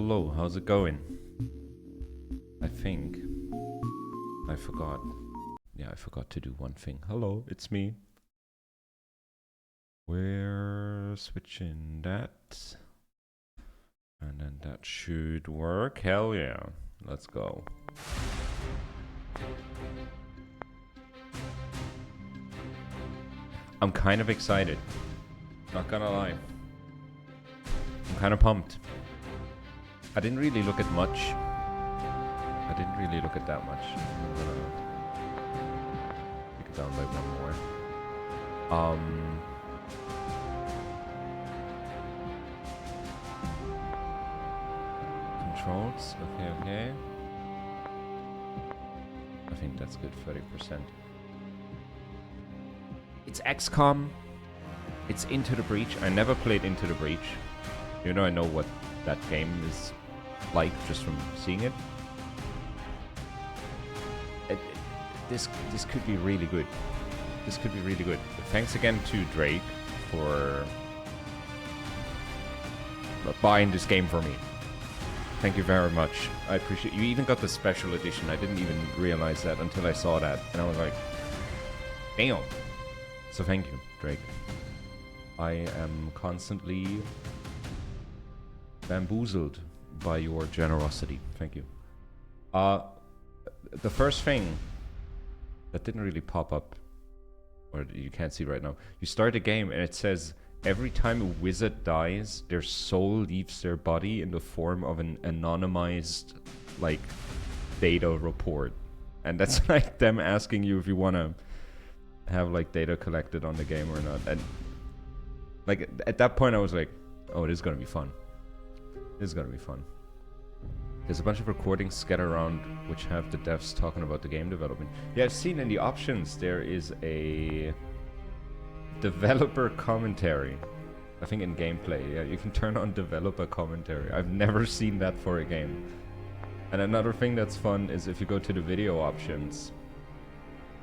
hello. How's it going? I think I forgot. Yeah, I forgot to do one thing. Hello, it's me. We're switching that. And then that should work. Hell yeah. Let's go. I'm kind of excited. Not gonna lie. I'm kind of pumped. I didn't really look at much. I didn't really look at that much. I'm gonna take it down by one more. Controls. Okay, okay. I think that's good. 30%. It's XCOM. It's Into the Breach. I never played Into the Breach. You know, I know what that game is like just from seeing it. This could be really good. This could be really good. Thanks again to Drake for buying this game for me. Thank you very much. I appreciate you. Even got the special edition. I didn't even realize that until I saw that, and I was like, damn. So thank you, Drake. I am constantly bamboozled by your generosity. Thank you. The first thing that didn't really pop up, or you can't see right now, you start a game and it says every time a wizard dies, their soul leaves their body in the form of an anonymized, like, data report. And that's like them asking you if you want to have, like, data collected on the game or not. And, like, at that point I was like, oh, this is going to be fun. This is going to be fun. There's a bunch of recordings scattered around which have the devs talking about the game development. Yeah, I've seen in the options there is a developer commentary. I think in gameplay, yeah, you can turn on developer commentary. I've never seen that for a game. And another thing that's fun is if you go to the video options,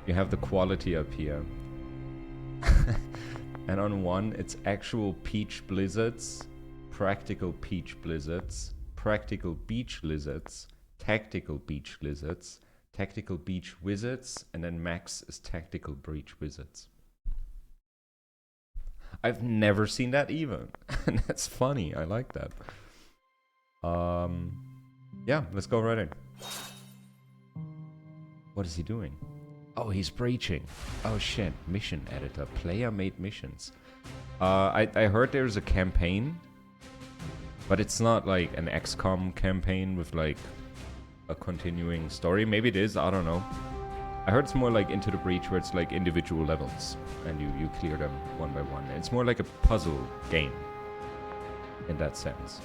you have the quality up here. And on one, it's actual peach blizzards, practical peach blizzards, practical beach lizards, tactical beach lizards, tactical beach wizards, and then max is tactical beach wizards. I've never seen that even. And that's funny. I like that. Yeah, let's go right in. What is he doing? Oh, he's breaching. Oh shit. Mission editor. Player made missions. I heard there's a campaign. But it's not like an XCOM campaign with like a continuing story. Maybe it is, I don't know. I heard it's more like Into the Breach where it's like individual levels and you clear them one by one. It's more like a puzzle game in that sense.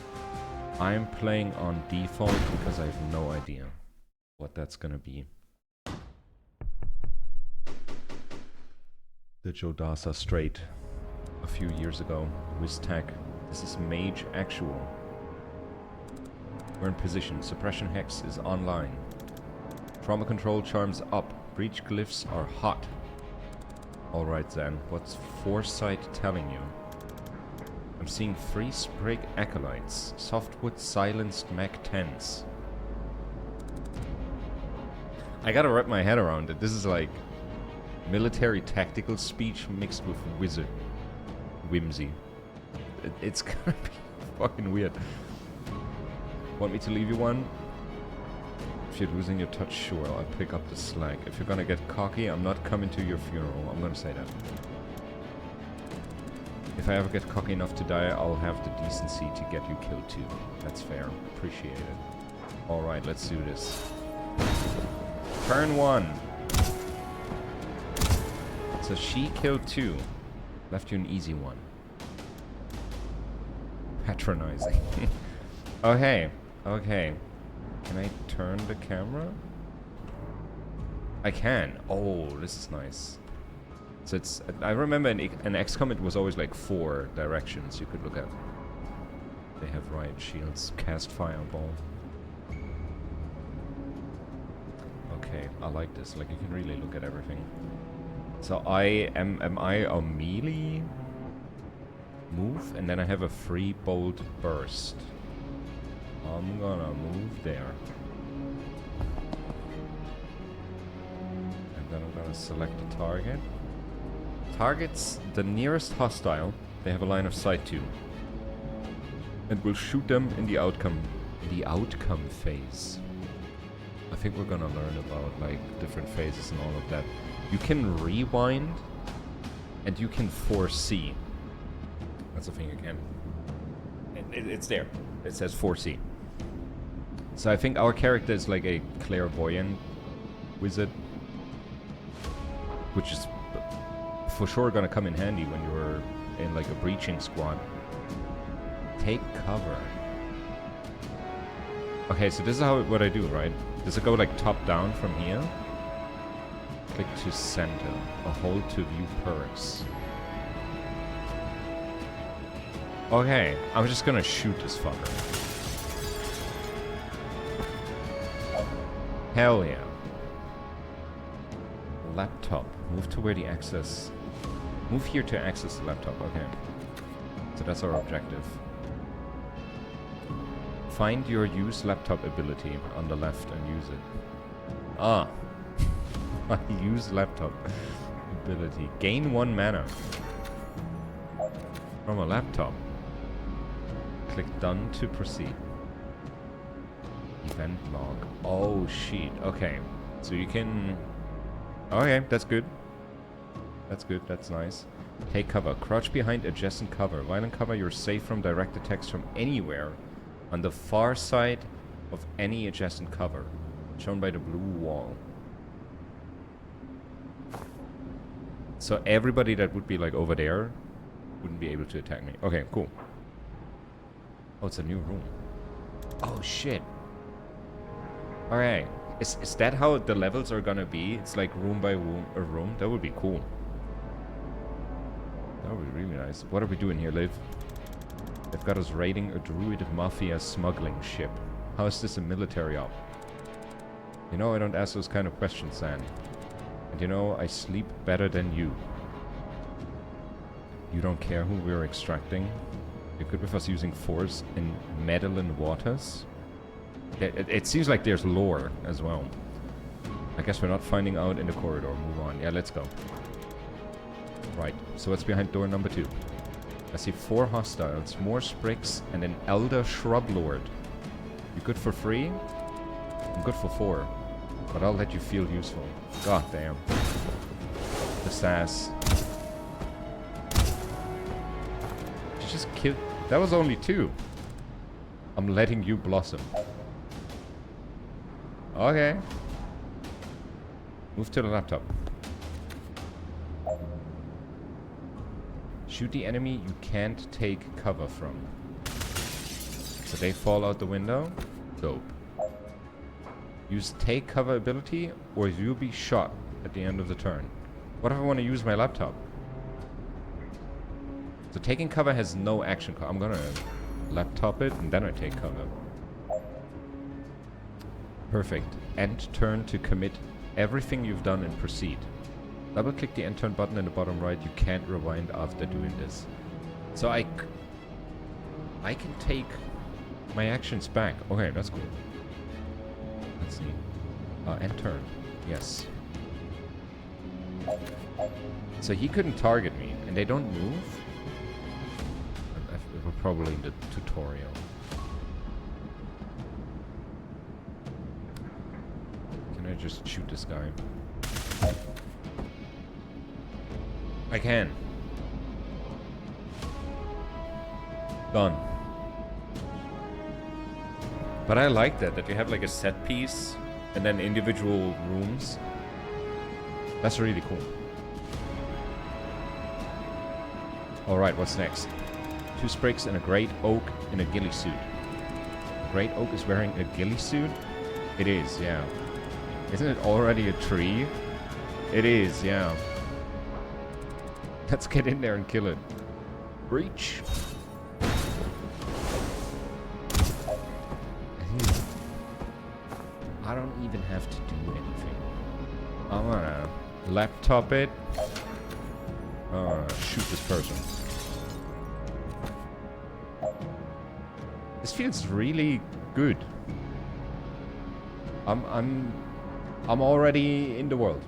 I'm playing on default because I have no idea what that's gonna be. The Jodasa straight a few years ago. WizTech. This is Mage Actual. We're in position. Suppression Hex is online. Trauma control charms up. Breach glyphs are hot. Alright then, what's Foresight telling you? I'm seeing free sprig acolytes. Softwood silenced Mach 10s. I gotta wrap my head around it. This is like military tactical speech mixed with wizard whimsy. It's gonna be fucking weird. Want me to leave you one? If you're losing your touch, sure, I'll pick up the slack. If you're gonna get cocky, I'm not coming to your funeral. I'm gonna say that. If I ever get cocky enough to die, I'll have the decency to get you killed too. That's fair. Appreciate it. Alright, let's do this. Turn 1. So she killed 2. Left you an easy one. Patronizing. Okay, okay. Can I turn the camera? I can. Oh, this is nice. So it's. I remember in XCOM it was always like 4 directions you could look at. They have riot shields. Cast fireball. Okay, I like this. Like you can really look at everything. So am I a melee move, and then I have a free bolt burst. I'm gonna move there. And then I'm gonna select a target. Targets the nearest hostile they have a line of sight to. And we'll shoot them in the outcome phase. I think we're gonna learn about like different phases and all of that. You can rewind and you can foresee. That's the thing you can. It's there. It says foresee. So I think our character is like a clairvoyant wizard, which is for sure gonna come in handy when you're in like a breaching squad. Take cover. Okay, so this is what I do, right? Does it go like top down from here? Click to center. A hold to view perks. Okay, I'm just gonna shoot this fucker. Hell yeah. Laptop. Move to where the access... Move here to access the laptop. Okay. So that's our objective. Find your use laptop ability on the left and use it. Ah. Use laptop ability. Gain 1 mana. From a laptop. Click done to proceed. Event log. Oh shit. Okay. So you can... Okay, that's good. That's good, that's nice. Take cover. Crouch behind adjacent cover. While in cover, you're safe from direct attacks from anywhere on the far side of any adjacent cover, shown by the blue wall. So everybody that would be like over there wouldn't be able to attack me. Okay, cool. Oh, it's a new room. Oh shit. Alright. Is that how the levels are gonna be? It's like room by room? That would be cool. That would be really nice. What are we doing here, Liv? They've got us raiding a druid mafia smuggling ship. How is this a military op? You know, I don't ask those kind of questions, Sam. And you know, I sleep better than you. You don't care who we're extracting? You're good with us using force in Medellin waters? It seems like there's lore as well. I guess we're not finding out in the corridor. Move on. Yeah, let's go. Right, so what's behind door number 2? I see 4 hostiles, more sprigs, and an elder shrub lord. You good for 3? I'm good for 4. But I'll let you feel useful. God damn. The sass. You just killed... That was only 2. I'm letting you blossom. Okay. Move to the laptop. Shoot the enemy you can't take cover from. So they fall out the window. Dope. Use take cover ability or you'll be shot at the end of the turn. What if I want to use my laptop? So taking cover has no action. I'm gonna laptop it and then I take cover. Perfect. End turn to commit everything you've done and proceed. Double click the end turn button in the bottom right. You can't rewind after doing this. So I can take my actions back. Okay, that's cool. Let's see. End turn. Yes. So he couldn't target me, and they don't move? We're probably in the tutorial. Can I just shoot this guy? I can. Done. But I like that you have like a set piece and then individual rooms. That's really cool. Alright, what's next? 2 sprigs and a great oak in a ghillie suit. A great oak is wearing a ghillie suit? It is, yeah. Isn't it already a tree? It is, yeah. Let's get in there and kill it. Breach. I don't even have to do anything. I'm gonna laptop it. Shoot this person. This feels really good. I'm already in the world.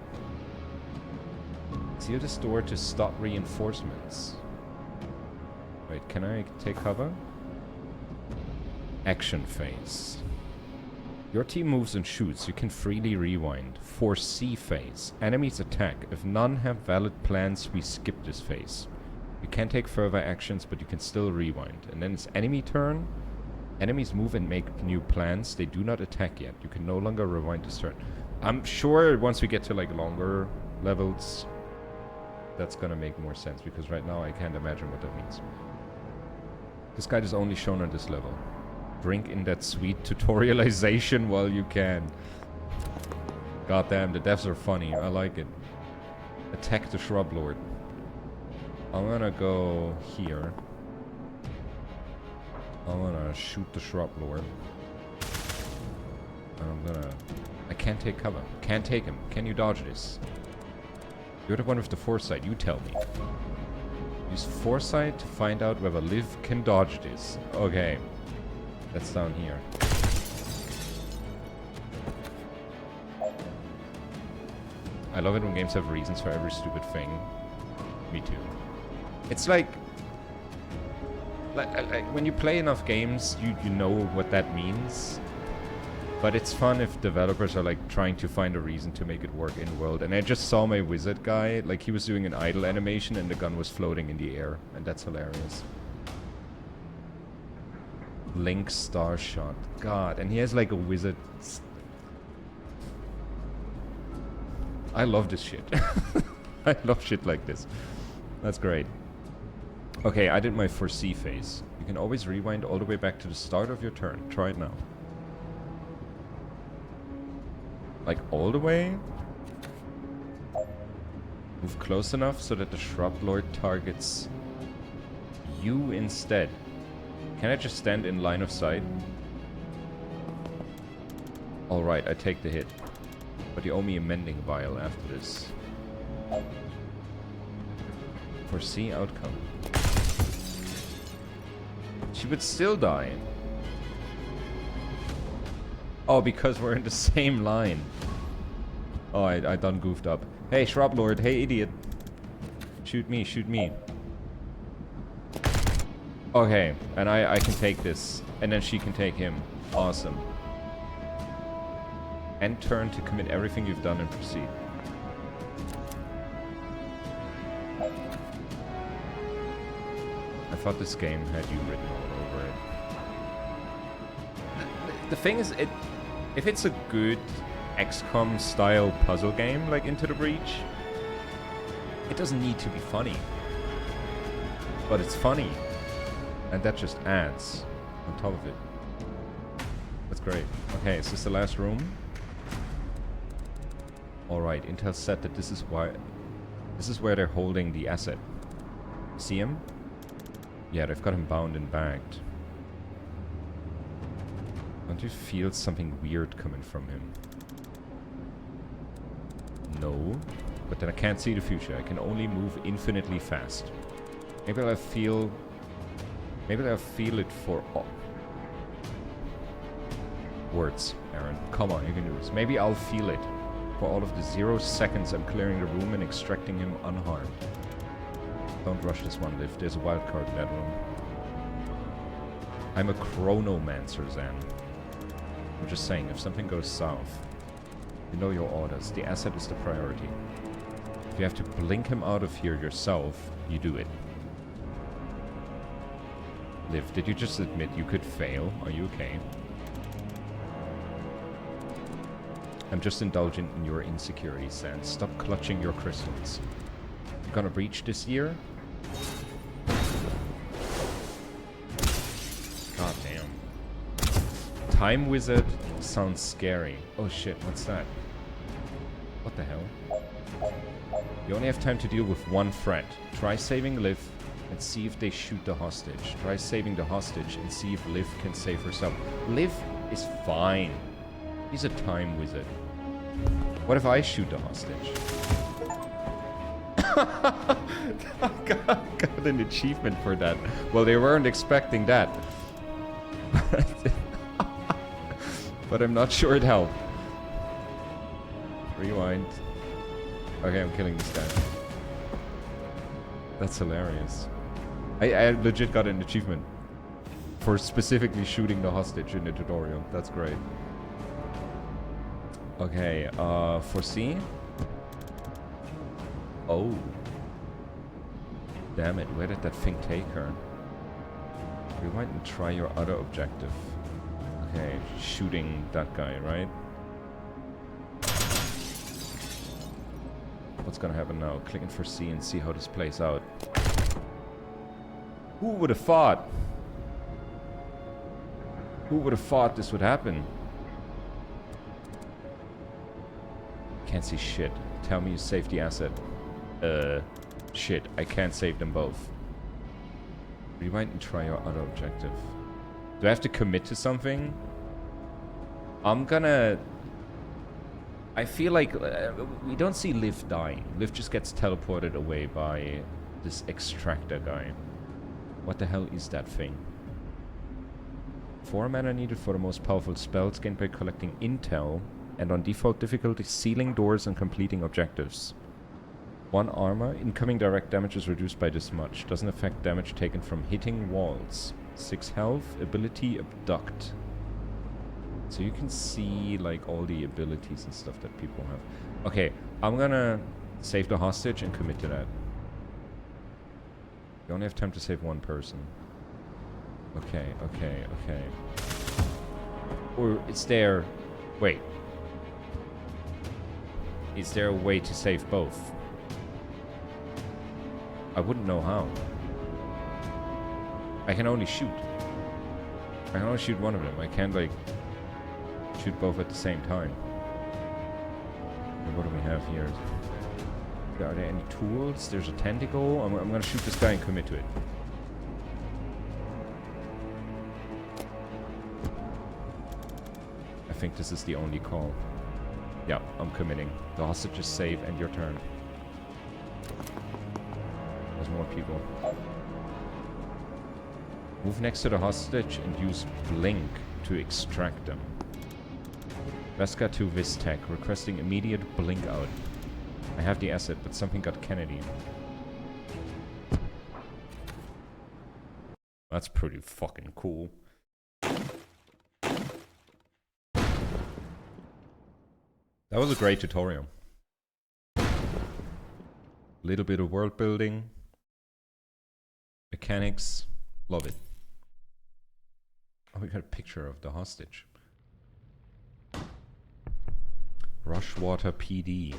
Seal this door to stop reinforcements. Wait, can I take cover? Action phase. Your team moves and shoots. You can freely rewind. Foresee phase. Enemies attack. If none have valid plans, we skip this phase. You can take further actions, but you can still rewind. And then it's enemy turn. Enemies move and make new plans. They do not attack yet. You can no longer rewind this turn. I'm sure once we get to like longer levels, that's gonna make more sense, because right now I can't imagine what that means. This guide is only shown on this level. Drink in that sweet tutorialization while you can. God damn, the devs are funny. I like it. Attack the Shrub Lord. I'm gonna go here. I'm gonna shoot the Shrub Lord. And I'm gonna... I can't take cover. Can't take him. Can you dodge this? You're the one with the foresight. You tell me. Use foresight to find out whether Liv can dodge this. Okay. That's down here. I love it when games have reasons for every stupid thing. Me too. It's like when you play enough games, you know what that means. But it's fun if developers are like trying to find a reason to make it work in world. And I just saw my wizard guy, like he was doing an idle animation and the gun was floating in the air, and that's hilarious. Link star shot. God, and he has like a wizard. I love this shit. I love shit like this. That's great. Okay, I did my foresee phase. You can always rewind all the way back to the start of your turn. Try it now. Like all the way? Move close enough so that the Shrub Lord targets you instead. Can I just stand in line of sight? Alright, I take the hit. But you owe me a mending vial after this. Foresee outcome. She would still die. Oh, because we're in the same line. Oh, I done goofed up. Hey, Shrub Lord. Hey, idiot. Shoot me, shoot me. Okay, and I can take this. And then she can take him. Awesome. End turn to commit everything you've done and proceed. I thought this game had you written all over it. The thing is, if it's a good XCOM style puzzle game like Into the Breach, it doesn't need to be funny. But it's funny. And that just adds on top of it. That's great. Okay, is this the last room? Alright, Intel said that this is where they're holding the asset. See him? Yeah, they've got him bound and bagged. Don't you feel something weird coming from him? No. But then I can't see the future. I can only move infinitely fast. Maybe I'll feel it for all. Words, Aaron. Come on, you can do this. Maybe I'll feel it for all of the 0 seconds I'm clearing the room and extracting him unharmed. Don't rush this one, Liv. There's a wild card in that room. I'm a chronomancer, Zan. I'm just saying, if something goes south, you know your orders. The asset is the priority. If you have to blink him out of here yourself, you do it. Liv, did you just admit you could fail? Are you okay? I'm just indulgent in your insecurities, Zan. Stop clutching your crystals. I'm gonna breach this year? God damn. Time Wizard sounds scary. Oh shit, what's that? What the hell? You only have time to deal with one threat. Try saving Liv and see if they shoot the hostage. Try saving the hostage and see if Liv can save herself. Liv is fine. He's a time wizard. What if I shoot the hostage? I got an achievement for that. Well, they weren't expecting that. but I'm not sure it helped. Rewind. Okay, I'm killing this guy. That's hilarious. I legit got an achievement for specifically shooting the hostage in the tutorial. That's great. Okay, for C. Oh. Damn it, where did that thing take her? Rewind and try your other objective. Okay, shooting that guy, right? What's gonna happen now? Clicking for C and see how this plays out. Who would have thought? Who would have thought this would happen? Can't see shit. Tell me you saved the asset. Shit. I can't save them both. Rewind and try your other objective. Do I have to commit to something? I'm gonna... I feel like we don't see Liv dying. Liv just gets teleported away by this extractor guy. What the hell is that thing? 4 mana needed for the most powerful spells gained by collecting intel, and on default difficulty sealing doors and completing objectives. 1 armor, incoming direct damage is reduced by this much. Doesn't affect damage taken from hitting walls. 6 health, ability abduct. So you can see like all the abilities and stuff that people have. Okay, I'm gonna save the hostage and commit to that. You only have time to save 1 person. Okay, okay, okay. Or it's there... Wait. Is there a way to save both? I wouldn't know how. I can only shoot. I can only shoot one of them. I can't, like, shoot both at the same time. And what do we have here? Are there any tools? There's a tentacle. I'm gonna shoot this guy and commit to it. I think this is the only call. Yeah, I'm committing. The hostage is safe and your turn. There's more people. Move next to the hostage and use blink to extract them. Veska to Vistech, requesting immediate blink out. I have the asset, but something got Kennedy. That's pretty fucking cool. That was a great tutorial. Little bit of world building. Mechanics. Love it. Oh, we got a picture of the hostage. Rushwater PD.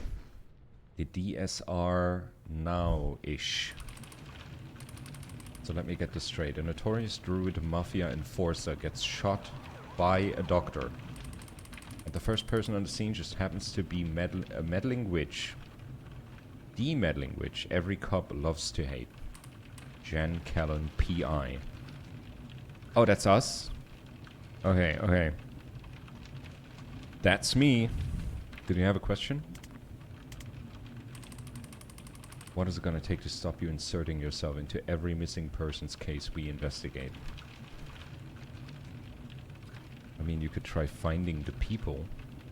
The DSR now-ish. So let me get this straight. A notorious druid mafia enforcer gets shot by a doctor. And the first person on the scene just happens to be a meddling witch. The meddling witch every cop loves to hate. Jen Callan, P.I. Oh, that's us? Okay, okay. That's me. Did you have a question? What is it gonna take to stop you inserting yourself into every missing person's case we investigate? I mean, you could try finding the people.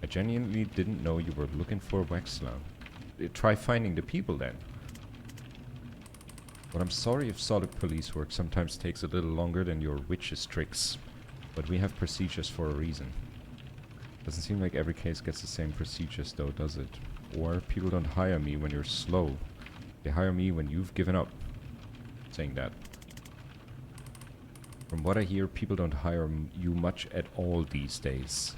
I genuinely didn't know you were looking for Wexler. Try finding the people then. But I'm sorry if solid police work sometimes takes a little longer than your witch's tricks. But we have procedures for a reason. Doesn't seem like every case gets the same procedures though, does it? Or people don't hire me when you're slow. They hire me when you've given up. Saying that. From what I hear, people don't hire you much at all these days.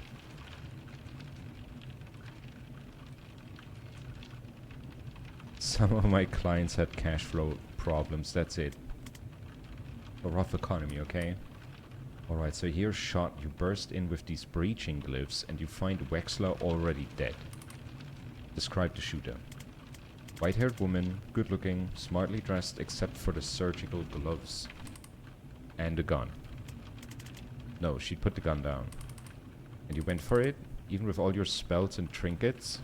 Some of my clients had cash flow problems, that's it. A rough economy, okay? Alright, so here's shot. You burst in with these breaching glyphs and you find Wexler already dead. Describe the shooter. White-haired woman, good-looking, smartly dressed except for the surgical gloves. And a gun. No, she put the gun down. And you went for it, even with all your spells and trinkets.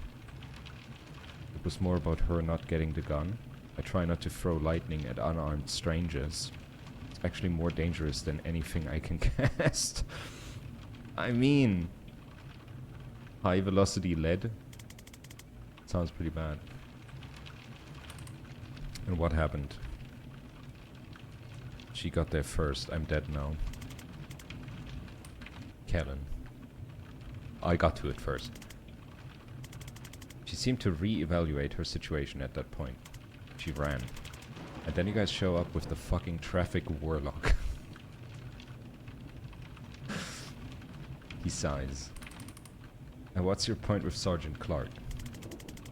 It was more about her not getting the gun. I try not to throw lightning at unarmed strangers. It's actually more dangerous than anything I can cast. I mean, High velocity lead. Sounds pretty bad. And what happened? She got there first. I'm dead now. Kevin. I got to it first. She seemed to re-evaluate her situation at that point. She ran. And then you guys show up with the fucking traffic warlock. He sighs. And what's your point with Sergeant Clark?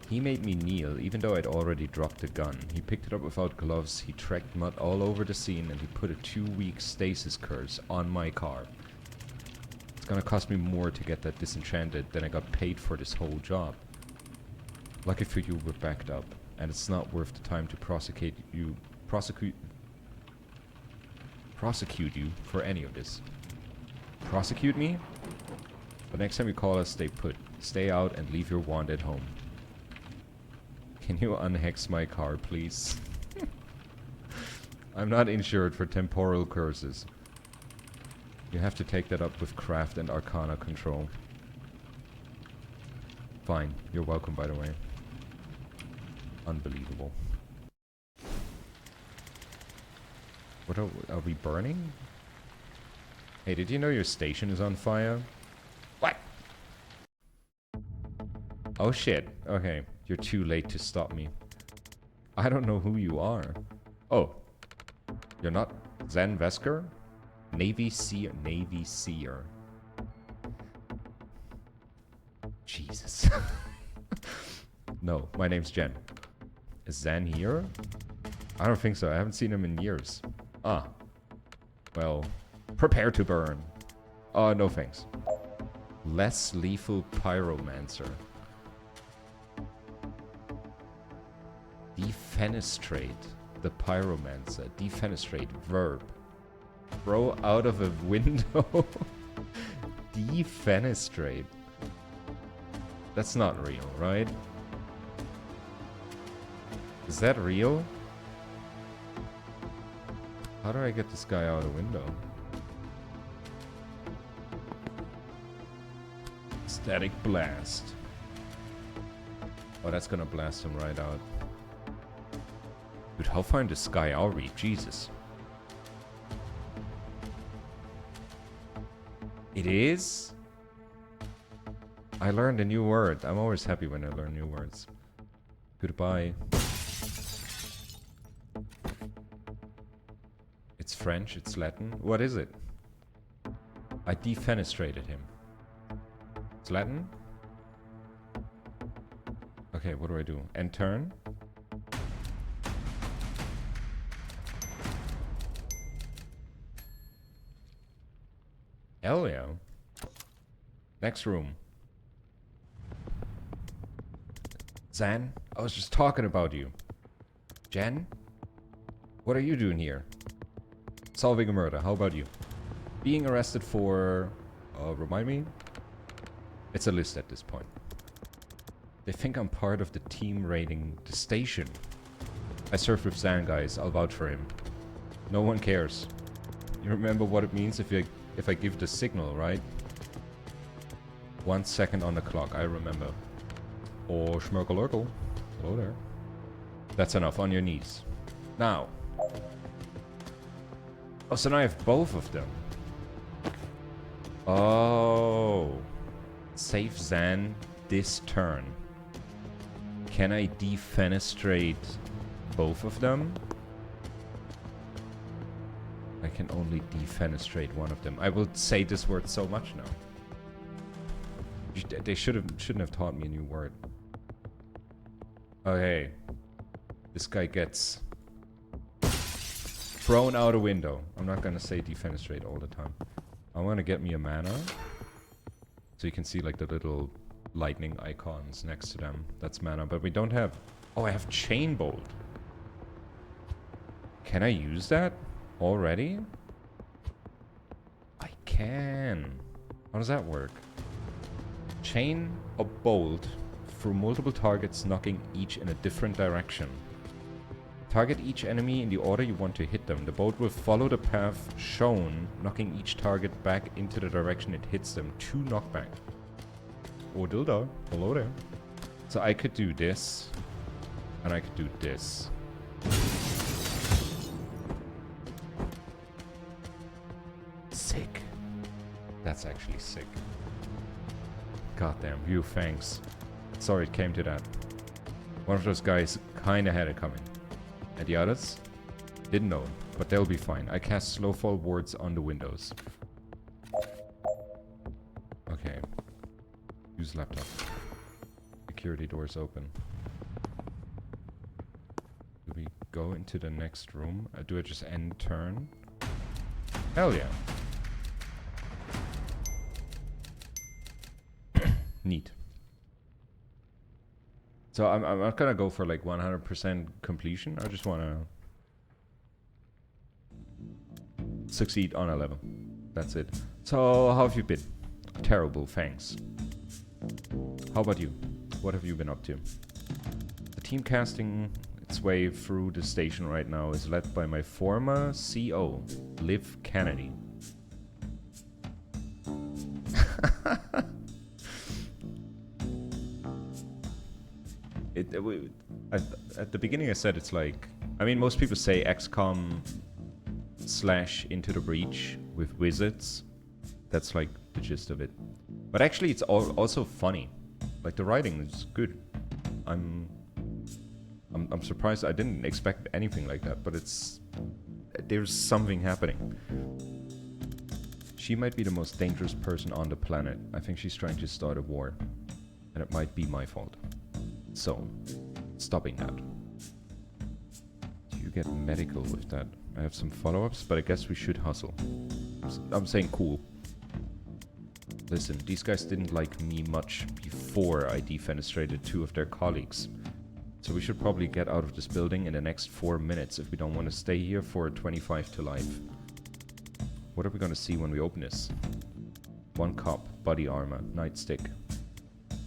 He made me kneel, even though I'd already dropped the gun. He picked it up without gloves, he tracked mud all over the scene, and he put a 2-week stasis curse on my car. It's gonna cost me more to get that disenchanted than I got paid for this whole job. Lucky for you, we're backed up, and it's not worth the time to prosecute you for any of this. Prosecute me? But next time you call us, stay put. Stay out and leave your wand at home. Can you unhex my car, please? I'm not insured for temporal curses. You have to take that up with craft and arcana control. Fine. You're welcome, by the way. Unbelievable. What are we burning? Hey, did you know your station is on fire? What? Oh shit. Okay. You're too late to stop me. I don't know who you are. Oh. You're not Zen Vesker? Navy Seer. Navy Seer. Jesus. No, my name's Jen. Is Zen here? I don't think so. I haven't seen him in years. Ah. Well, prepare to burn. Oh, no thanks. Less lethal pyromancer. Defenestrate the pyromancer. Defenestrate. Verb. Throw out of a window. Defenestrate. That's not real, right? Is that real? How do I get this guy out a window? Static blast. Oh, that's gonna blast him right out. Dude, how far in the sky are we? Jesus. It is? I learned a new word. I'm always happy when I learn new words. Goodbye. It's French, it's Latin. What is it? I defenestrated him. It's Latin? Okay, what do I do? End turn? Hell yeah. Next room. Zan, I was just talking about you. Jen? What are you doing here? Solving a murder, how about you? Being arrested for... remind me? It's a list at this point. They think I'm part of the team raiding the station. I served with Zan, guys. I'll vouch for him. No one cares. You remember what it means if I give the signal, right? 1 second on the clock, I remember. Or Schmerkelurkel. Hello there. That's enough, on your knees. Now. Oh, so now I have both of them. Oh. Save Zan this turn. Can I defenestrate both of them? I can only defenestrate one of them. I will say this word so much now. They shouldn't have taught me a new word. Okay. This guy gets thrown out a window. I'm not gonna say defenestrate all the time. I wanna get me a mana. So you can see like the little lightning icons next to them. That's mana, but we don't have... Oh, I have Chain Bolt. Can I use that already? I can. How does that work? Chain a bolt through multiple targets, knocking each in a different direction. Target each enemy in the order you want to hit them. The bolt will follow the path shown, knocking each target back into the direction it hits them. 2 knockback. Oh, Dildo. Hello there. So I could do this. And I could do this. Sick. That's actually sick. Goddamn, you thanks. Sorry it came to that. One of those guys kinda had it coming. And the others? Didn't know, but they'll be fine. I cast Slowfall wards on the windows. Okay. Use laptop. Security doors open. Do we go into the next room? Do I just end turn? Hell yeah. Neat. So I'm not gonna go for like 100% completion. I just wanna succeed on a level. That's it. So how have you been? Terrible, thanks. How about you? What have you been up to? The team casting its way through the station right now is led by my former CO, Liv Kennedy. At the beginning I said it's like, I mean most people say XCOM / Into the Breach with wizards. That's like the gist of it. But actually it's also funny. Like the writing is good. I'm surprised. I didn't expect anything like that, but there's something happening. She might be the most dangerous person on the planet. I think she's trying to start a war. And it might be my fault. So, stopping that. Do you get medical with that? I have some follow-ups, but I guess we should hustle. I'm saying cool. Listen, these guys didn't like me much before I defenestrated 2 of their colleagues. So we should probably get out of this building in the next 4 minutes if we don't want to stay here for 25 to life. What are we going to see when we open this? 1 cop, body armor, nightstick.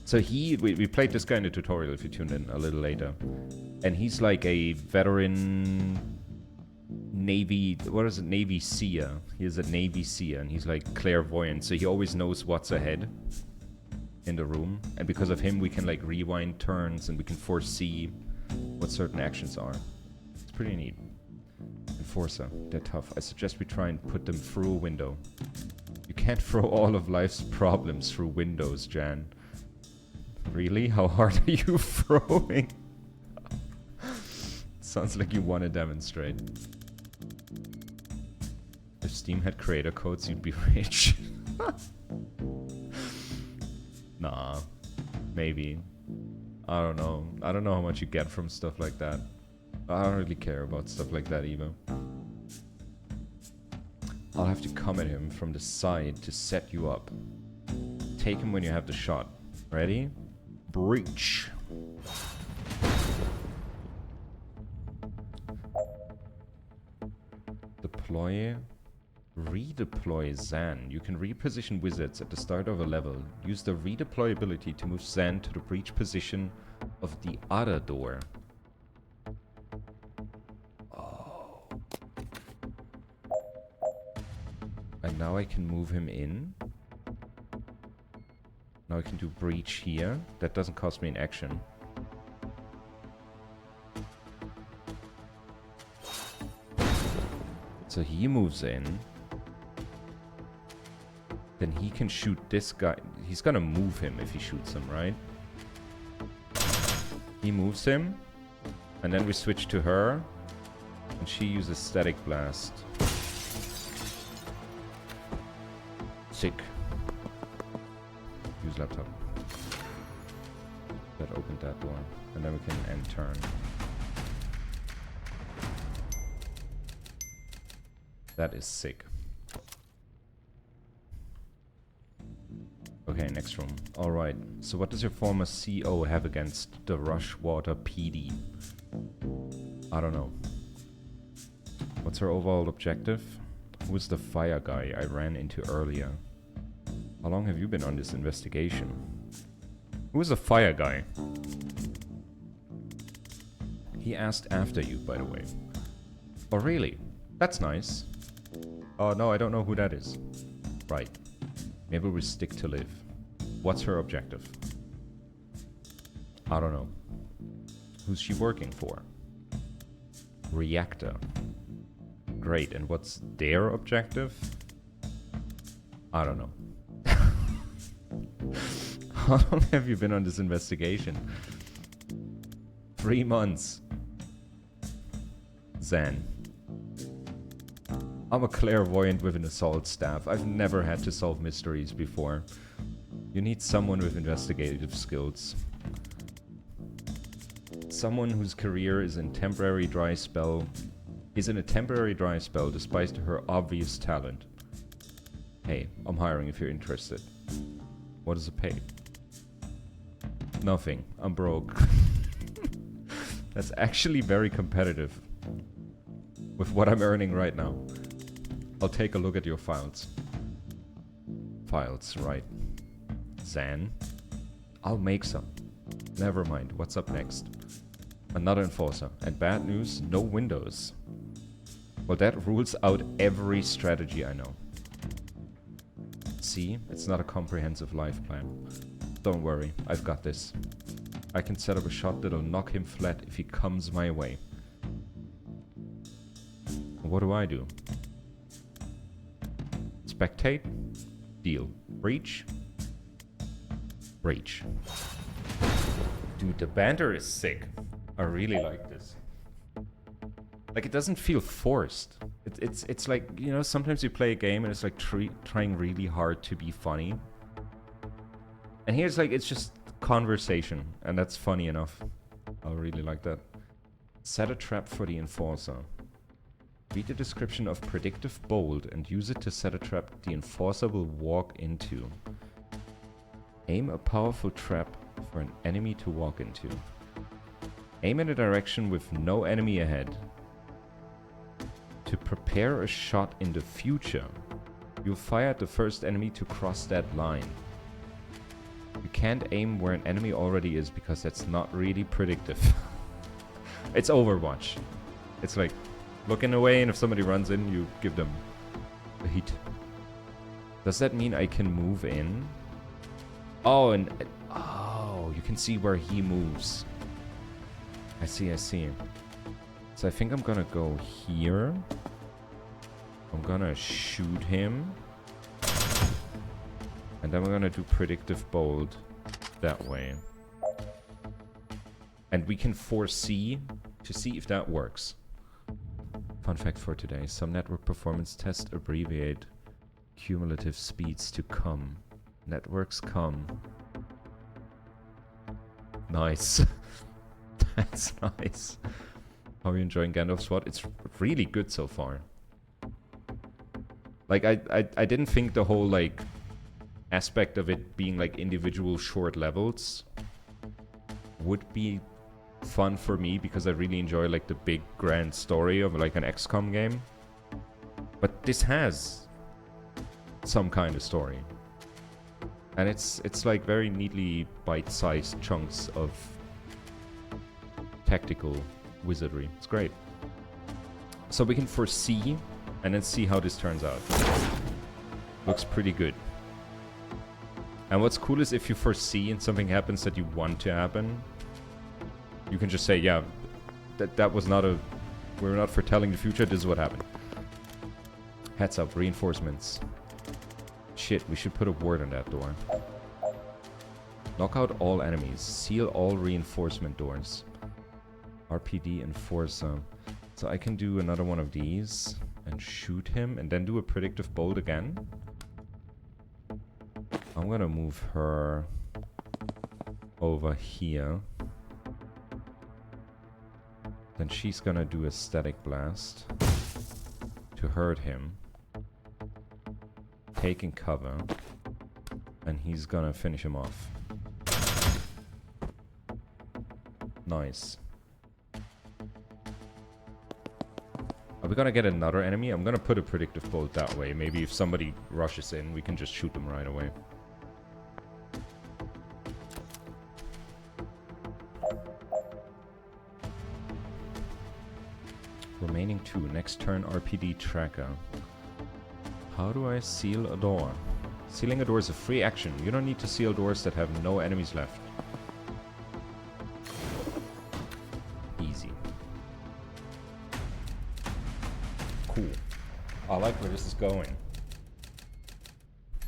So we played this guy in the tutorial if you tuned in a little later. And he's like a veteran Navy, what is it, Navy seer. He is a Navy seer and he's like clairvoyant. So he always knows what's ahead in the room. And because of him we can like rewind turns and we can foresee what certain actions are. It's pretty neat. Enforcer, they're tough. I suggest we try and put them through a window. You can't throw all of life's problems through windows, Jan. Really? How hard are you throwing? Sounds like you want to demonstrate. If Steam had creator codes, you'd be rich. Nah. Maybe. I don't know. I don't know how much you get from stuff like that. I don't really care about stuff like that either. I'll have to come at him from the side to set you up. Take him when you have the shot. Ready? Breach. Deploy. Redeploy Zan. You can reposition wizards at the start of a level. Use the redeploy ability to move Zan to the breach position of the other door. Oh. And now I can move him in. Now I can do breach here. That doesn't cost me an action. So he moves in. Then he can shoot this guy. He's gonna move him if he shoots him, right? He moves him. And then we switch to her. And she uses static blast. Sick. Use laptop. That opened that door. And then we can end turn. That is sick. Okay, next room. Alright, so what does your former CO have against the Rushwater PD? I don't know. What's her overall objective? Who's the fire guy I ran into earlier? How long have you been on this investigation? Who's the fire guy? He asked after you, by the way. Oh, really? That's nice. Oh, no, I don't know who that is. Right. Maybe we stick to Liv. What's her objective? I don't know. Who's she working for? Reactor. Great, and what's their objective? I don't know. How long have you been on this investigation? 3 months. Zen. I'm a clairvoyant with an assault staff. I've never had to solve mysteries before. You need someone with investigative skills. Someone whose career is in temporary dry spell is in a temporary dry spell despite her obvious talent. Hey, I'm hiring if you're interested. What does it pay? Nothing. I'm broke. That's actually very competitive with what I'm earning right now. I'll take a look at your files. Files, right. Zan. I'll make some. Never mind. What's up next? Another enforcer. And bad news, no windows. Well, that rules out every strategy I know. See, it's not a comprehensive life plan. Don't worry, I've got this. I can set up a shot that'll knock him flat if he comes my way. What do I do? Spectate? Deal. Breach? Breach. Dude, the banter is sick. I really like this. Like, it doesn't feel forced. It's like, you know, sometimes you play a game and it's like trying really hard to be funny. And here's like, it's just conversation, and that's funny enough. I really like that. Set a trap for the enforcer. Read the description of predictive bolt and use it to set a trap the enforcer will walk into. Aim a powerful trap for an enemy to walk into. Aim in a direction with no enemy ahead. To prepare a shot in the future, you'll fire at the first enemy to cross that line. You can't aim where an enemy already is because that's not really predictive. It's Overwatch. It's like looking away, and if somebody runs in, you give them a hit. Does that mean I can move in? Oh, and oh, you can see where he moves. I see, I see. So I think I'm gonna go here. I'm gonna shoot him. And then we're gonna do predictive bolt that way. And we can foresee to see if that works. Fun fact for today. Some network performance tests abbreviate cumulative speeds to COM. Networks COM. Nice. That's nice. How are you enjoying Gandalf SWAT? It's really good so far. Like, I didn't think the whole, like, aspect of it being, like, individual short levels would be fun for me, because I really enjoy, like, the big grand story of, like, an XCOM game. But this has some kind of story. And it's like, very neatly bite-sized chunks of tactical wizardry. It's great. So we can foresee and then see how this turns out. Looks pretty good. And what's cool is if you foresee and something happens that you want to happen, you can just say, yeah, that was not a... we're not foretelling the future, this is what happened. Heads up, reinforcements. Shit, we should put a word on that door. Knock out all enemies. Seal all reinforcement doors. RPD Enforcer. So I can do another one of these and shoot him and then do a predictive bolt again. I'm gonna move her over here. Then she's gonna do a static blast to hurt him. Taking cover. And he's gonna finish him off. Nice. Are we gonna get another enemy? I'm gonna put a predictive bolt that way. Maybe if somebody rushes in, we can just shoot them right away. Remaining 2. Next turn RPD tracker. How do I seal a door? Sealing a door is a free action. You don't need to seal doors that have no enemies left. Easy. Cool. I like where this is going.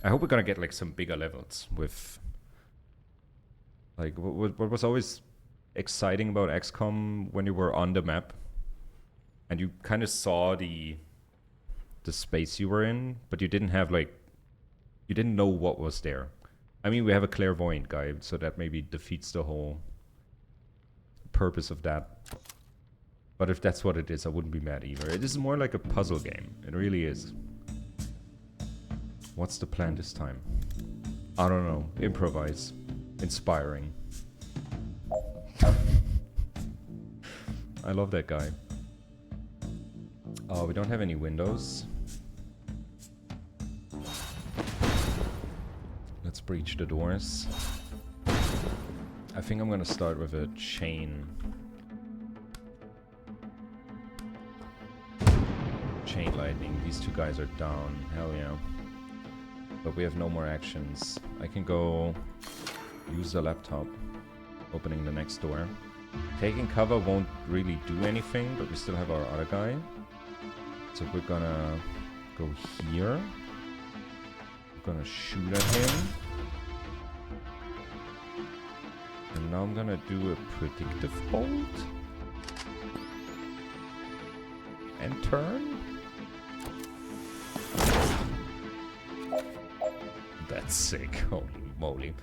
I hope we're gonna get like some bigger levels with... Like, what was always exciting about XCOM when you were on the map and you kind of saw the space you were in, but you didn't have like... You didn't know what was there. I mean, we have a clairvoyant guy, so that maybe defeats the whole purpose of that. But if that's what it is, I wouldn't be mad either. It is more like a puzzle game. It really is. What's the plan this time? I don't know. Improvise. Inspiring. I love that guy. Oh, we don't have any windows. Let's breach the doors. I think I'm gonna start with a chain. Chain lightning. These two guys are down. Hell yeah. But we have no more actions. I can go use the laptop. Opening the next door. Taking cover won't really do anything, but we still have our other guy. So we're gonna go here. I'm gonna shoot at him. And now I'm gonna do a predictive bolt. And turn. That's sick. Holy moly.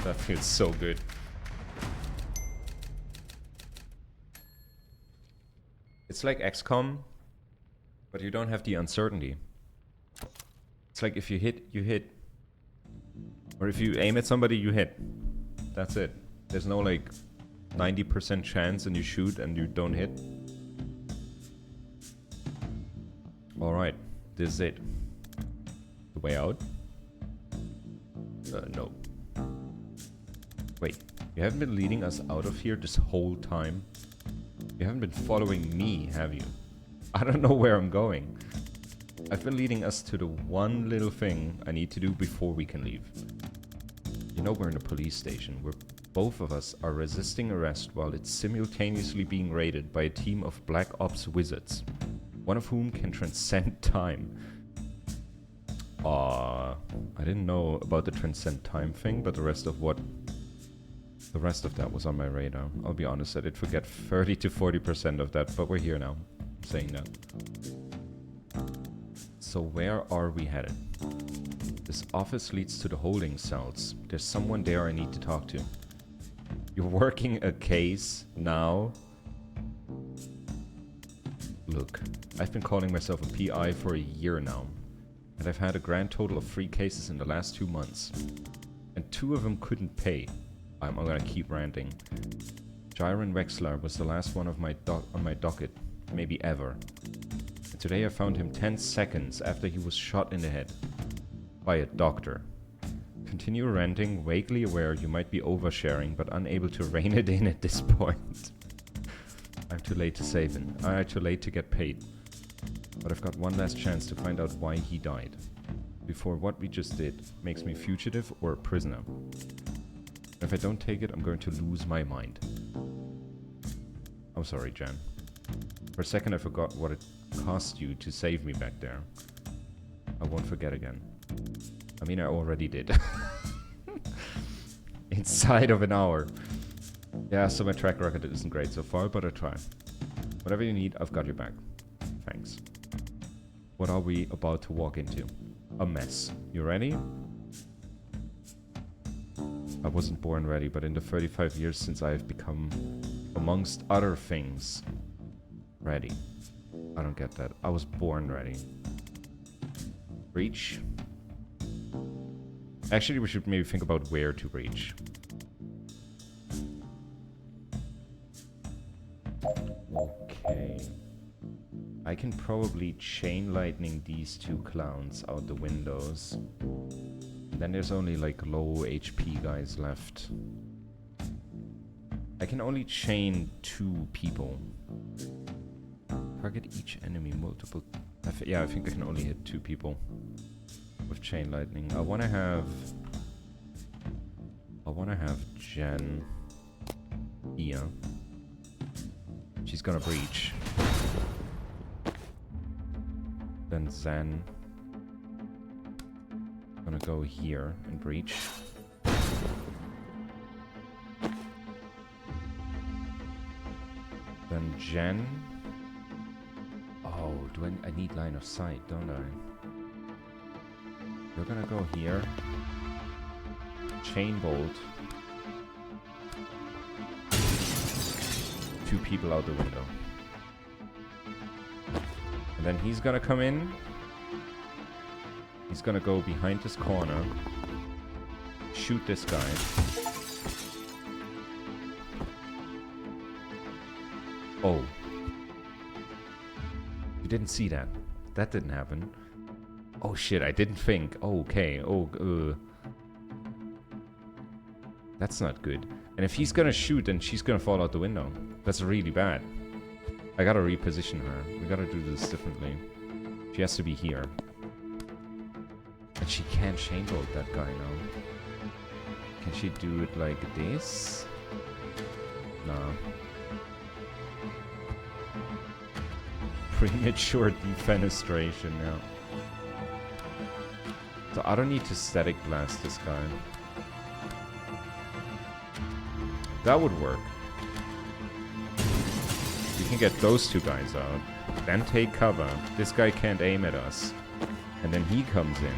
That feels so good. It's like XCOM, but you don't have the uncertainty. It's like if you hit, you hit. Or if you aim at somebody, you hit. That's it. There's no like 90% chance and you shoot and you don't hit. Alright, this is it. The way out? No. Wait, you haven't been leading us out of here this whole time? You haven't been following me, have you? I don't know where I'm going. I've been leading us to the one little thing I need to do before we can leave. You know we're in a police station where both of us are resisting arrest while it's simultaneously being raided by a team of Black Ops wizards, one of whom can transcend time. I didn't know about the transcend time thing, but the rest of that was on my radar. I'll be honest, I did forget 30 to 40% of that, but we're here now, saying that. So where are we headed? This office leads to the holding cells. There's someone there I need to talk to. You're working a case now? Look, I've been calling myself a PI for a year now, and I've had a grand total of 3 cases in the last 2 months. And 2 of them couldn't pay. I'm gonna keep ranting. Jiren Wexler was the last one of on my docket, maybe ever. And today I found him 10 seconds after he was shot in the head. By a doctor. Continue ranting, vaguely aware you might be oversharing, but unable to rein it in at this point. I'm too late to save him. I'm too late to get paid. But I've got one last chance to find out why he died. Before what we just did makes me fugitive or a prisoner. If I don't take it, I'm going to lose my mind. I'm sorry, Jan. For a second I forgot what it cost you to save me back there. I won't forget again. I mean, I already did. Inside of an hour. Yeah, so my track record isn't great so far, but I try. Whatever you need, I've got your back. Thanks. What are we about to walk into? A mess. You ready? I wasn't born ready, but in the 35 years since I have become, amongst other things, ready. I don't get that. I was born ready. Reach? Actually, we should maybe think about where to reach. Okay. I can probably chain lightning these 2 clowns out the windows. Then there's only like low HP guys left. I can only chain 2 people. Target each enemy multiple... yeah, I think I can only hit 2 people. with chain lightning. I wanna have Jen here. She's gonna breach. Then Zen gonna go here and breach. Then Jen. Oh, I need line of sight, don't I? You're gonna go here. Chain bolt. 2 people out the window. And then he's gonna come in. He's gonna go behind this corner. Shoot this guy. Oh. You didn't see that. That didn't happen. Oh shit, I didn't think. Oh, okay. Oh, that's not good. And if he's gonna shoot, then she's gonna fall out the window. That's really bad. I gotta reposition her. We gotta do this differently. She has to be here. And she can't chain bolt that guy now. Can she do it like this? No. Premature defenestration, yeah. So I don't need to static blast this guy. That would work. We can get those 2 guys out. Then take cover. This guy can't aim at us. And then he comes in.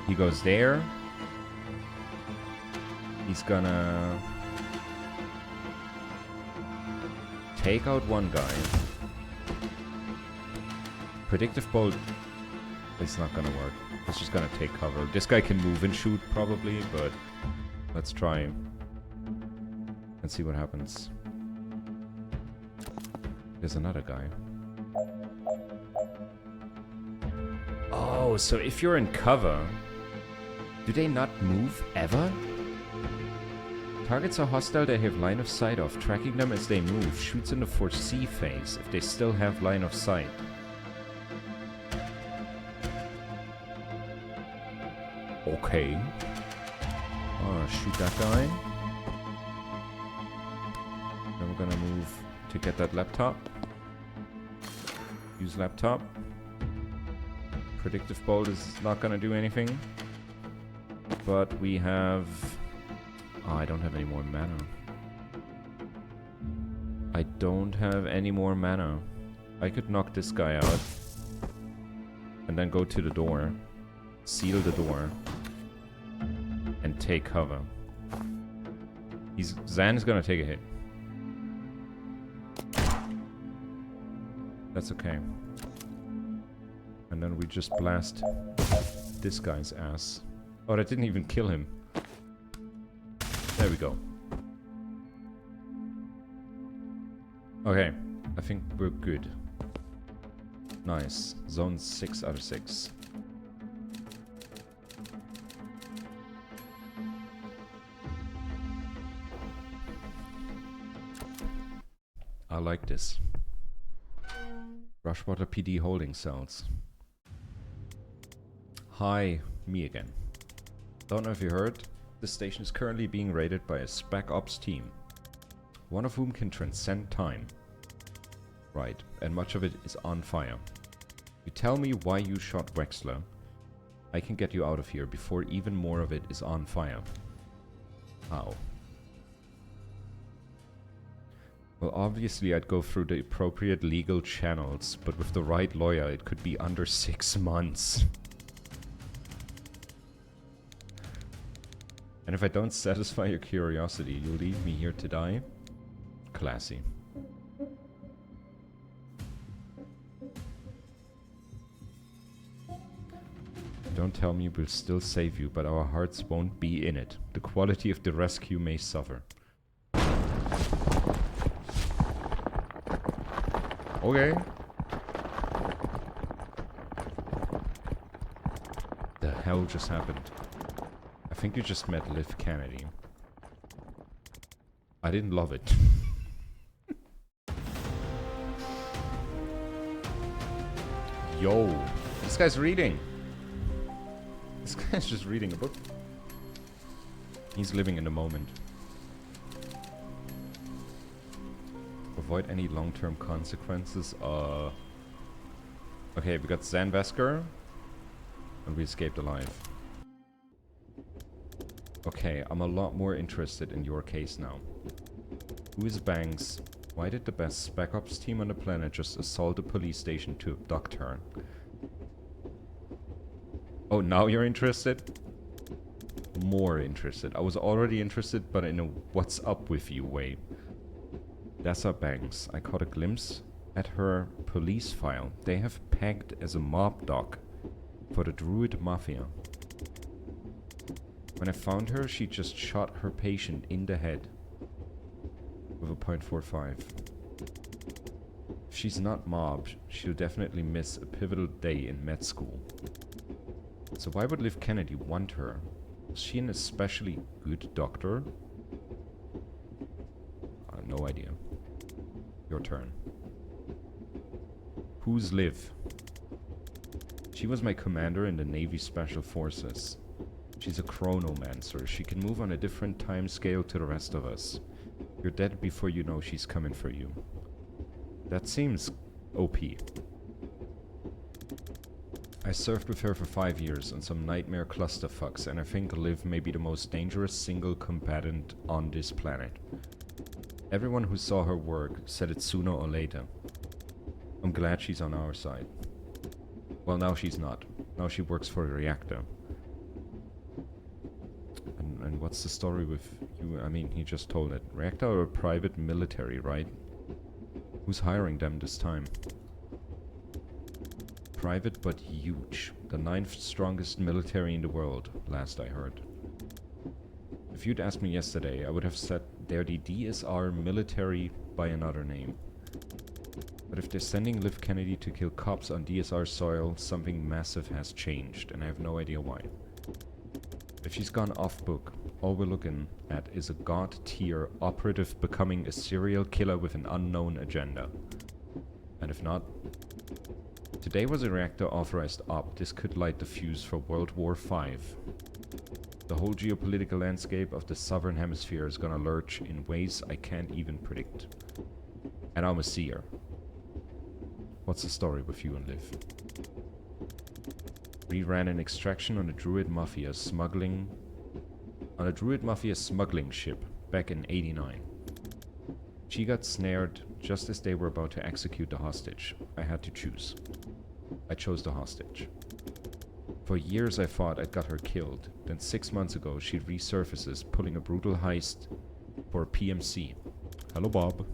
He goes there. He's gonna take out 1 guy. Predictive bolt is not gonna work. It's just gonna take cover. This guy can move and shoot probably, but let's try and see what happens. There's another guy. Oh, so if you're in cover, do they not move ever? Targets are hostile they have line of sight of. Tracking them as they move. Shoots in the foresee phase if they still have line of sight. Okay. Oh, shoot that guy. Then we're gonna move to get that laptop. Use laptop. Predictive bolt is not gonna do anything. But we have... Oh, I don't have any more mana. I don't have any more mana. I could knock this guy out. And then go to the door. Seal the door. And take cover. Zan is gonna take a hit. That's okay. And then we just blast this guy's ass. Oh, that didn't even kill him. There we go. Okay, I think we're good. Nice. Zone 6 out of 6. I like this. Rushwater PD holding cells. Hi, me again. Don't know if you heard, this station is currently being raided by a spec ops team. One of whom can transcend time. Right, and much of it is on fire. You tell me why you shot Wexler. I can get you out of here before even more of it is on fire. How? Well, obviously I'd go through the appropriate legal channels, but with the right lawyer it could be under 6 months. And if I don't satisfy your curiosity, you'll leave me here to die? Classy. Don't tell me we'll still save you, but our hearts won't be in it. The quality of the rescue may suffer. Okay. The hell just happened? I think you just met Liv Kennedy. I didn't love it. Yo, this guy's reading. This guy's just reading a book. He's living in the moment. Avoid any long-term consequences. Okay, we got Zanvesker. And we escaped alive. Okay, I'm a lot more interested in your case now. Who is Banks? Why did the best Spec Ops team on the planet just assault a police station to abduct her? Oh, now you're interested? More interested. I was already interested, but in a what's up with you way. Dessa Banks. I caught a glimpse at her police file. They have pegged as a mob dog for the Druid Mafia. When I found her, she just shot her patient in the head with a .45. If she's not mob, she'll definitely miss a pivotal day in med school. So why would Liv Kennedy want her? Was she an especially good doctor? No idea. Your turn. Who's Liv? She was my commander in the Navy Special Forces. She's a chronomancer. She can move on a different time scale to the rest of us. You're dead before you know she's coming for you. That seems OP. I served with her for 5 years on some nightmare clusterfucks, and I think Liv may be the most dangerous single combatant on this planet. Everyone who saw her work said it sooner or later. I'm glad she's on our side. Well, now she's not. Now she works for the reactor. And what's the story with you? I mean, he just told it. Reactor are a private military, right? Who's hiring them this time? Private but huge. The 9th strongest military in the world, last I heard. If you'd asked me yesterday, I would have said they're the DSR military by another name. But if they're sending Liv Kennedy to kill cops on DSR soil, something massive has changed, and I have no idea why. If she's gone off-book, all we're looking at is a god-tier operative becoming a serial killer with an unknown agenda. And if not... Today was a reactor authorized op. This could light the fuse for World War V. The whole geopolitical landscape of the southern hemisphere is gonna lurch in ways I can't even predict. And I'm a seer. What's the story with you and Liv? We ran an extraction on a Druid Mafia smuggling ship back in '89. She got snared just as they were about to execute the hostage. I had to choose. I chose the hostage. For years I thought I'd got her killed. Then 6 months ago she resurfaces pulling a brutal heist for a PMC. Hello, Bob.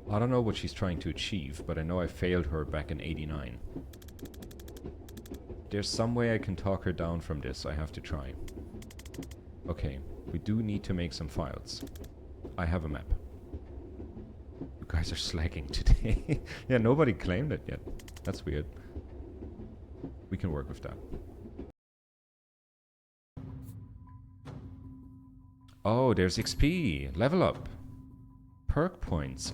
I don't know what she's trying to achieve, but I know I failed her back in '89. There's some way I can talk her down from this. I have to try. Okay, we do need to make some files. I have a map. You guys are slacking today. Yeah, nobody claimed it yet. That's weird. We can work with that. Oh, there's XP. Level up. Perk points.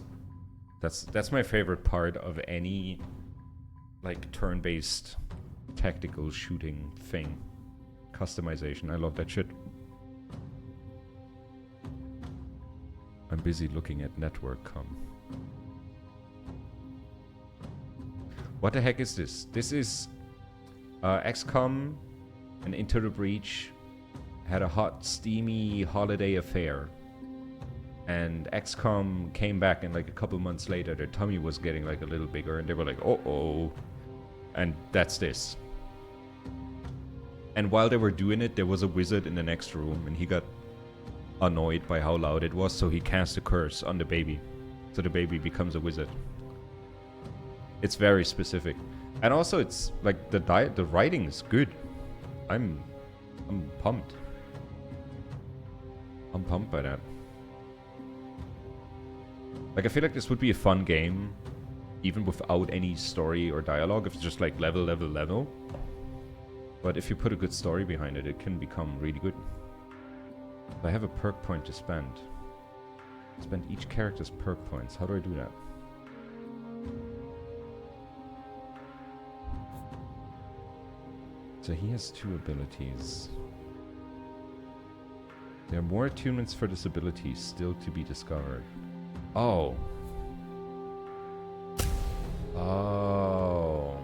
That's my favorite part of any like turn-based tactical shooting thing. Customization. I love that shit. I'm busy looking at network com. What the heck is this? This is XCOM and Into the Breach had a hot, steamy holiday affair. And XCOM came back, and like a couple months later, their tummy was getting like a little bigger, and they were like, uh-oh. And that's this. And while they were doing it, there was a wizard in the next room, and he got annoyed by how loud it was, so he cast a curse on the baby. So the baby becomes a wizard. It's very specific. And also it's like the writing is good. I'm pumped. I'm pumped by that. Like, I feel like this would be a fun game, even without any story or dialogue, if it's just like level, level, level. But if you put a good story behind it, it can become really good. I have a perk point to spend. Spend each character's perk points. How do I do that? So he has 2 abilities. There are more attunements for this ability still to be discovered. Oh. Oh.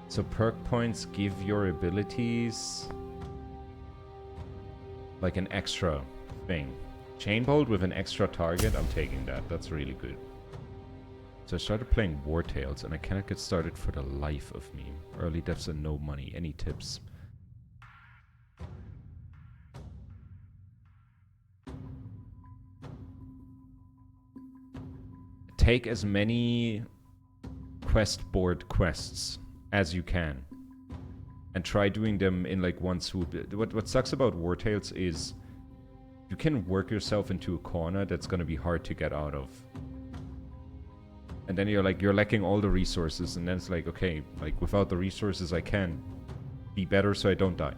So perk points give your abilities like an extra thing. Chain Bolt with an extra target, I'm taking that. That's really good. So I started playing War Tales and I cannot get started for the life of me. Early deaths and no money. Any tips? Take as many quest board quests as you can. And try doing them in like one swoop. What sucks about War Tales is you can work yourself into a corner that's gonna be hard to get out of. And then you're lacking all the resources, and then it's like, okay, like without the resources I can be better so I don't die.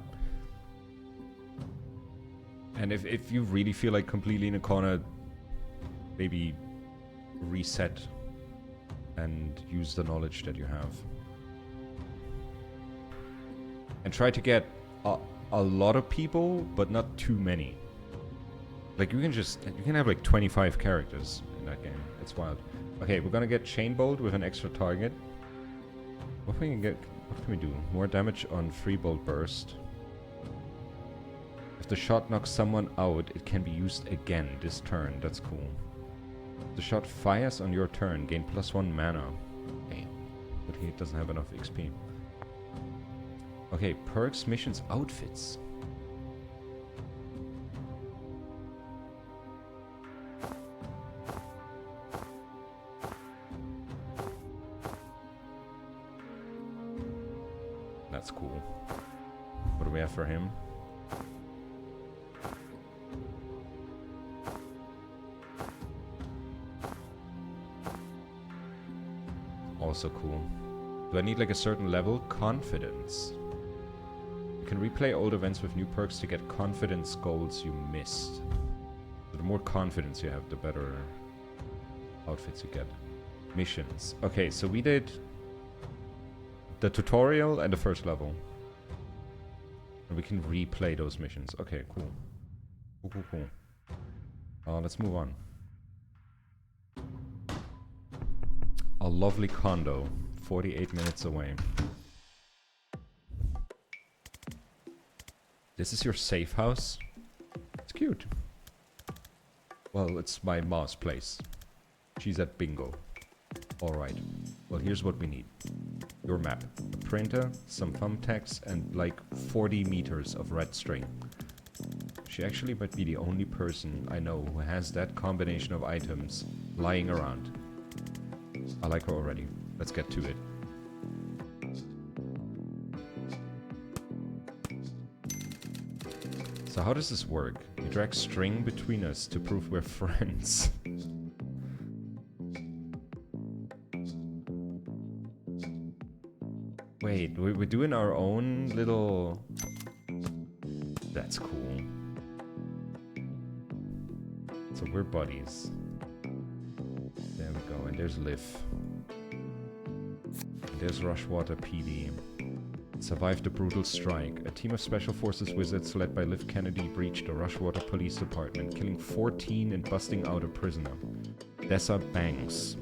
And if you really feel like completely in a corner, maybe reset and use the knowledge that you have. And try to get a lot of people, but not too many. Like you can have like 25 characters in that game. It's wild. Okay, we're gonna get Chain Bolt with an extra target. What can we do? More damage on Free Bolt Burst. If the shot knocks someone out, it can be used again this turn. That's cool. If the shot fires on your turn, gain +1 mana. Okay, but he doesn't have enough XP. Okay, perks, missions, outfits. That's cool. What do we have for him? Also cool. Do I need like a certain level? Confidence. You can replay old events with new perks to get confidence goals you missed. So the more confidence you have, the better outfits you get. Missions. Okay, so we did the tutorial and the first level. And we can replay those missions. Okay, cool. Cool. Let's move on. A lovely condo, 48 minutes away. This is your safe house? It's cute. Well, it's my mom's place. She's at bingo. Alright. Well, here's what we need. Your map. A printer, some thumbtacks, and like 40 meters of red string. She actually might be the only person I know who has that combination of items lying around. I like her already. Let's get to it. So how does this work? You drag string between us to prove we're friends. Wait, we're doing our own little... That's cool. So we're buddies. There we go, and there's Liv. And there's Rushwater PD. Survived the brutal strike. A team of Special Forces wizards led by Liv Kennedy breached the Rushwater Police Department, killing 14 and busting out a prisoner. Dessa Banks.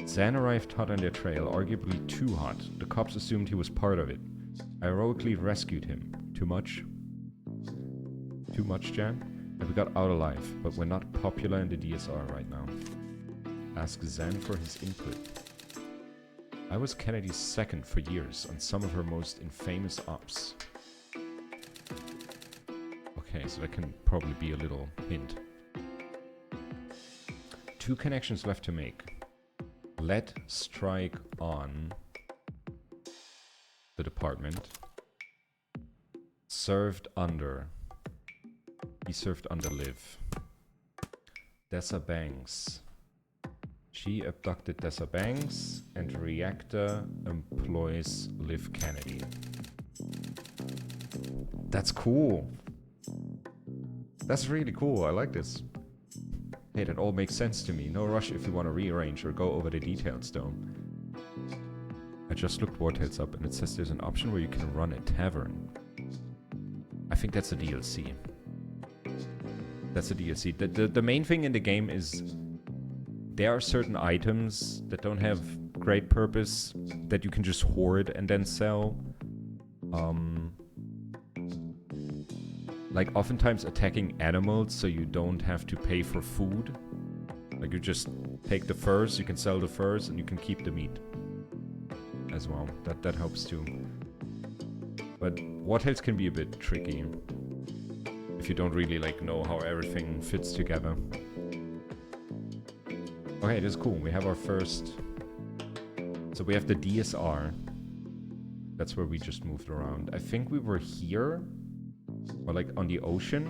Zan arrived hot on their trail, arguably too hot. The cops assumed he was part of it. I heroically rescued him. Too much? Too much, Jan? And we got out alive, but we're not popular in the DSR right now. Ask Zan for his input. I was Kennedy's second for years on some of her most infamous ops. Okay, so that can probably be a little hint. 2 connections left to make. Let strike on the department. Served under. He served under Liv. Dessa Banks. She abducted Dessa Banks, and Reactor employs Liv Kennedy. That's cool. That's really cool. I like this. Hey, that all makes sense to me. No rush if you want to rearrange or go over the details, though. I just looked War Tales up and it says there's an option where you can run a tavern. I think that's a DLC. That's a DLC. The main thing in the game is there are certain items that don't have great purpose that you can just hoard and then sell. Like oftentimes attacking animals so you don't have to pay for food. Like you just take the furs, you can sell the furs, and you can keep the meat as well. That helps too. But War Tales can be a bit tricky if you don't really like know how everything fits together. Okay, this is cool. We have our first. So we have the DSR. That's where we just moved around. I think we were here, or like on the ocean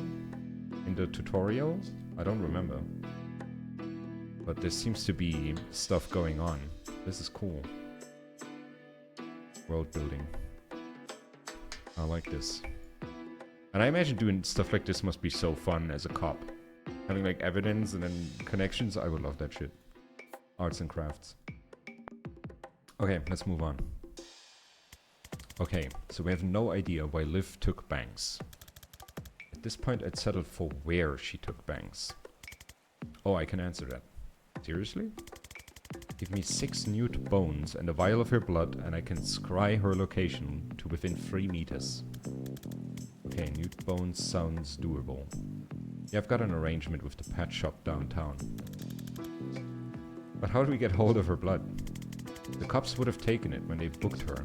in the tutorial. I don't remember. But there seems to be stuff going on. This is cool. World building. I like this. And I imagine doing stuff like this must be so fun as a cop. Having like evidence and then connections, I would love that shit. Arts and crafts. Okay, let's move on. Okay, so we have no idea why Liv took Banks. At this point, I'd settled for where she took Banks. Oh, I can answer that. Seriously? Give me 6 newt bones and a vial of her blood, and I can scry her location to within 3 meters. Okay, newt bones sounds doable. Yeah, I've got an arrangement with the pet shop downtown. But how do we get hold of her blood? The cops would have taken it when they booked her.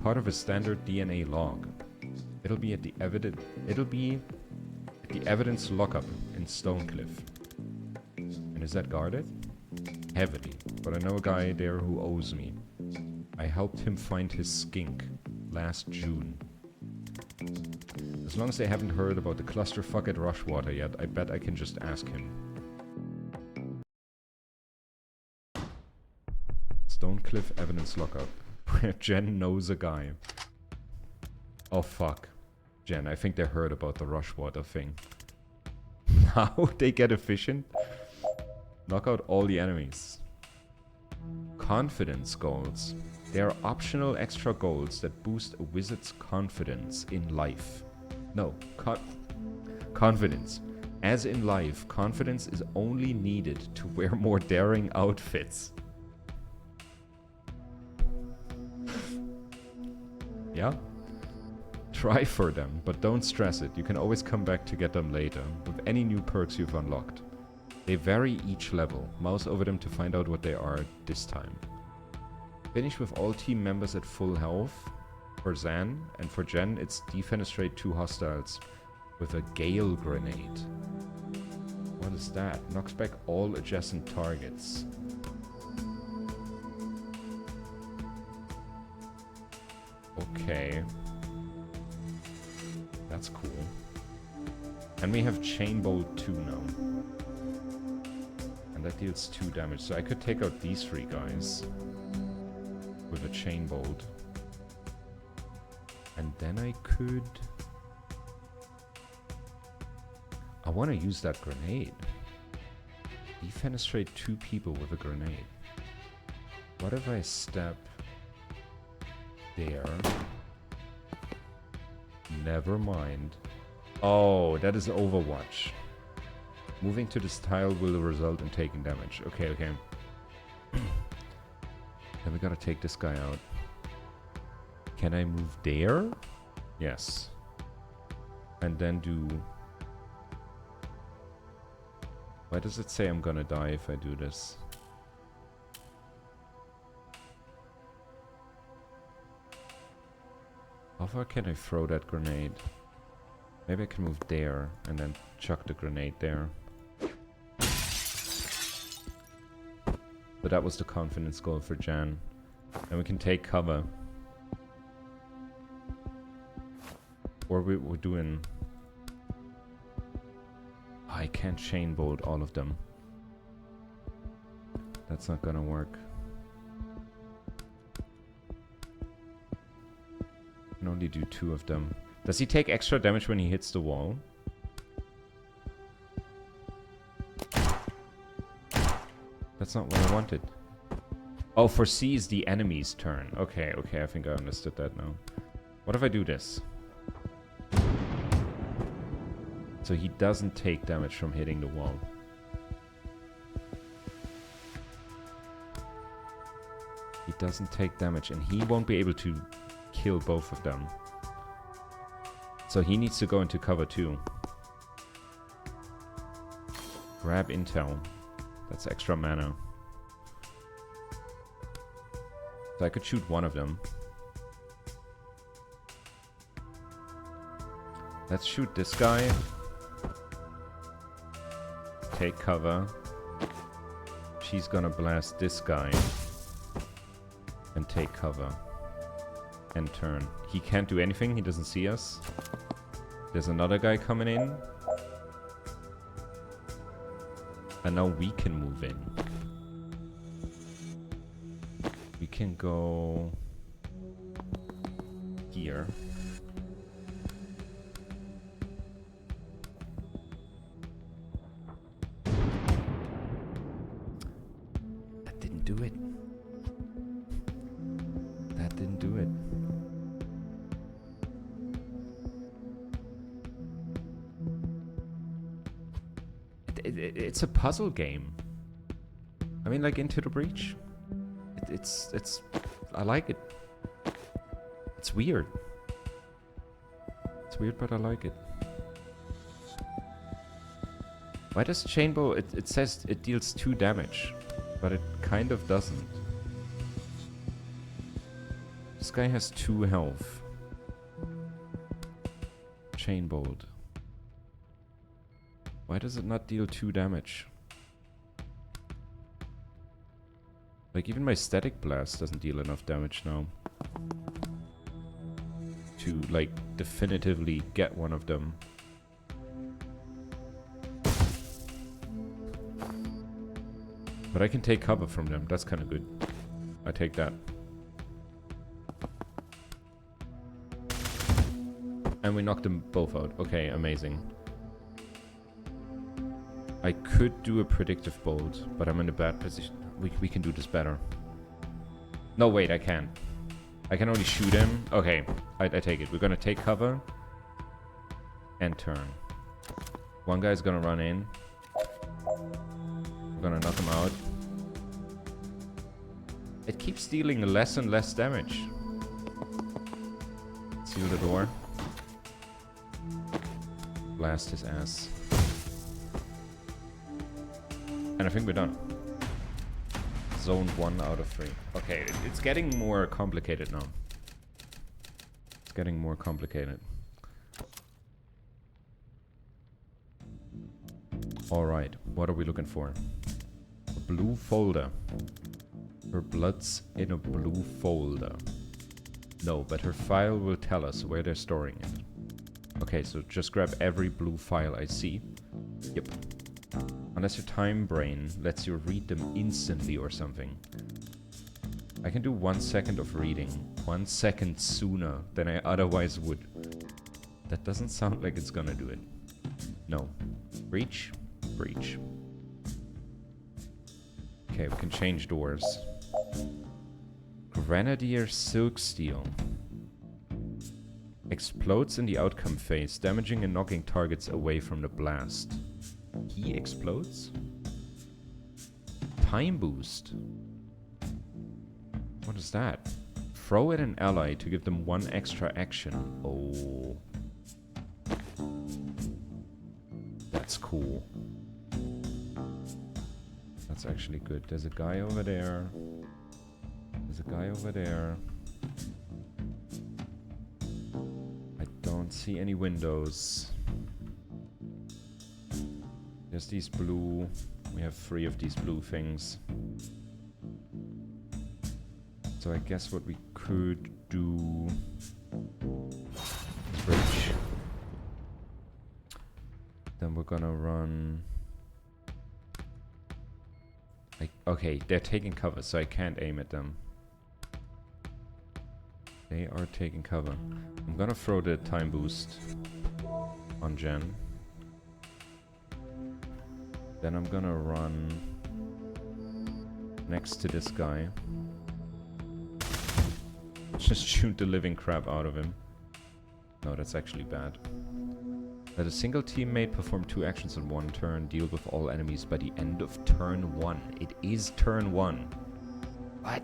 Part of a standard DNA log. It'll be at the evidence lockup in Stonecliff. And is that guarded? Heavily, but I know a guy there who owes me. I helped him find his skink last June. As long as they haven't heard about the clusterfuck at Rushwater yet, I bet I can just ask him. Stonecliff evidence lockup. Where Jen knows a guy. Oh fuck. Jen, I think they heard about the Rushwater thing. How they get efficient? Knock out all the enemies. Confidence goals. They are optional extra goals that boost a wizard's confidence in life. No, confidence. As in life, confidence is only needed to wear more daring outfits. Yeah? Try for them, but don't stress it. You can always come back to get them later, with any new perks you've unlocked. They vary each level. Mouse over them to find out what they are this time. Finish with all team members at full health. For Zan, and for Jen, it's defenestrate 2 hostiles with a Gale Grenade. What is that? Knocks back all adjacent targets. Okay. That's cool. And we have Chain Bolt 2 now. And that deals 2 damage. So I could take out these 3 guys with a Chain Bolt. And then I could... I want to use that grenade. Defenestrate 2 people with a grenade. What if I step there? Never mind. Oh, that is Overwatch. Moving to this tile will result in taking damage. Okay, okay. Then we gotta take this guy out. Can I move there? Yes. And then do... Why does it say I'm gonna die if I do this? How far can I throw that grenade? Maybe I can move there and then chuck the grenade there. But that was the confidence goal for Jan. And we can take cover. Or we're doing... I can't chain bolt all of them. That's not gonna work. I can only do 2 of them. Does he take extra damage when he hits the wall? That's not what I wanted. Oh, for C is the enemy's turn. Okay, okay, I think I understood that now. What if I do this? So he doesn't take damage from hitting the wall. He doesn't take damage, and he won't be able to kill both of them. So he needs to go into cover too. Grab intel. That's extra mana. So I could shoot one of them. Let's shoot this guy. Take cover. She's gonna blast this guy. And take cover. And turn. He can't do anything, he doesn't see us. There's another guy coming in. And now we can move in. We can go here. That didn't do it. That didn't do it. It's a puzzle game. I mean, like Into the Breach. It's I like it. It's weird. It's weird, but I like it. Why does Chainbow, it says it deals 2 damage, but it kind of doesn't. This guy has 2 health. Chainbolt. Why does it not deal 2 damage? Like, even my static blast doesn't deal enough damage now to, like, definitively get one of them. But I can take cover from them. That's kind of good. I take that. And we knocked them both out. Okay, amazing. I could do a predictive bolt, but I'm in a bad position. We can do this better. No, wait, I can't. I can only shoot him. Okay, I take it. We're gonna take cover. And turn. One guy's gonna run in. We're gonna knock him out. It keeps dealing less and less damage. Seal the door. Blast his ass. And I think we're done. Zone 1 out of 3. Okay, it's getting more complicated now. It's getting more complicated. Alright, what are we looking for? A blue folder. Her blood's in a blue folder. No, but her file will tell us where they're storing it. Okay, so just grab every blue file I see. Yep. Unless your time brain lets you read them instantly or something. I can do 1 second of reading. 1 second sooner than I otherwise would. That doesn't sound like it's gonna do it. No. Breach. Breach. Okay, we can change doors. Grenadier Silk Steel. Explodes in the outcome phase, damaging and knocking targets away from the blast. He explodes? Time boost. What is that? Throw at an ally to give them 1 extra action. Oh. That's cool. That's actually good. There's a guy over there. There's a guy over there. I don't see any windows. There's these blue. We have 3 of these blue things. So I guess what we could do is bridge. Then we're gonna run. Okay, they're taking cover, so I can't aim at them. They are taking cover. I'm gonna throw the time boost on Jen. Then I'm gonna run next to this guy. Just shoot the living crap out of him. No, that's actually bad. Let a single teammate perform 2 actions in 1 turn. Deal with all enemies by the end of turn 1. It is turn 1. What?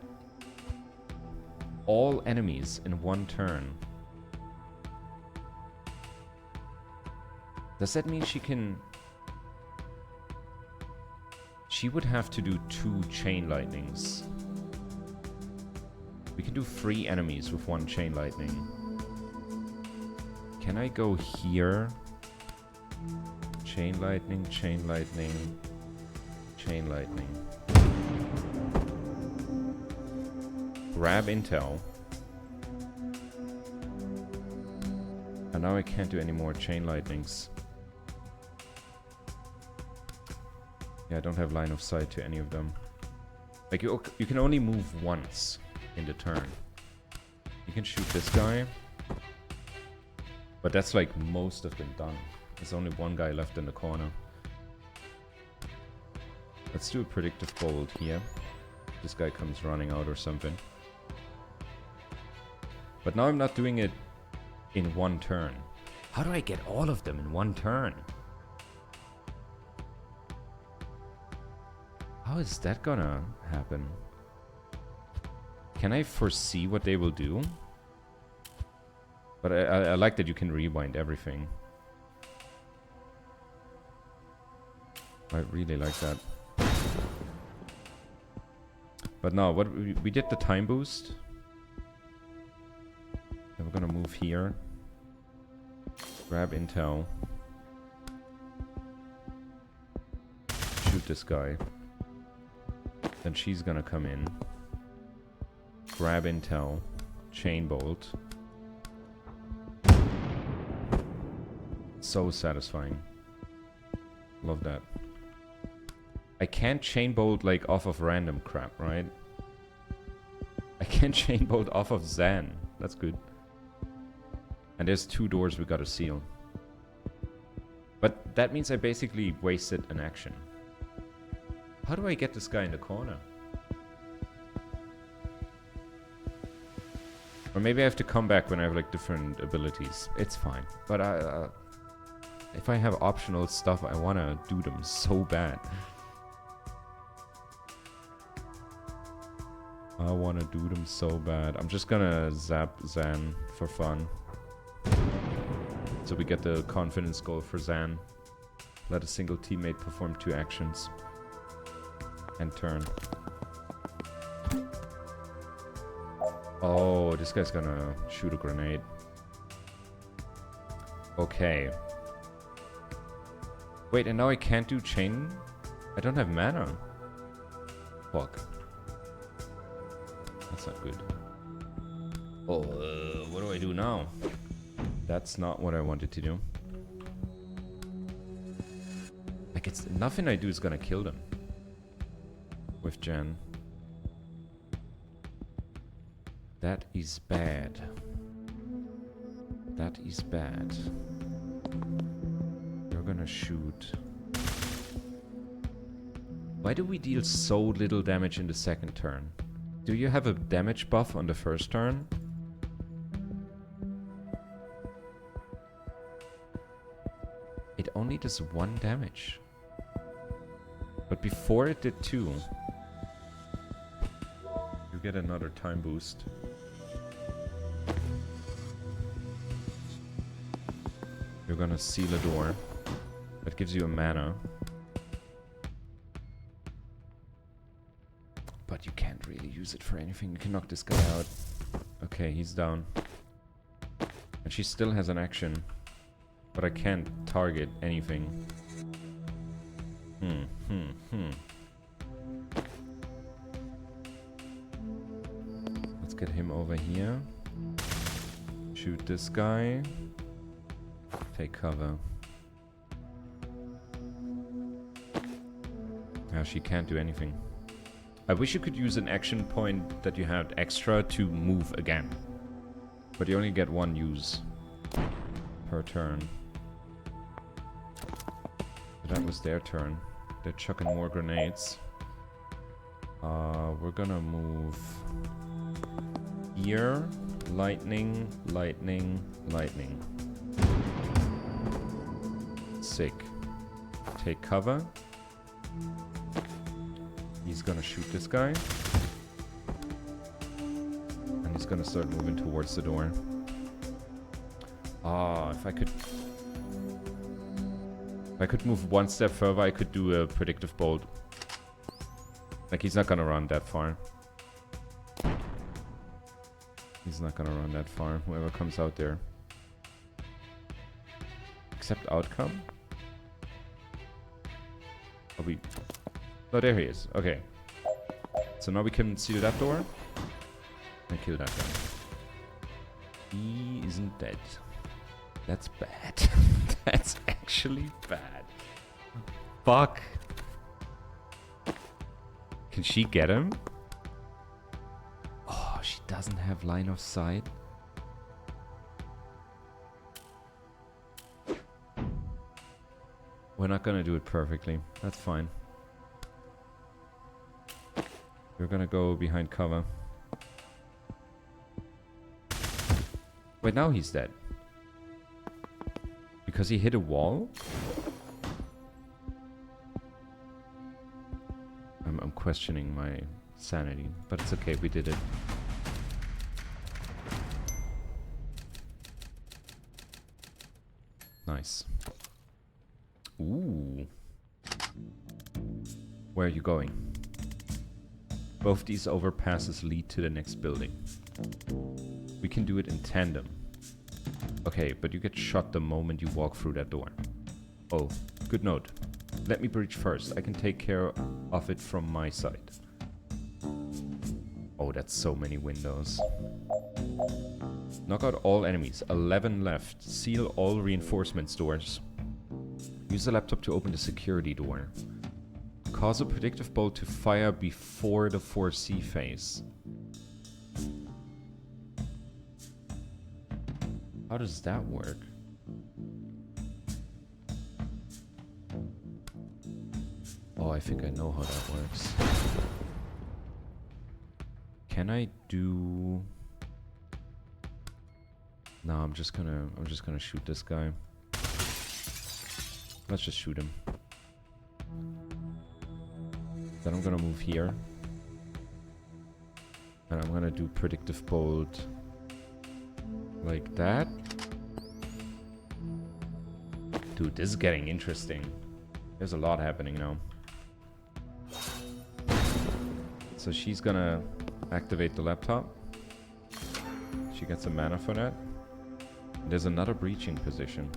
All enemies in 1 turn. Does that mean she can... She would have to do 2 chain lightnings. We can do 3 enemies with 1 chain lightning. Can I go here? Chain lightning, chain lightning, chain lightning. Grab intel. And now I can't do any more chain lightnings. Yeah, I don't have line of sight to any of them. Like, you can only move once in the turn. You can shoot this guy. But that's like most of them done. There's only 1 guy left in the corner. Let's do a predictive bolt here. This guy comes running out or something. But now I'm not doing it in 1 turn. How do I get all of them in 1 turn? How is that gonna happen? Can I foresee what they will do? But I like that you can rewind everything. I really like that. But no, what we did the time boost. And we're gonna move here. Grab intel. Shoot this guy. Then she's gonna come in. Grab intel. Chain bolt. So satisfying. Love that. I can't chain bolt like off of random crap, right? I can't chain bolt off of Zan. That's good. And there's 2 doors we gotta seal. But that means I basically wasted an action. How do I get this guy in the corner? Or maybe I have to come back when I have like different abilities. It's fine. But if I have optional stuff, I wanna do them so bad. I wanna do them so bad. I'm just gonna zap Zan for fun. So we get the confidence goal for Zan. Let a single teammate perform 2 actions. And turn. Oh, this guy's gonna shoot a grenade. Okay. Wait, and now I can't do chain? I don't have mana. Fuck. That's not good. Oh, what do I do now? That's not what I wanted to do. Like, it's nothing I do is gonna kill them. With Jen. That is bad. That is bad. You're gonna shoot. Why do we deal so little damage in the 2nd turn? Do you have a damage buff on the 1st turn? It only does 1 damage. But before it did 2. You get another time boost. You're gonna seal a door. That gives you a mana. But you can't really use it for anything. You can knock this guy out. Okay, he's down. And she still has an action. But I can't target anything. Let's get him over here. Shoot this guy. Take cover. Yeah, she can't do anything. I wish you could use an action point that you had extra to move again. But you only get 1 use per turn. That was their turn. They're chucking more grenades. We're gonna move Here. Lightning, lightning, lightning. Sick. Take cover. He's gonna shoot this guy. And he's gonna start moving towards the door. Ah, if I could move one step further, I could do a predictive bolt. Like, he's not gonna run that far. He's not gonna run that far, whoever comes out there. Accept outcome? Oh, oh, there he is. Okay. So now we can see that door. And kill that guy. He isn't dead. That's bad. That's actually bad. Fuck. Can she get him? Oh, she doesn't have line of sight. We're not gonna do it perfectly. That's fine. We're gonna go behind cover. Wait, now he's dead. Because he hit a wall? I'm questioning my sanity, but it's okay, we did it. Nice. Ooh. Where are you going? Both these overpasses lead to the next building. We can do it in tandem. Okay, but you get shot the moment you walk through that door. Oh, good note. Let me breach first. I can take care of it from my side. Oh, that's so many windows. Knock out all enemies. 11 left. Seal all reinforcements doors. Use the laptop to open the security door. Cause a predictive bolt to fire before the 4C phase. How does that work? Oh, I think I know how that works. Can I do... No, I'm just gonna shoot this guy. Let's just shoot him. Then I'm gonna move here. And I'm gonna do predictive bolt like that. Dude, this is getting interesting. There's a lot happening now. So she's gonna activate the laptop. She gets a mana for that. There's another breaching position.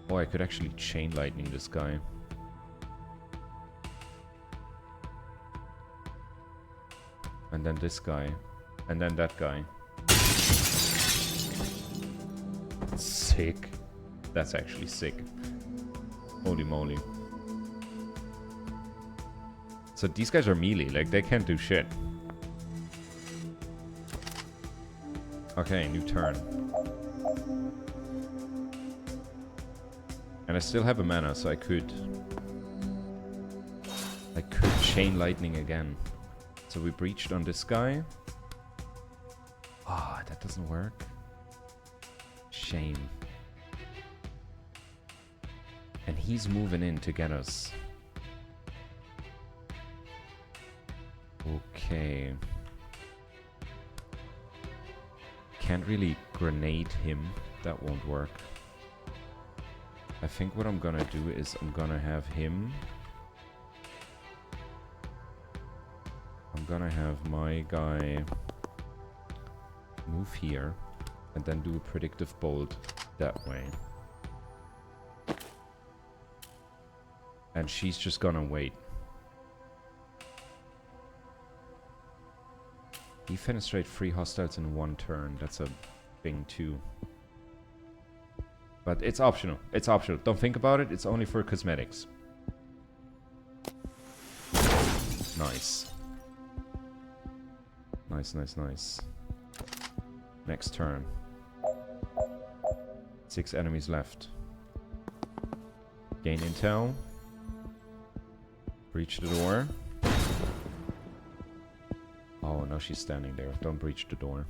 Oh, I could actually chain lightning this guy. And then this guy. And then that guy. Sick. That's actually sick. Holy moly. So these guys are melee, like they can't do shit. Okay, new turn. And I still have a mana, so I could chain lightning again. So we breached on this guy. Ah, that doesn't work. Shame. And he's moving in to get us. Okay. Can't really grenade him. That won't work. I think what I'm gonna do is I'm gonna have him. I'm gonna have my guy move here and then do a predictive bolt that way. And she's just gonna wait. Defenestrate 3 hostiles in 1 turn. That's a thing too. But it's optional. It's optional. Don't think about it. It's only for cosmetics. Nice. Nice, nice, nice. Next turn. 6 enemies left. Gain intel. Breach the door. Oh, no, she's standing there. Don't breach the door.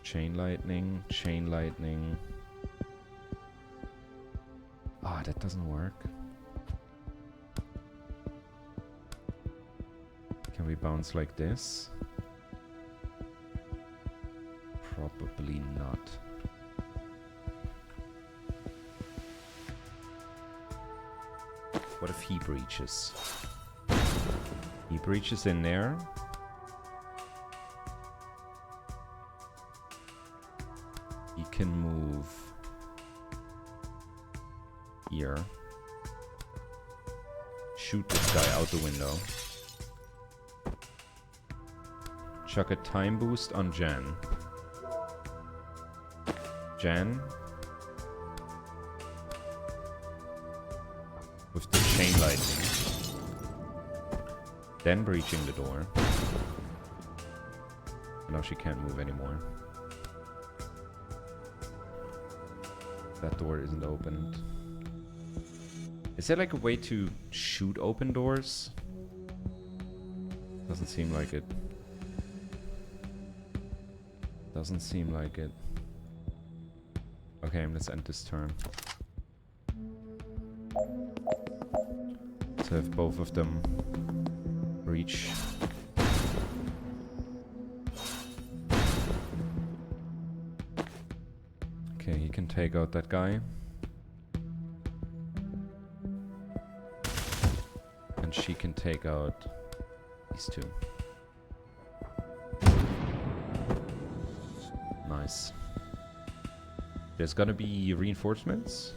Chain lightning, chain lightning. Ah, that doesn't work. Can we bounce like this? Probably not. What if he breaches? He breaches in there. He can move here. Shoot this guy out the window. Chuck a time boost on Jan. Jan. With the chain lightning. Then breaching the door. Now she can't move anymore. That door isn't opened. Is there like a way to shoot open doors? Doesn't seem like it. Doesn't seem like it. Okay, let's end this turn. So if both of them breach. Okay, he can take out that guy. And she can take out these two. Nice. There's gonna be reinforcements?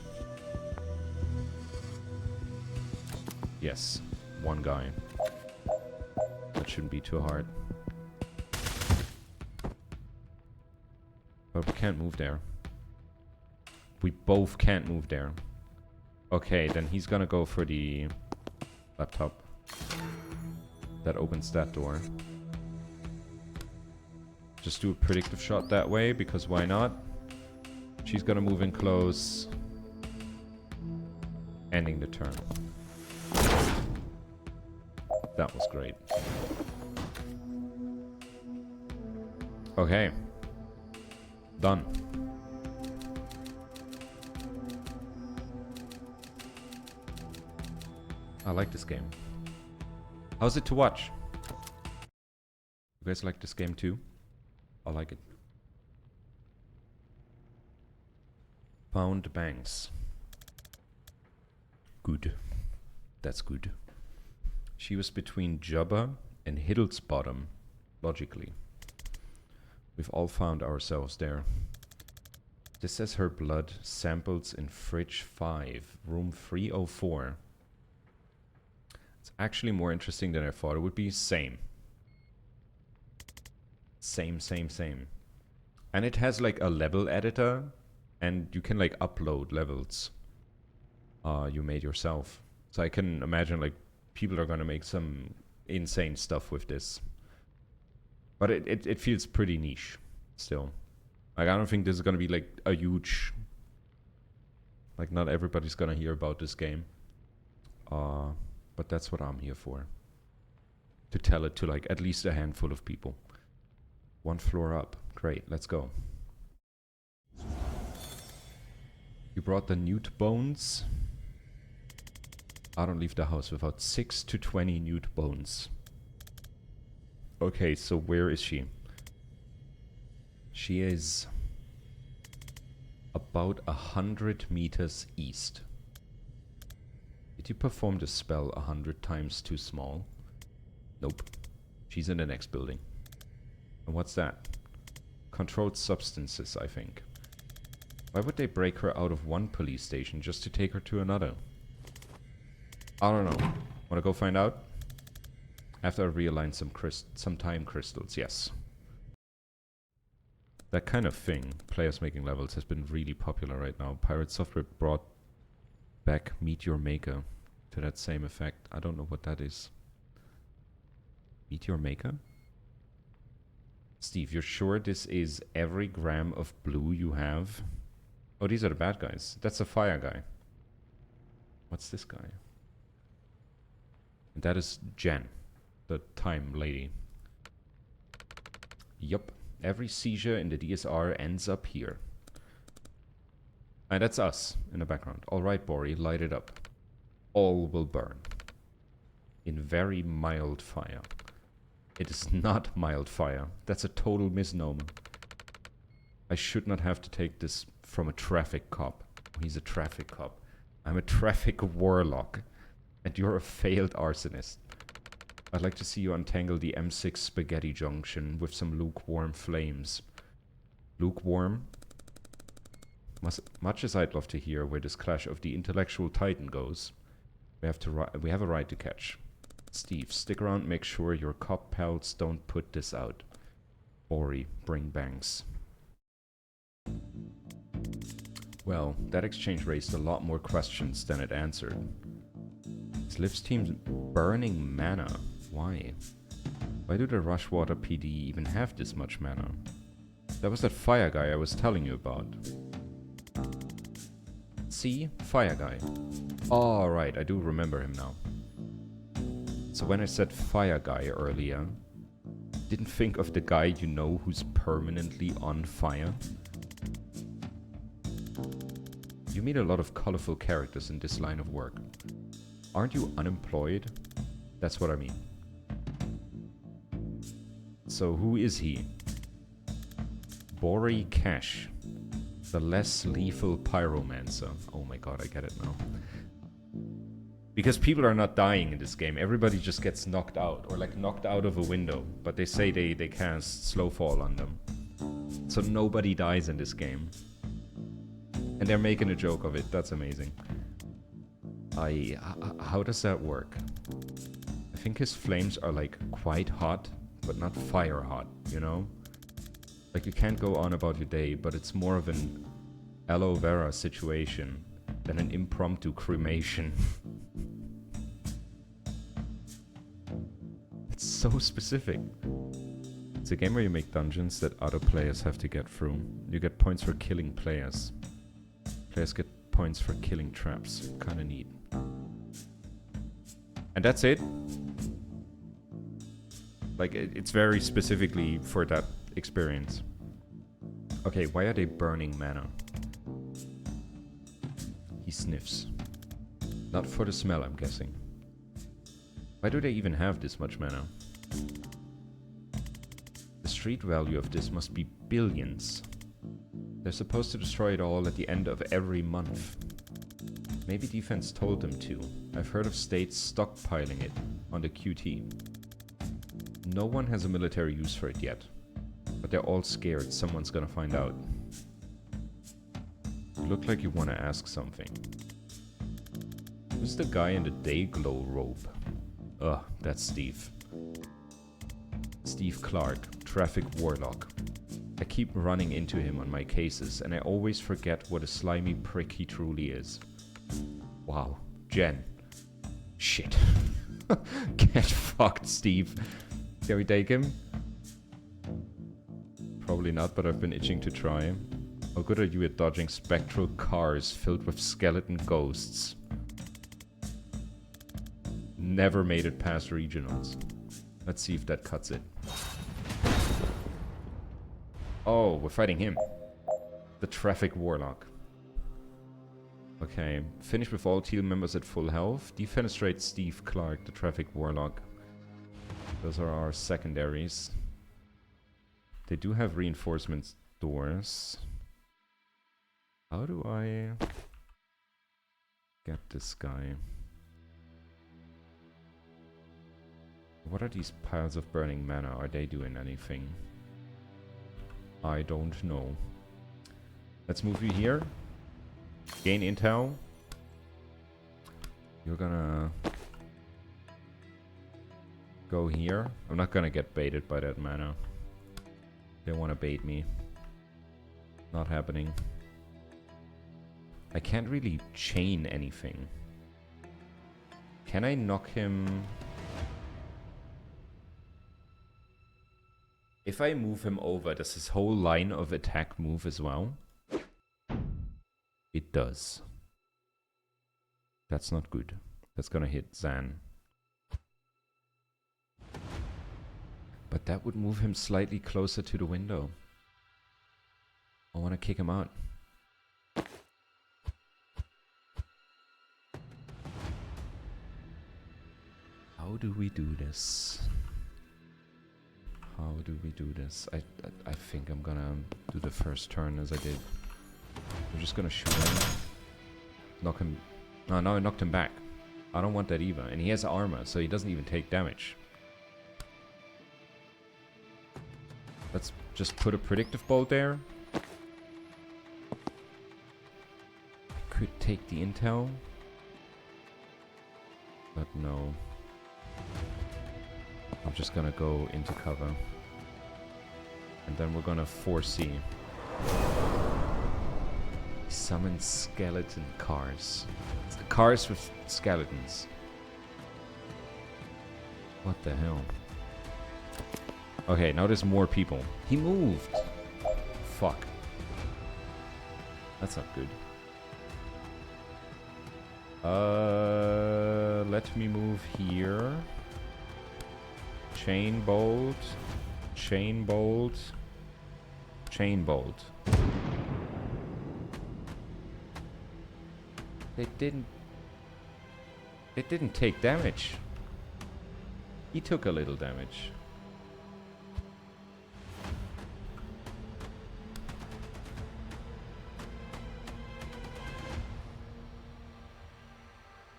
Yes, one guy. That shouldn't be too hard. But we can't move there. We both can't move there. Okay, then he's gonna go for the laptop. That opens that door. Just do a predictive shot that way, because why not? She's gonna move in close. Ending the turn. That was great. Okay. Done. I like this game. How's it to watch? You guys like this game too? I like it. Found banks. Good. That's good. She was between Jubba and Hiddlesbottom, logically. We've all found ourselves there. This says her blood samples in fridge 5, room 304. It's actually more interesting than I thought it would be. Same. Same. And it has like a level editor, and you can like upload levels you made yourself. So I can imagine like people are gonna make some insane stuff with this. But it feels pretty niche still. Like I don't think this is gonna be like a huge, like not everybody's gonna hear about this game. But that's what I'm here for. To tell it to like at least a handful of people. One floor up. Great, let's go. You brought the newt bones. I don't leave the house without 6 to 20 newt bones. Okay, so where is she? She is about 100 meters east. Did you perform the spell 100 times too small? Nope. She's in the next building. And what's that? Controlled substances, I think. Why would they break her out of one police station just to take her to another? I don't know. Wanna go find out? After I realign some time crystals, yes. That kind of thing, players making levels, has been really popular right now. Pirate Software brought back Meet Your Maker to that same effect. I don't know what that is. Meet Your Maker? Steve, you're sure this is every gram of blue you have? Oh, these are the bad guys. That's the fire guy. What's this guy? And that is Jen, the time lady. Yup. Every seizure in the DSR ends up here. And that's us in the background. Alright, Bori, light it up. All will burn. In very mild fire. It is not mild fire. That's a total misnomer. I should not have to take this from a traffic cop. He's a traffic cop. I'm a traffic warlock. And you're a failed arsonist. I'd like to see you untangle the M6 spaghetti junction with some lukewarm flames. Lukewarm? Much as I'd love to hear where this clash of the intellectual titan goes, we have a ride to catch. Steve, stick around, make sure your cop pals don't put this out. Ori, bring bangs. Well, that exchange raised a lot more questions than it answered. Is Liv's team's burning mana? Why? Why do the Rushwater PD even have this much mana? That was that fire guy I was telling you about. See? Fire guy. Oh, right, I do remember him now. So when I said fire guy earlier, didn't think of the guy you know who's permanently on fire? You meet a lot of colorful characters in this line of work. Aren't you unemployed? That's what I mean. So who is he? Bori Cash. The less lethal pyromancer. Oh my god, I get it now. Because people are not dying in this game. Everybody just gets knocked out. Or like knocked out of a window. But they say they cast slow fall on them. So nobody dies in this game. And they're making a joke of it. That's amazing. How does that work? I think his flames are like quite hot, but not fire hot, you know? Like you can't go on about your day, but it's more of an aloe vera situation than an impromptu cremation. It's so specific. It's a game where you make dungeons that other players have to get through. You get points for killing players. Players get points for killing traps. Kinda neat. And that's it. Like, it's very specifically for that experience. Okay, why are they burning mana? He sniffs. Not for the smell, I'm guessing. Why do they even have this much mana? The street value of this must be billions. They're supposed to destroy it all at the end of every month. Maybe defense told them to. I've heard of states stockpiling it on the QT. No one has a military use for it yet. But they're all scared someone's gonna find out. You look like you wanna ask something. Who's the guy in the Dayglow robe? Ugh, that's Steve. Steve Clark, traffic warlock. I keep running into him on my cases, and I always forget what a slimy prick he truly is. Wow. Jen. Shit. Get fucked, Steve. Shall we take him? Probably not, but I've been itching to try. How good are you at dodging spectral cars filled with skeleton ghosts? Never made it past regionals. Let's see if that cuts it. Oh, we're fighting him. The traffic warlock. Okay, finish with all team members at full health. Defenestrate Steve Clark, the traffic warlock. Those are our secondaries. They do have reinforcement doors. How do I get this guy? What are these piles of burning mana? Are they doing anything? I don't know. Let's move you here. Gain intel. You're gonna go here. I'm not gonna get baited by that mana. They wanna bait me. Not happening. I can't really chain anything. Can I knock him? If I move him over, does his whole line of attack move as well? It does. That's not good. That's gonna hit Zan. But that would move him slightly closer to the window. I want to kick him out. How do we do this? How do we do this? I think I'm gonna do the first turn as I did. I'm just gonna shoot him. Knock him. No, I knocked him back. I don't want that either. And he has armor, so he doesn't even take damage. Let's just put a predictive bolt there. I could take the intel. But no. I'm just gonna go into cover. And then we're gonna foresee. Summon skeleton cars. Cars with skeletons. What the hell? Okay, now there's more people. He moved! Fuck. That's not good. Let me move here. Chain bolt. Chain bolt. Chain bolt. They didn't take damage. He took a little damage.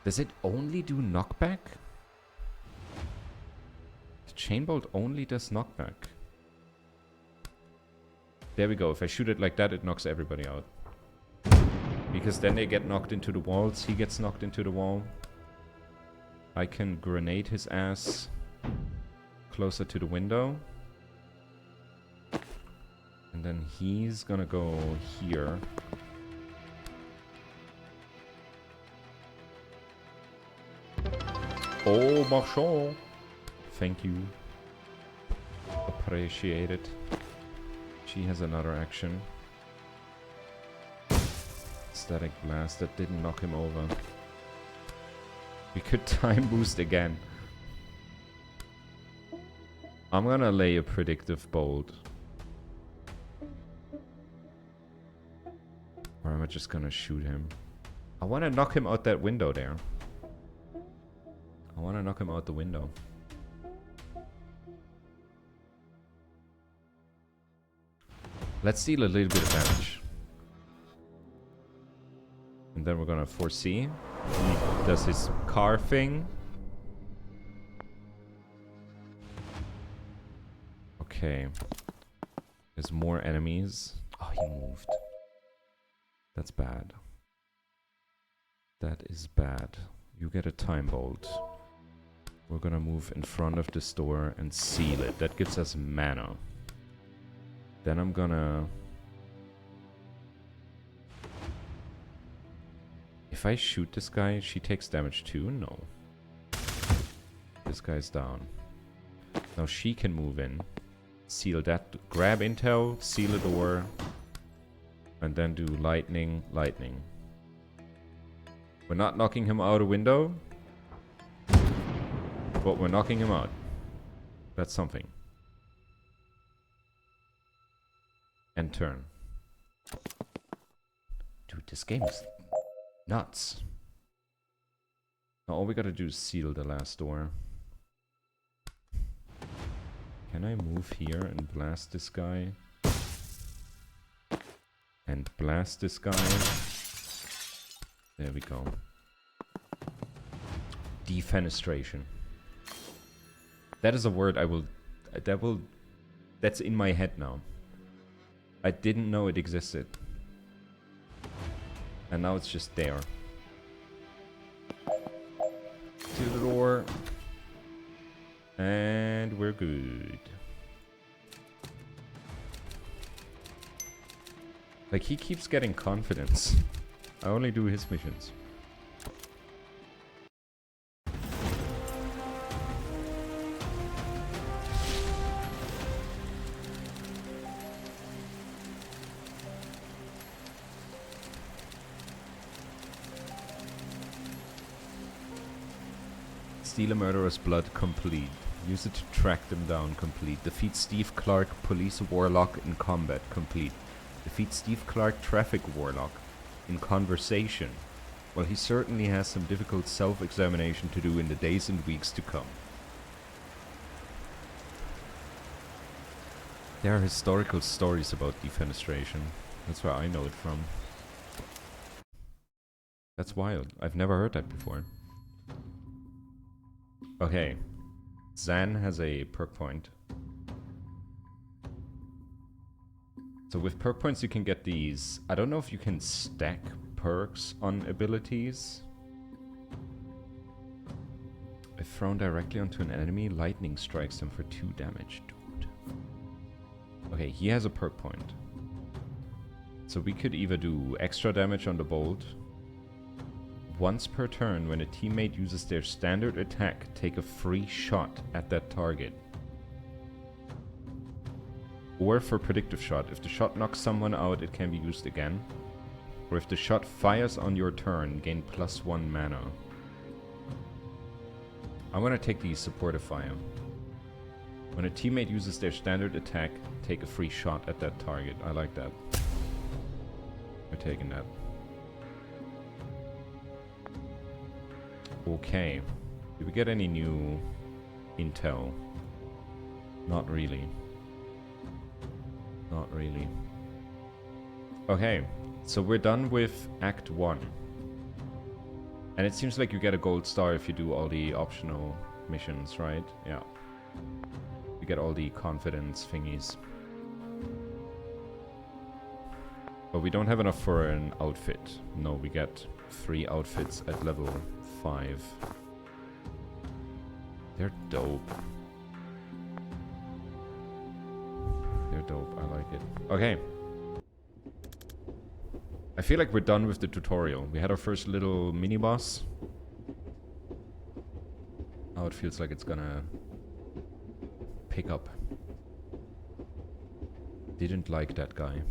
Does it only do knockback? The chain bolt only does knockback. There we go. If I shoot it like that, it knocks everybody out. Because then they get knocked into the walls. He gets knocked into the wall. I can grenade his ass closer to the window. And then he's gonna go here. Oh, Marchand. Thank you. Appreciate it. She has another action. Static blast. That didn't knock him over. We could time boost again. I'm gonna lay a predictive bolt. Or am I just gonna shoot him? I wanna knock him out that window there. I wanna knock him out the window. Let's deal a little bit of damage. And then we're gonna foresee. He does his car thing. Okay. There's more enemies. Oh, he moved. That's bad. That is bad. You get a time bolt. We're gonna move in front of this door and seal it. That gives us mana. Then I'm gonna... If I shoot this guy, she takes damage too? No. This guy's down. Now she can move in. Seal that. Grab intel, seal a door. And then do lightning, lightning. We're not knocking him out a window. But we're knocking him out. That's something. End turn. Dude, this game is nuts. Now all we gotta do is seal the last door. Can I move here and blast this guy? And blast this guy. There we go. Defenestration. That is a word that's in my head now. I didn't know it existed. And now it's just there. To the door. And we're good. Like, he keeps getting confidence. I only do his missions. Steal a murderer's blood complete. Use it to track them down. Complete. Defeat Steve Clark, Police Warlock in combat. Complete. Defeat Steve Clark, Traffic Warlock in conversation. Well, he certainly has some difficult self-examination to do in the days and weeks to come. There are historical stories about defenestration. That's where I know it from. That's wild. I've never heard that before. Okay. Zan has a perk point. So with perk points you can get these... I don't know if you can stack perks on abilities. If thrown directly onto an enemy, lightning strikes them for 2 damage. Dude. Okay, he has a perk point. So we could either do extra damage on the bolt. Once per turn, when a teammate uses their standard attack, take a free shot at that target. Or for predictive shot, if the shot knocks someone out, it can be used again. Or if the shot fires on your turn, gain +1 mana. I'm gonna take the supportive fire. When a teammate uses their standard attack, take a free shot at that target. I like that. We're taking that. Okay. Did we get any new intel? Not really. Not really. Okay. So we're done with Act 1. And it seems like you get a gold star if you do all the optional missions, right? Yeah. You get all the confidence thingies. But we don't have enough for an outfit. No, we get 3 outfits at level 5. They're dope. They're dope, I like it. Okay. I feel like we're done with the tutorial. We had our first little mini-boss. Now it feels like it's gonna pick up. Didn't like that guy.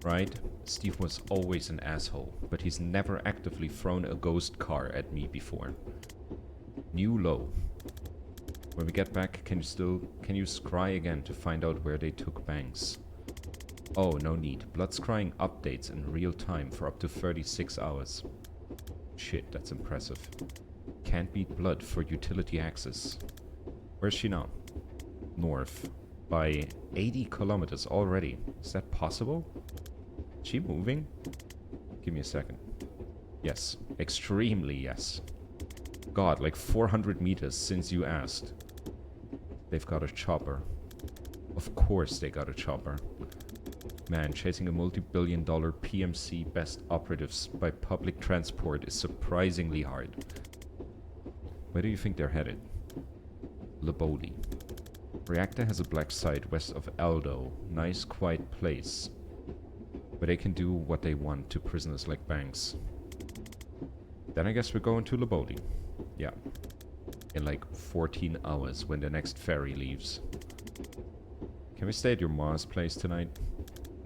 Right? Steve was always an asshole, but he's never actively thrown a ghost car at me before. New low. When we get back, can you scry again to find out where they took Banks? Oh, no need. Blood scrying updates in real time for up to 36 hours. Shit, that's impressive. Can't beat blood for utility access. Where's she now? North. By 80 kilometers already. Is that possible? Is she moving? Give me a second. Yes. Extremely yes. God, like 400 meters since you asked. They've got a chopper. Of course they got a chopper. Man, chasing a multi-billion-dollar PMC best operatives by public transport is surprisingly hard. Where do you think they're headed? Laboli. Reactor has a black site west of Aldo. Nice, quiet place. Where they can do what they want to prisoners like Banks. Then I guess we're going to Laboli. Yeah. In like 14 hours when the next ferry leaves. Can we stay at your mom's place tonight?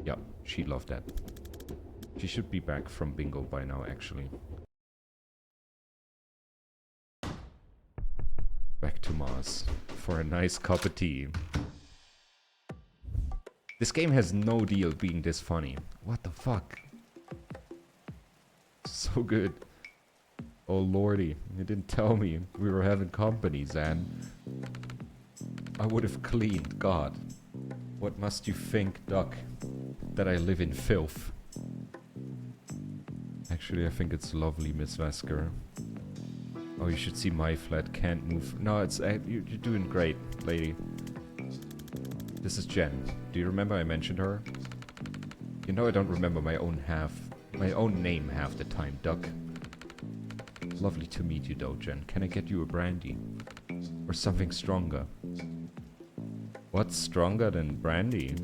Yeah, she'd love that. She should be back from bingo by now, actually. Back to Mars for a nice cup of tea. This game has no deal being this funny. What the fuck? So good. Oh lordy, you didn't tell me we were having company, Zan. I would have cleaned, God. What must you think, Duck? That I live in filth. Actually, I think it's lovely, Miss Vesker. Oh, you should see my flat. Can't move. No, it's you're doing great, lady. This is Jen. Do you remember I mentioned her? You know I don't remember my own name half the time, Duck. Lovely to meet you, though, Jen. Can I get you a brandy? Or something stronger? What's stronger than brandy?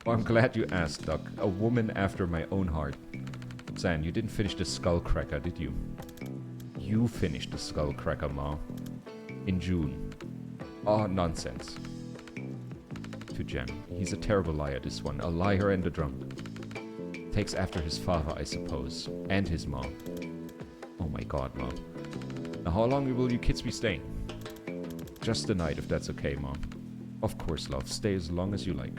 Well, I'm glad you asked, Duck. A woman after my own heart. Zan, you didn't finish the Skullcracker, did you? You finished the Skullcracker, Ma. In June. Oh, nonsense. To Jen. He's a terrible liar, this one. A liar and a drunk. Takes after his father, I suppose. And his mom. Oh my god, Mom. Now how long will you kids be staying? Just a night if that's okay, Mom. Of course, love. Stay as long as you like.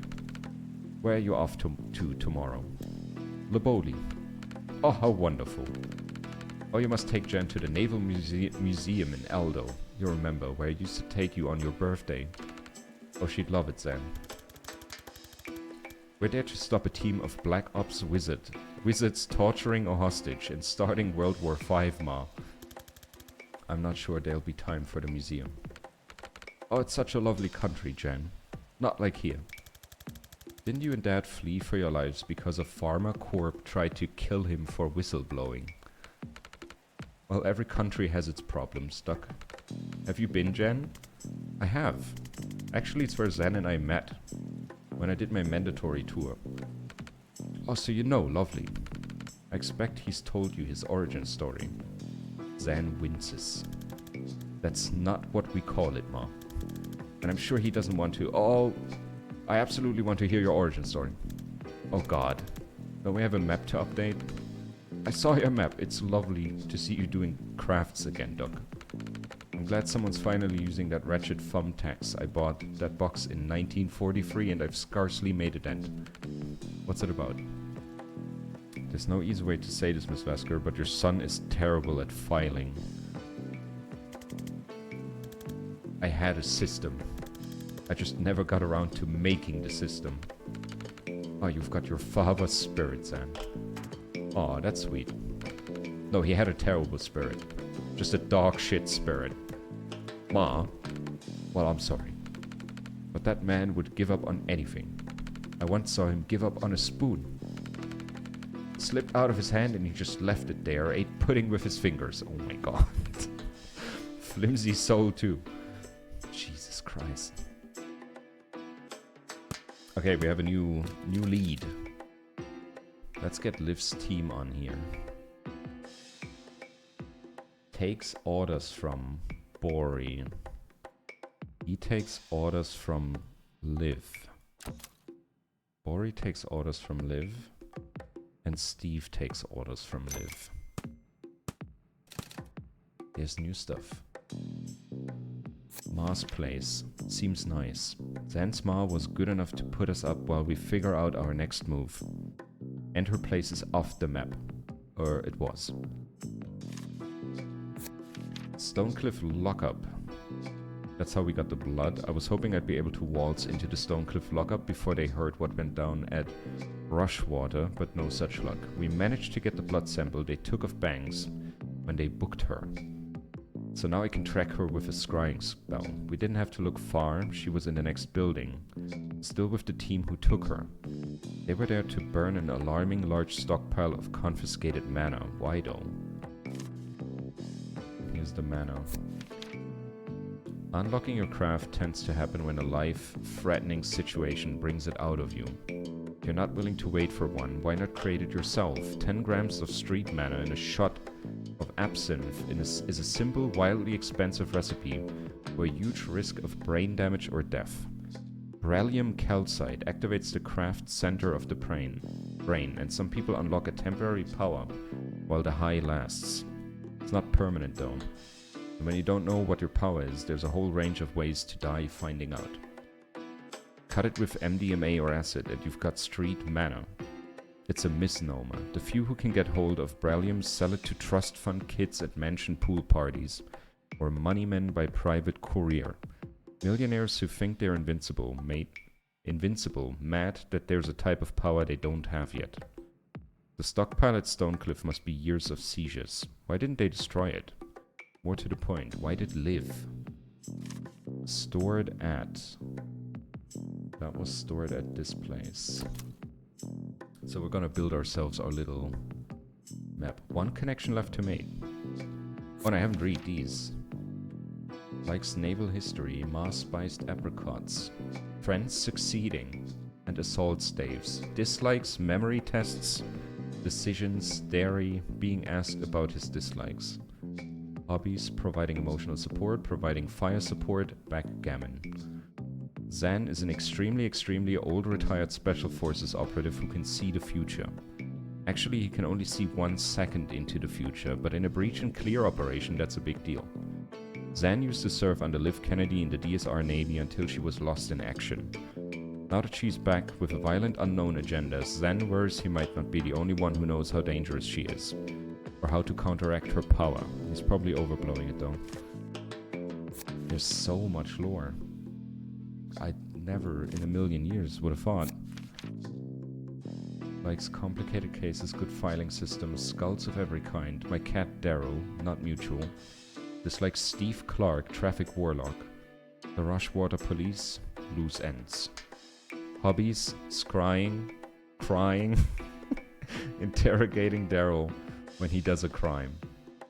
Where are you off to tomorrow? Laboli. Oh, how wonderful. Oh, you must take Jen to the Naval Museum in Eldo. You remember, where I used to take you on your birthday. Oh, she'd love it, Zen. We're there to stop a team of Black Ops wizards torturing a hostage and starting World War V, Ma. I'm not sure there'll be time for the museum. Oh, it's such a lovely country, Jen. Not like here. Didn't you and Dad flee for your lives because a Pharma Corp tried to kill him for whistleblowing? Well, every country has its problems, Duck. Have you been, Jen? I have. Actually, it's where Zen and I met. When I did my mandatory tour. Oh, so you know, lovely. I expect he's told you his origin story. Zen winces. That's not what we call it, Ma. And I'm sure he doesn't want to. Oh, I absolutely want to hear your origin story. Oh God. Don't we have a map to update? I saw your map. It's lovely to see you doing crafts again, Duck. I'm glad someone's finally using that wretched thumbtacks. I bought that box in 1943 and I've scarcely made a dent. What's it about? There's no easy way to say this, Miss Vesker, but your son is terrible at filing. I had a system. I just never got around to making the system. Oh, you've got your father's spirit, Zan. Oh, that's sweet. No, he had a terrible spirit. Just a dog shit spirit. Ma, well, I'm sorry. But that man would give up on anything. I once saw him give up on a spoon. It slipped out of his hand and he just left it there, ate pudding with his fingers. Oh my God. Flimsy soul too. Jesus Christ. Okay, we have a new lead. Let's get Liv's team on here. Takes orders from Bori. He takes orders from Liv. Bori takes orders from Liv. And Steve takes orders from Liv. There's new stuff. Ma's place. Seems nice. Zan's Ma was good enough to put us up while we figure out our next move. And her place is off the map. Or it was. Stonecliff lockup. That's how we got the blood. I was hoping I'd be able to waltz into the Stonecliff lockup before they heard what went down at Rushwater, but no such luck. We managed to get the blood sample they took of Bangs when they booked her. So now I can track her with a scrying spell. We didn't have to look far, she was in the next building. Still with the team who took her. They were there to burn an alarming large stockpile of confiscated mana. Why though? Here's the mana. Unlocking your craft tends to happen when a life-threatening situation brings it out of you. If you're not willing to wait for one, why not create it yourself? 10 grams of street mana and a shot of absinthe is a simple, wildly expensive recipe for a huge risk of brain damage or death. Beryllium calcite activates the craft center of the brain, and some people unlock a temporary power while the high lasts. It's not permanent though. And when you don't know what your power is, there's a whole range of ways to die finding out. Cut it with MDMA or acid and you've got street mana. It's a misnomer. The few who can get hold of beryllium sell it to trust fund kids at mansion pool parties, or moneymen by private courier. Millionaires who think they're invincible, mad that there's a type of power they don't have yet. The stockpile at Stonecliff must be years of seizures. Why didn't they destroy it? More to the point, why did Liv? Stored at... That was stored at this place. So we're gonna build ourselves our little map. One connection left to make. Oh, and I haven't read these. Likes naval history, Ma-spiced apricots, friends succeeding, and assault staves. Dislikes memory tests, decisions, dairy, being asked about his dislikes. Hobbies, providing emotional support, providing fire support, backgammon. Zan is an extremely old retired special forces operative who can see the future. Actually, he can only see 1 second into the future, but in a breach and clear operation, that's a big deal. Zan used to serve under Liv Kennedy in the DSR Navy until she was lost in action. Now that she's back with a violent unknown agenda, Zan worries he might not be the only one who knows how dangerous she is, or how to counteract her power. He's probably overblowing it though. There's so much lore. I never in a million years would have thought. Likes complicated cases, good filing systems, skulls of every kind. My cat Darrow, not mutual. Dislikes Steve Clark, traffic warlock. The Rushwater police, loose ends. Hobbies, scrying, crying, interrogating Darrow when he does a crime.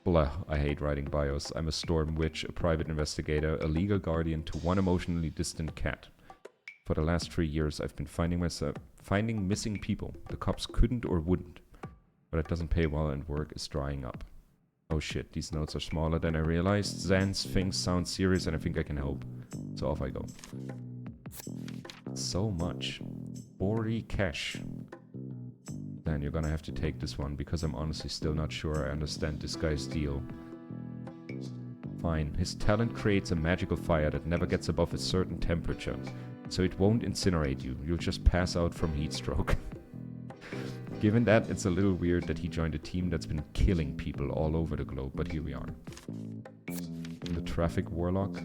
Blah, I hate writing bios. I'm a storm witch, a private investigator, a legal guardian to one emotionally distant cat. For the last 3 years, I've been finding missing people. The cops couldn't or wouldn't. But it doesn't pay well and work is drying up. Oh shit, these notes are smaller than I realized. Zan's things sound serious and I think I can help. So off I go. So much. Ori cash. Then you're gonna have to take this one because I'm honestly still not sure I understand this guy's deal. Fine. His talent creates a magical fire that never gets above a certain temperature. So it won't incinerate you. You'll just pass out from heat stroke. Given that, it's a little weird that he joined a team that's been killing people all over the globe, but here we are. The traffic warlock.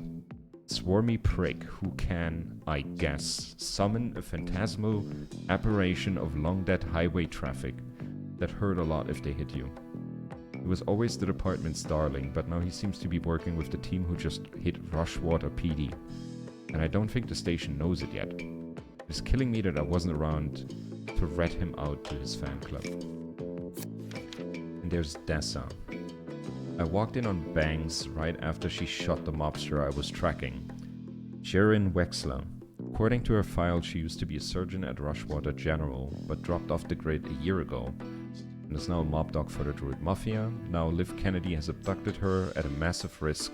Swarmy prick who can, I guess, summon a phantasmal apparition of long-dead highway traffic that hurt a lot if they hit you. He was always the department's darling, but now he seems to be working with the team who just hit Rushwater PD. And I don't think the station knows it yet. It's killing me that I wasn't around to rat him out to his fan club. And there's Dessa. I walked in on Bangs right after she shot the mobster I was tracking. Sharon Wexler. According to her file, she used to be a surgeon at Rushwater General, but dropped off the grid a year ago, and is now a mob dog for the Druid Mafia. Now Liv Kennedy has abducted her at a massive risk,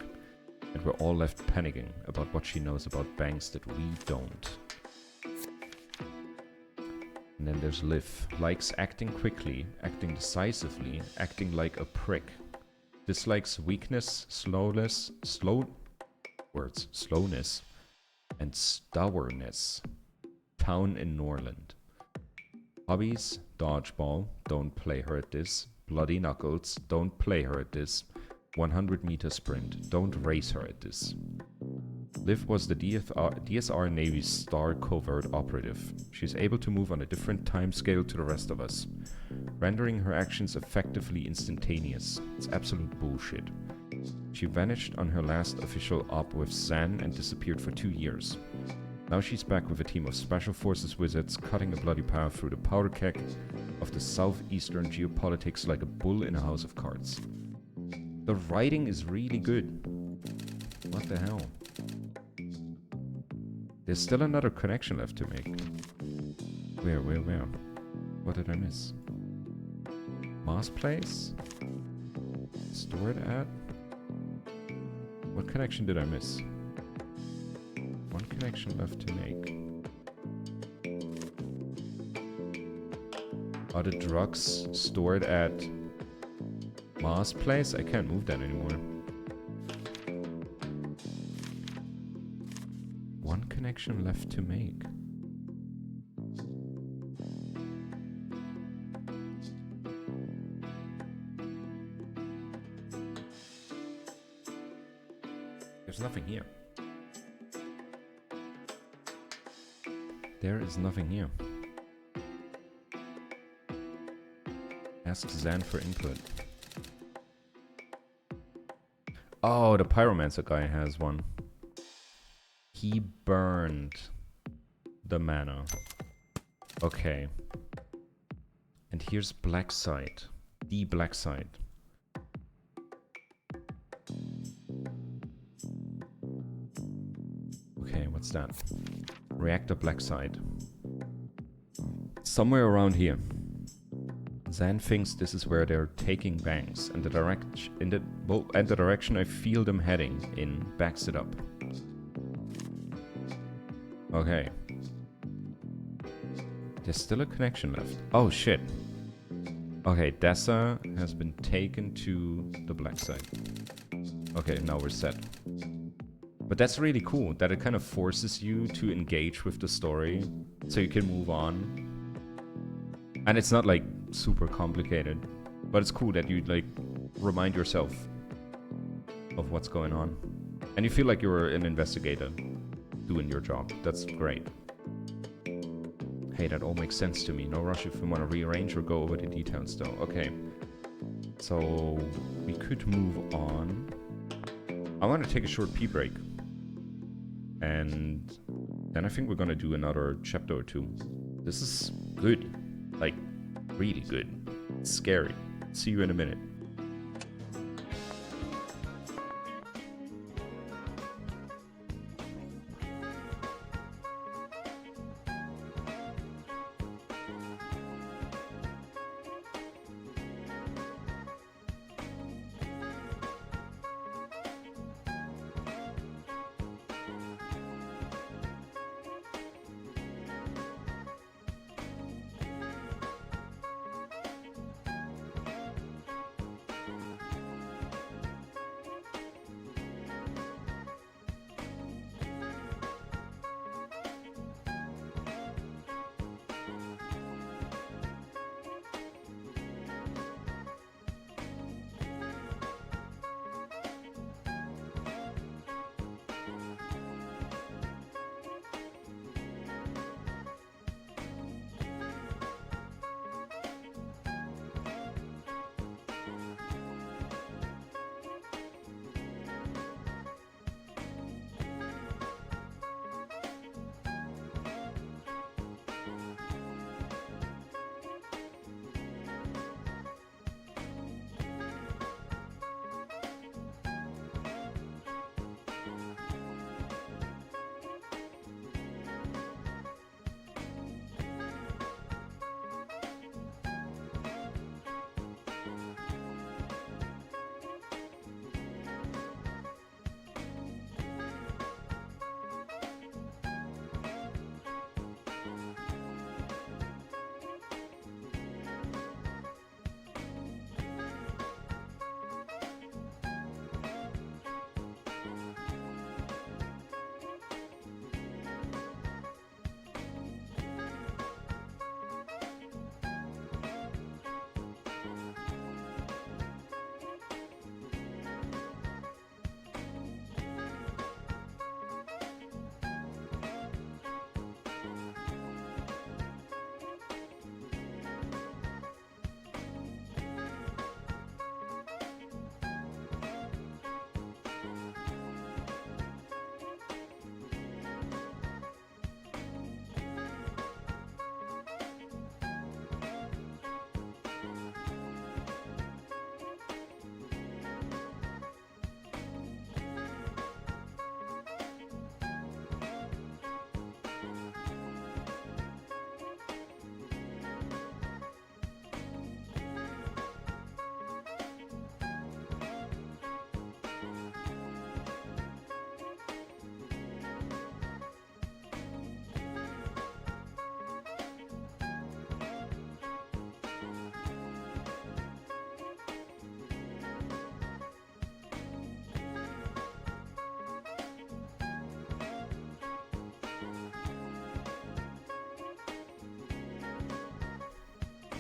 and we're all left panicking about what she knows about Banks that we don't. And then there's Liv. Likes acting quickly, acting decisively, acting like a prick. Dislikes weakness, slowness, and stubbornness. Town in Norland. Hobbies, dodgeball, don't play her at this. Bloody knuckles, don't play her at this. 100-meter sprint, don't race her at this. Liv was the DSR Navy's star covert operative. She's able to move on a different timescale to the rest of us, rendering her actions effectively instantaneous. It's absolute bullshit. She vanished on her last official op with Zan and disappeared for 2 years. Now she's back with a team of Special Forces wizards cutting a bloody path through the powder keg of the southeastern geopolitics like a bull in a house of cards. The writing is really good. What the hell? There's still another connection left to make. Where? What did I miss? Moss Place? Stored at? What connection did I miss? One connection left to make. Are the drugs stored at Moss Place? I can't move that anymore. One connection left to make. There's nothing here. There is nothing here. Ask Zan for input. Oh, the pyromancer guy has one. He burned the mana. Okay. And here's black site. The black site. Okay, what's that? Reactor black site. Somewhere around here. Zan thinks this is where they're taking Banks, and the direction I feel them heading in backs it up. Okay. There's still a connection left. Oh shit. Okay, Dessa has been taken to the black site. Okay, now we're set. But that's really cool, that it kind of forces you to engage with the story so you can move on. And it's not like super complicated, but it's cool that you like remind yourself of what's going on. And you feel like you're an investigator doing your job. That's great. Hey, that all makes sense to me. No rush if we want to rearrange or go over the details though. Okay. So we could move on. I want to take a short pee break. And then I think we're gonna do another chapter or two. This is good. Like, really good. It's scary. See you in a minute.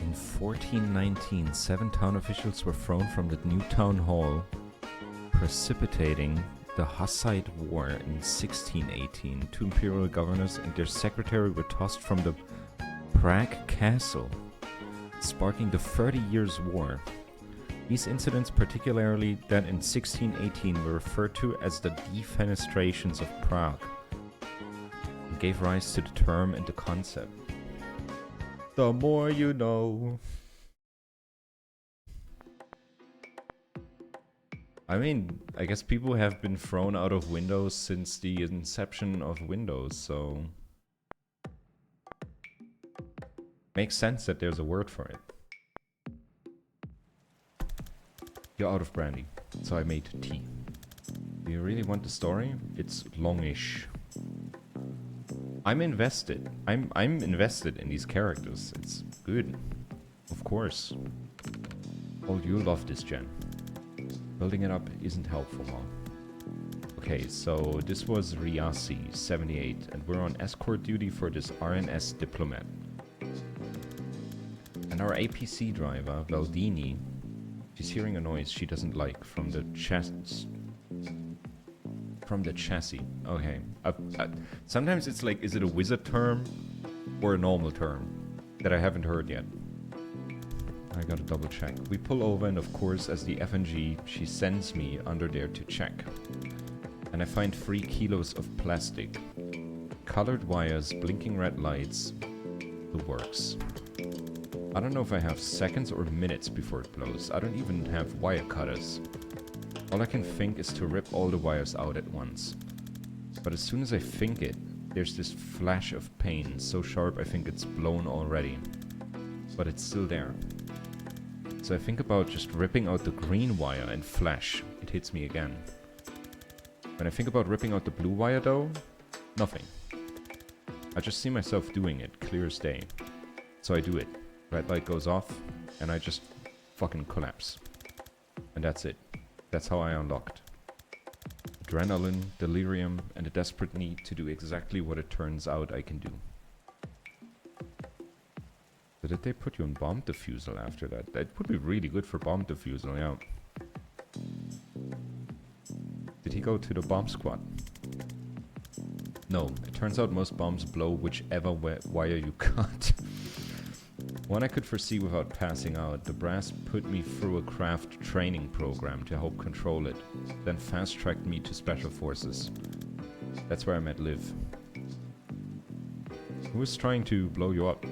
In 1419, 7 town officials were thrown from the new town hall, precipitating the Hussite War in 1618. 2 imperial governors and their secretary were tossed from the Prague castle, sparking the 30 Years' War. These incidents, particularly that in 1618, were referred to as the defenestrations of Prague, and gave rise to the term and the concept. The more you know. I mean, I guess people have been thrown out of Windows since the inception of Windows, so makes sense that there's a word for it. You're out of brandy, so I made tea. Do you really want the story? It's longish. I'm invested. I'm invested in these characters. It's good. Of course. Oh, you love this gen. Building it up isn't helpful, huh? Okay, so this was Riasi, 78, and we're on escort duty for this RNS diplomat. And our APC driver, Valdini, she's hearing a noise she doesn't like from the chassis. Okay. Sometimes it's like, is it a wizard term or a normal term that I haven't heard yet? I gotta double check. We pull over, and of course, as the FNG, she sends me under there to check. And I find 3 kilos of plastic, colored wires, blinking red lights, the works. I don't know if I have seconds or minutes before it blows. I don't even have wire cutters. All I can think is to rip all the wires out at once. But as soon as I think it, there's this flash of pain, so sharp I think it's blown already. But it's still there. So I think about just ripping out the green wire, and flash, it hits me again. When I think about ripping out the blue wire though, nothing. I just see myself doing it, clear as day. So I do it. Red light goes off, and I just fucking collapse. And that's it. That's how I unlocked. Adrenaline, delirium, and a desperate need to do exactly what it turns out I can do. So did they put you on bomb defusal after that? That would be really good for bomb defusal, yeah. Did he go to the bomb squad? No, it turns out most bombs blow whichever wire you cut. One I could foresee without passing out. The brass put me through a craft training program to help control it, then fast-tracked me to special forces. That's where I met Liv. Who was trying to blow you up?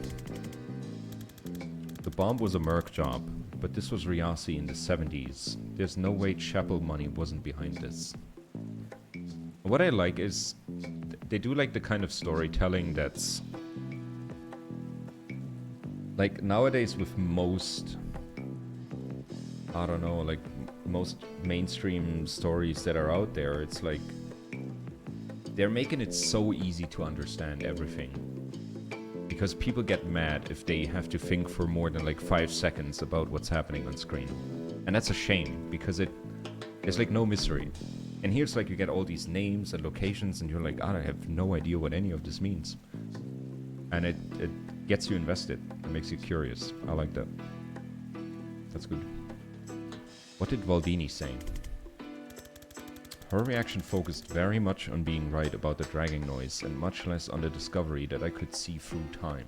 The bomb was a merc job, but this was Riasi in the 70s. There's no way Chapel money wasn't behind this. What I like is they do like the kind of storytelling that's like nowadays with most, I don't know, like most mainstream stories that are out there, it's like they're making it so easy to understand everything. Because people get mad if they have to think for more than like 5 seconds about what's happening on screen. And that's a shame, because there's like no mystery. And here it's like you get all these names and locations and you're like, I have no idea what any of this means. And it gets you invested. It makes you curious. I like that. That's good. What did Valdini say? Her reaction focused very much on being right about the dragging noise and much less on the discovery that I could see through time.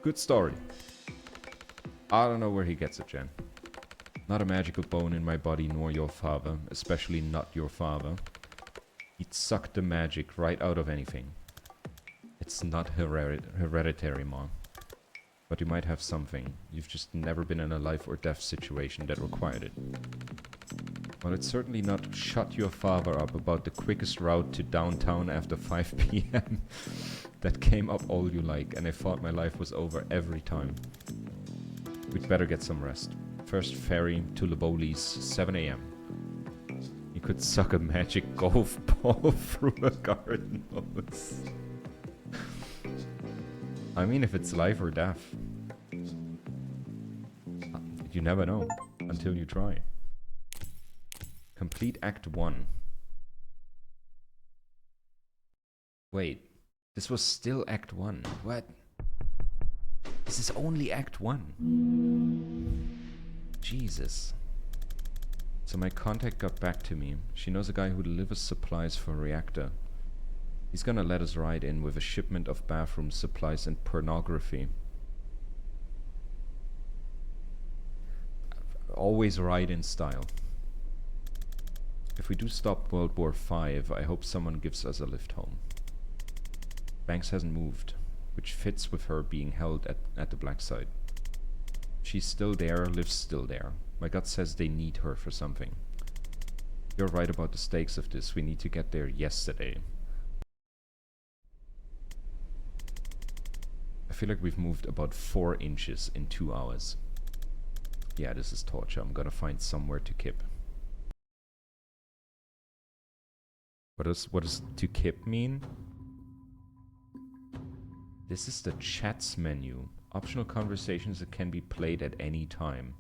Good story. I don't know where he gets it, Jen. Not a magical bone in my body nor your father, especially not your father. He'd suck the magic right out of anything. It's not hereditary, Mom. But you might have something. You've just never been in a life or death situation that required it. Well, it's certainly not shut your father up about the quickest route to downtown after 5 p.m. That came up all you like, and I thought my life was over every time. We'd better get some rest. First ferry to Leboli's, 7 a.m. You could suck a magic golf ball through a garden hose. I mean, if it's life or death. You never know until you try. Complete Act 1. Wait, this was still Act 1. What? This is only Act 1. Jesus. So my contact got back to me. She knows a guy who delivers supplies for a reactor. He's gonna let us ride in with a shipment of bathroom supplies and pornography. Always ride in style. If we do stop World War V, I hope someone gives us a lift home. Banks hasn't moved, which fits with her being held at the black site. She's still there, lives still there. My gut says they need her for something. You're right about the stakes of this. We need to get there yesterday. I feel like we've moved about 4 inches in 2 hours. Yeah, this is torture. I'm gonna find somewhere to kip. What does to kip mean? This is the chats menu. Optional conversations that can be played at any time.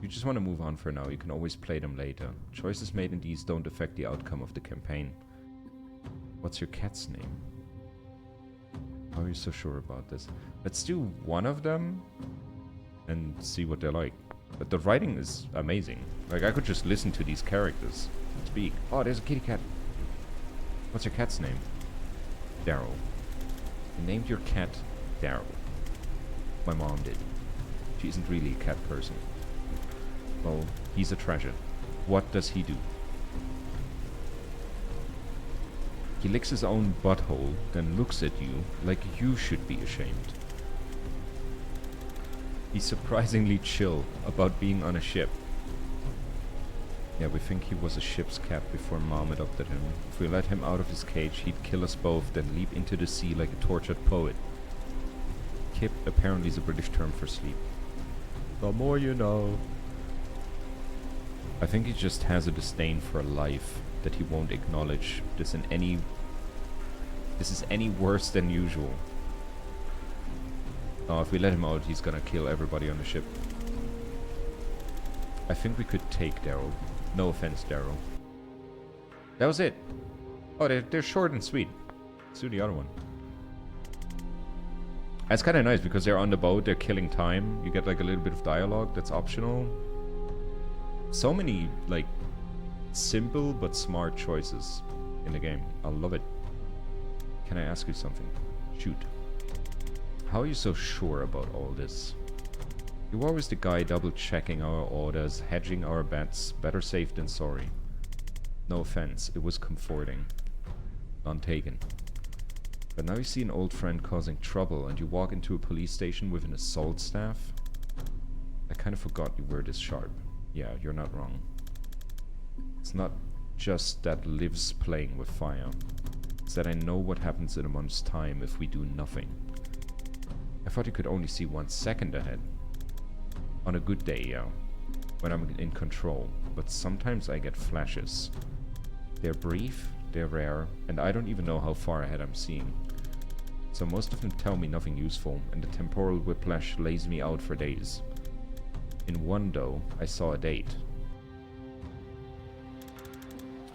You just want to move on for now. You can always play them later. Choices made in these don't affect the outcome of the campaign. What's your cat's name? How are you so sure about this? Let's do one of them and see what they're like. But the writing is amazing. Like, I could just listen to these characters speak. Oh, there's a kitty cat. What's your cat's name? Daryl. You named your cat Daryl. My mom did. She isn't really a cat person. Well, he's a treasure. What does he do? He licks his own butthole, then looks at you like you should be ashamed. He's surprisingly chill about being on a ship. Yeah, we think he was a ship's cat before Mom adopted him. If we let him out of his cage, he'd kill us both, then leap into the sea like a tortured poet. Kip apparently is a British term for sleep. The more you know. I think he just has a disdain for life that he won't acknowledge this is any worse than usual. Oh, if we let him out, he's gonna kill everybody on the ship. I think we could take Daryl. No offense, Daryl. That was it. Oh, they're short and sweet. Let's do the other one. That's kind of nice because they're on the boat, they're killing time. You get like a little bit of dialogue that's optional. So many, like, simple but smart choices in the game. I love it. Can I ask you something? Shoot. How are you so sure about all this? You were always the guy double-checking our orders, hedging our bets. Better safe than sorry. No offense, it was comforting. None taken. But now you see an old friend causing trouble and you walk into a police station with an assault staff? I kind of forgot you were this sharp. Yeah, you're not wrong. It's not just that Liv's playing with fire. It's that I know what happens in a month's time if we do nothing. I thought you could only see 1 second ahead. On a good day, yeah. When I'm in control. But sometimes I get flashes. They're brief, they're rare, and I don't even know how far ahead I'm seeing. So most of them tell me nothing useful, and the temporal whiplash lays me out for days. In one, though, I saw a date.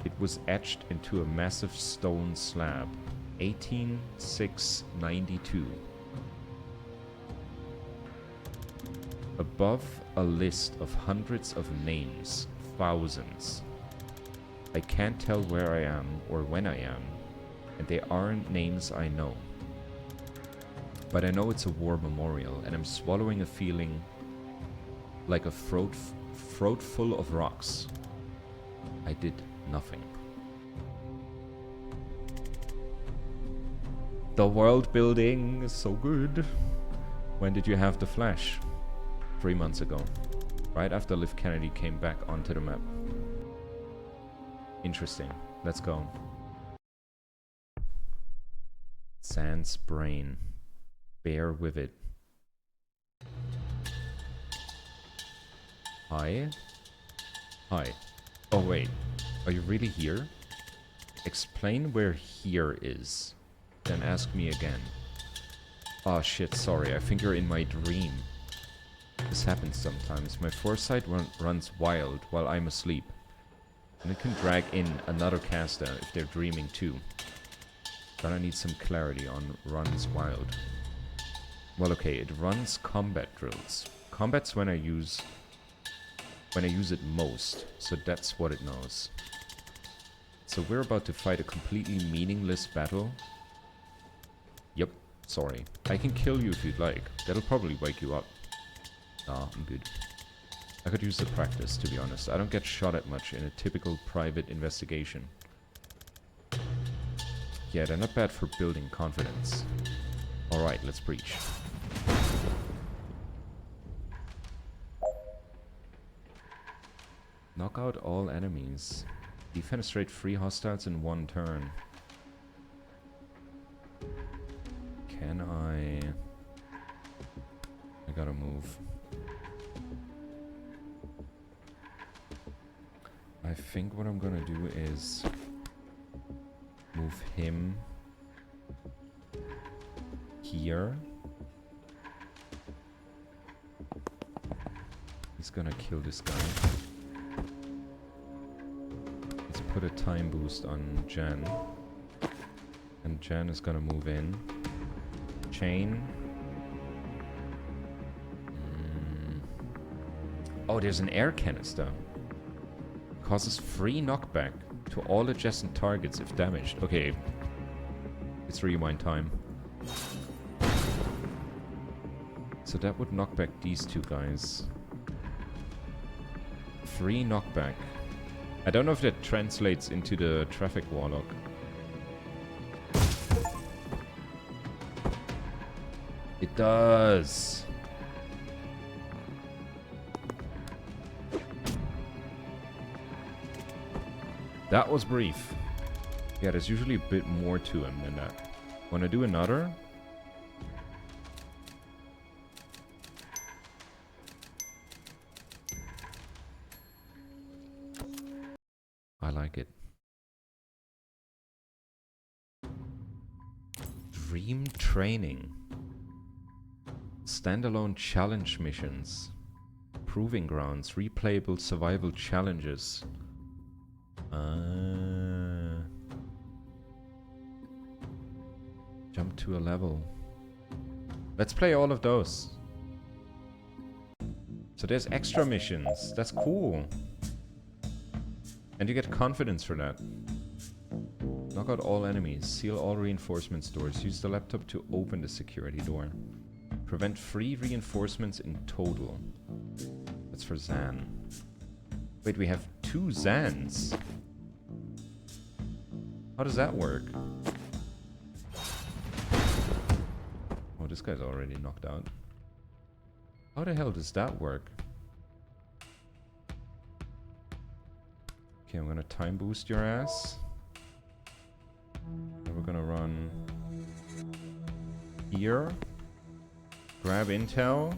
It was etched into a massive stone slab. 18,692. Above a list of hundreds of names, thousands. I can't tell where I am or when I am, and they aren't names I know. But I know it's a war memorial, and I'm swallowing a feeling like a throat full of rocks. I did nothing. The world building is so good. When did you have the Flash? 3 months ago. Right after Liv Kennedy came back onto the map. Interesting. Let's go. Sans brain. Bear with it. Hi? Hi. Oh wait. Are you really here? Explain where here is. Then ask me again. Oh shit, sorry. I think you're in my dream. This happens sometimes. My foresight runs wild while I'm asleep. And it can drag in another caster if they're dreaming too. But I need some clarity on runs wild. Well, okay, it runs combat drills. Combat's when I use it most, so that's what it knows. So we're about to fight a completely meaningless battle. Yep, sorry. I can kill you if you'd like. That'll probably wake you up. Nah, I'm good. I could use the practice, to be honest. I don't get shot at much in a typical private investigation. Yeah, they're not bad for building confidence. Alright, let's breach. Knock out all enemies. Defenestrate 3 hostiles in 1 turn. Can I gotta move. I think what I'm gonna do is move him here. He's gonna kill this guy. Let's put a time boost on Jan. And Jan is gonna move in. Chain. Oh, there's an air canister. Causes free knockback to all adjacent targets if damaged. Okay. It's rewind time. So that would knock back these two guys. Free knockback. I don't know if that translates into the traffic warlock. It does. That was brief. Yeah, there's usually a bit more to him than that. Wanna do another? I like it. Dream training. Standalone challenge missions. Proving grounds. Replayable survival challenges. Jump to a level. Let's play all of those. So there's extra missions. That's cool. And you get confidence for that. Knock out all enemies. Seal all reinforcement stores. Use the laptop to open the security door. Prevent free reinforcements in total. That's for Zan. Wait, we have 2 Zans. How does that work? Oh, this guy's already knocked out. How the hell does that work? Okay, I'm gonna time boost your ass. And we're gonna run here. Grab intel.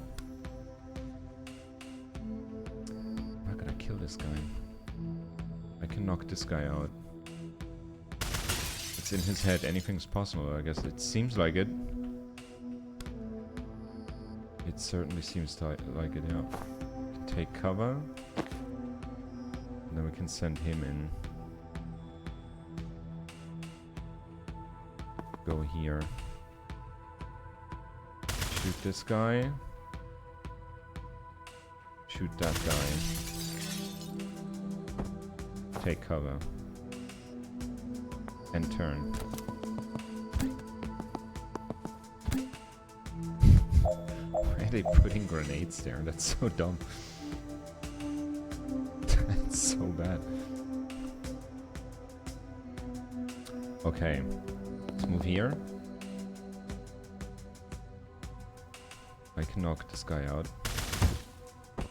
I'm not gonna kill this guy. I can knock this guy out. It's in his head. Anything's possible, I guess. It seems like it. It certainly seems like it, yeah. We can take cover. And then we can send him in. Go here. Shoot this guy. Shoot that guy. Take cover. And turn. Why are they putting grenades there? That's so dumb. That's so bad. Okay. Let's move here. I can knock this guy out.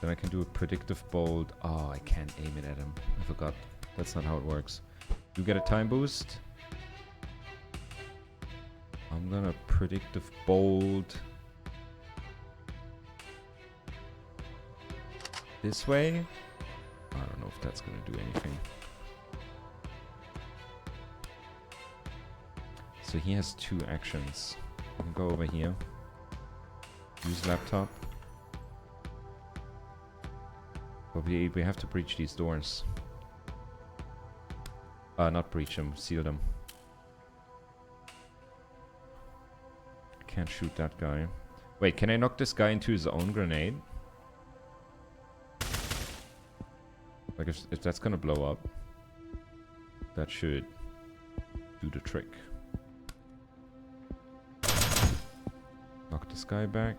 Then I can do a predictive bolt. Oh, I can't aim it at him. I forgot. That's not how it works. You get a time boost. I'm gonna predictive bolt this way. I don't know if that's gonna do anything. So he has 2 actions. I can go over here. Use laptop. But we have to breach these doors. Not breach them, seal them. Can't shoot that guy. Wait, can I knock this guy into his own grenade? Like if that's gonna blow up, that should do the trick. Knock this guy back.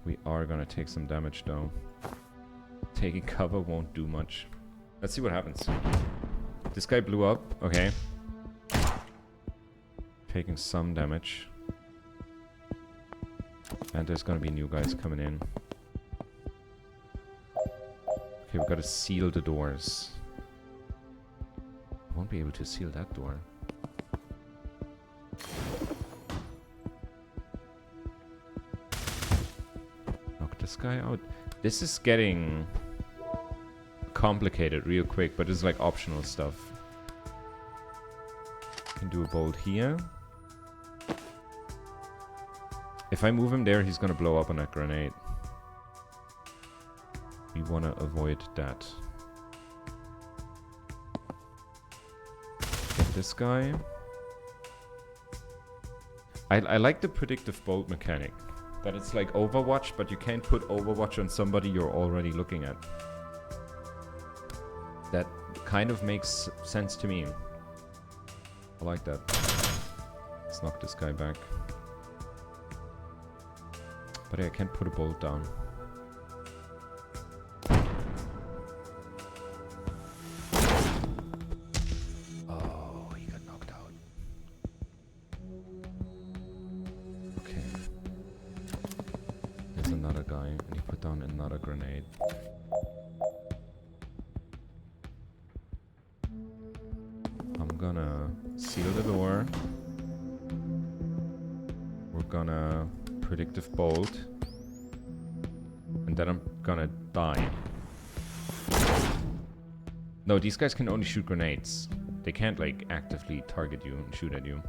We are gonna take some damage though. Taking cover won't do much. Let's see what happens. This guy blew up. Okay. Taking some damage. And there's gonna be new guys coming in. Okay, we've got to seal the doors. I won't be able to seal that door. Knock this guy out. This is getting complicated real quick, but it's like optional stuff. Can do a bolt here. If I move him there, he's gonna blow up on that grenade. want to avoid that. Get this guy. I like the predictive bolt mechanic. That it's like Overwatch, but you can't put Overwatch on somebody you're already looking at. That kind of makes sense to me. I like that. Let's knock this guy back. But yeah, I can't put a bolt down. Oh, he got knocked out. Okay. There's another guy, and he put down another grenade. I'm gonna seal the door. We're gonna predictive bolt. And then I'm gonna die. No, these guys can only shoot grenades. They can't, like, actively target you and shoot at you.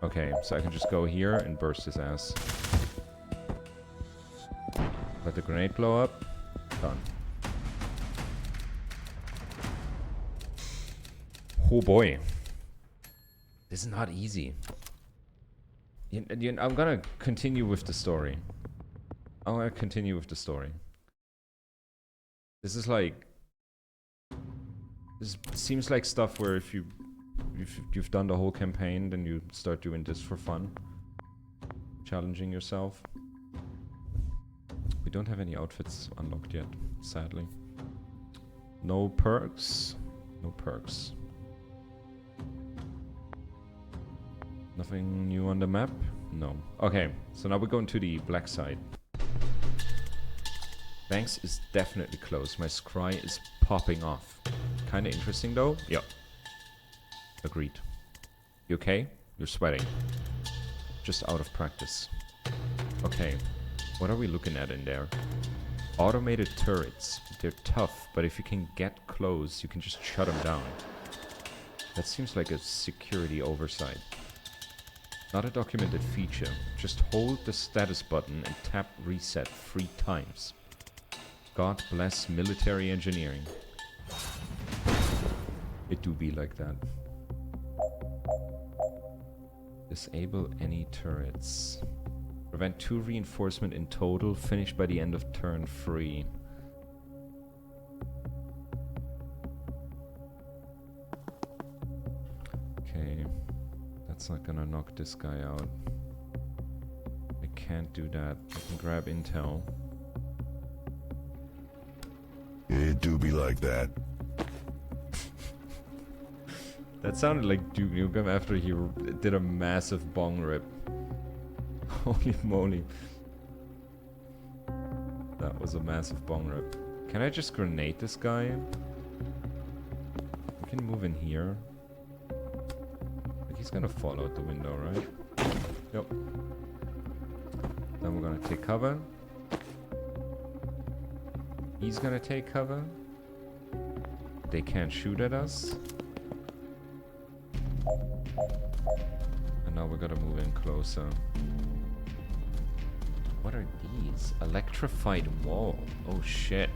Okay, so I can just go here and burst his ass. Let the grenade blow up. Done. Oh boy. This is not easy. I'm gonna continue with the story. I'm gonna continue with the story. This is like... This seems like stuff where if you've done the whole campaign, then you start doing this for fun. Challenging yourself. We don't have any outfits unlocked yet, sadly. No perks. No perks. Nothing new on the map? No. Okay, so now we're going to the black side. Banks is definitely closed. My scry is popping off. Kinda interesting though. Yep. Agreed. You okay? You're sweating. Just out of practice. Okay. What are we looking at in there? Automated turrets. They're tough, but if you can get close, you can just shut them down. That seems like a security oversight. Not a documented feature. Just hold the status button and tap reset 3 times. God bless military engineering. It do be like that. Disable any turrets. Prevent 2 reinforcement in total. Finish by the end of turn 3. Okay. That's not gonna knock this guy out. I can't do that. I can grab intel. It do be like that. That sounded like Duke Nukem after he did a massive bong rip. Holy moly. That was a massive bong rip. Can I just grenade this guy? We can move in here. He's gonna fall out the window, right? Yep. Then we're gonna take cover. He's gonna take cover. They can't shoot at us. And now we're gonna move in closer. What are these? Electrified wall. Oh shit.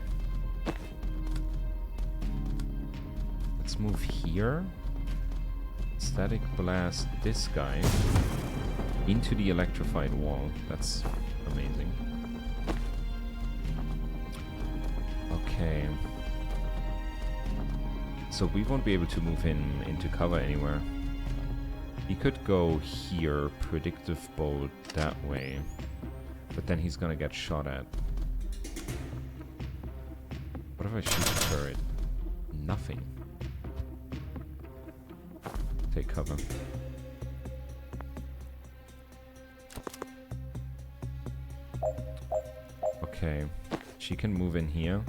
Let's move here. Static blast this guy into the electrified wall. That's amazing. Okay. So we won't be able to move him into cover anywhere. He could go here, predictive bolt that way. But then he's gonna get shot at. What if I shoot the turret? Nothing. Take cover. Okay. She can move in here.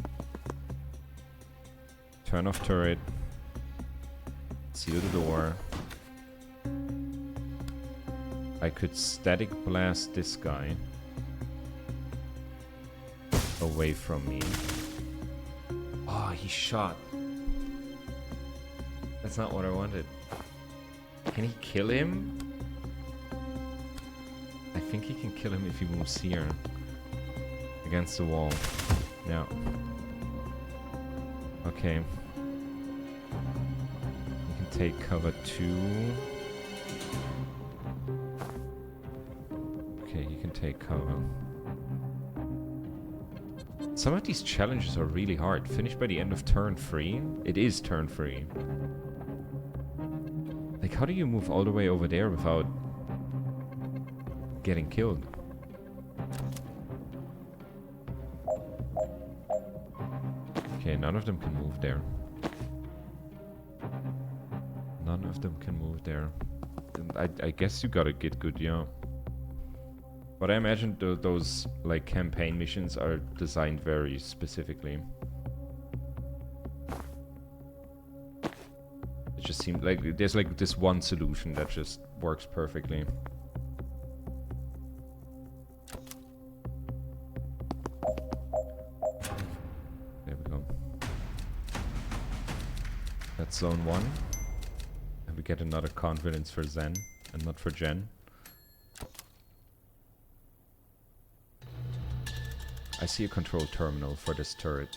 Turn off turret. Seal the door. I could static blast this guy away from me. Oh, he shot. That's not what I wanted. Can he kill him? I think he can kill him if he moves here. Against the wall. Yeah. Okay. You can take cover 2. Okay, you can take cover. Some of these challenges are really hard. Finish by the end of turn 3? It is turn 3. Like, how do you move all the way over there without getting killed? Okay, none of them can move there. None of them can move there. I guess you gotta get good, yeah. But I imagine those, like, campaign missions are designed very specifically. It just seems like there's, like, this one solution that just works perfectly. There we go. That's zone 1. And we get another confidence for Zen, and not for Jen. I see a control terminal for this turret.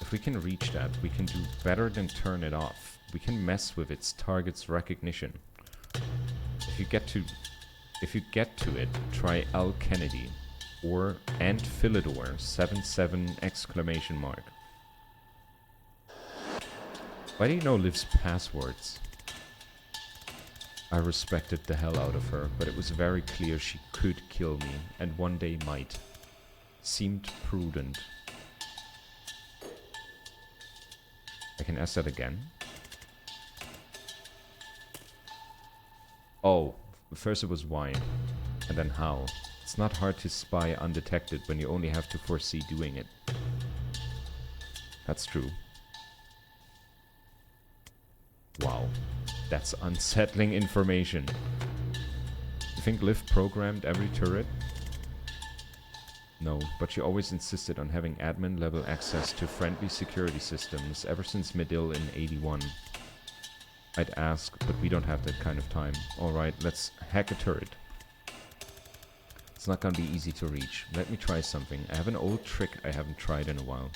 If we can reach that, we can do better than turn it off. We can mess with its target's recognition. If you get to it, try Al Kennedy or Ant Philidor 77 exclamation mark. Why do you know Liv's passwords? I respected the hell out of her, but it was very clear she could kill me, and one day might. Seemed prudent. I can ask that again. Oh, first it was why, and then how. It's not hard to spy undetected when you only have to foresee doing it. That's true. Wow, that's unsettling information. You think Liv programmed every turret? No, but she always insisted on having admin level access to friendly security systems ever since Medill in 81. I'd ask, but we don't have that kind of time. Alright, let's hack a turret. It's not gonna be easy to reach. Let me try something. I have an old trick I haven't tried in a while.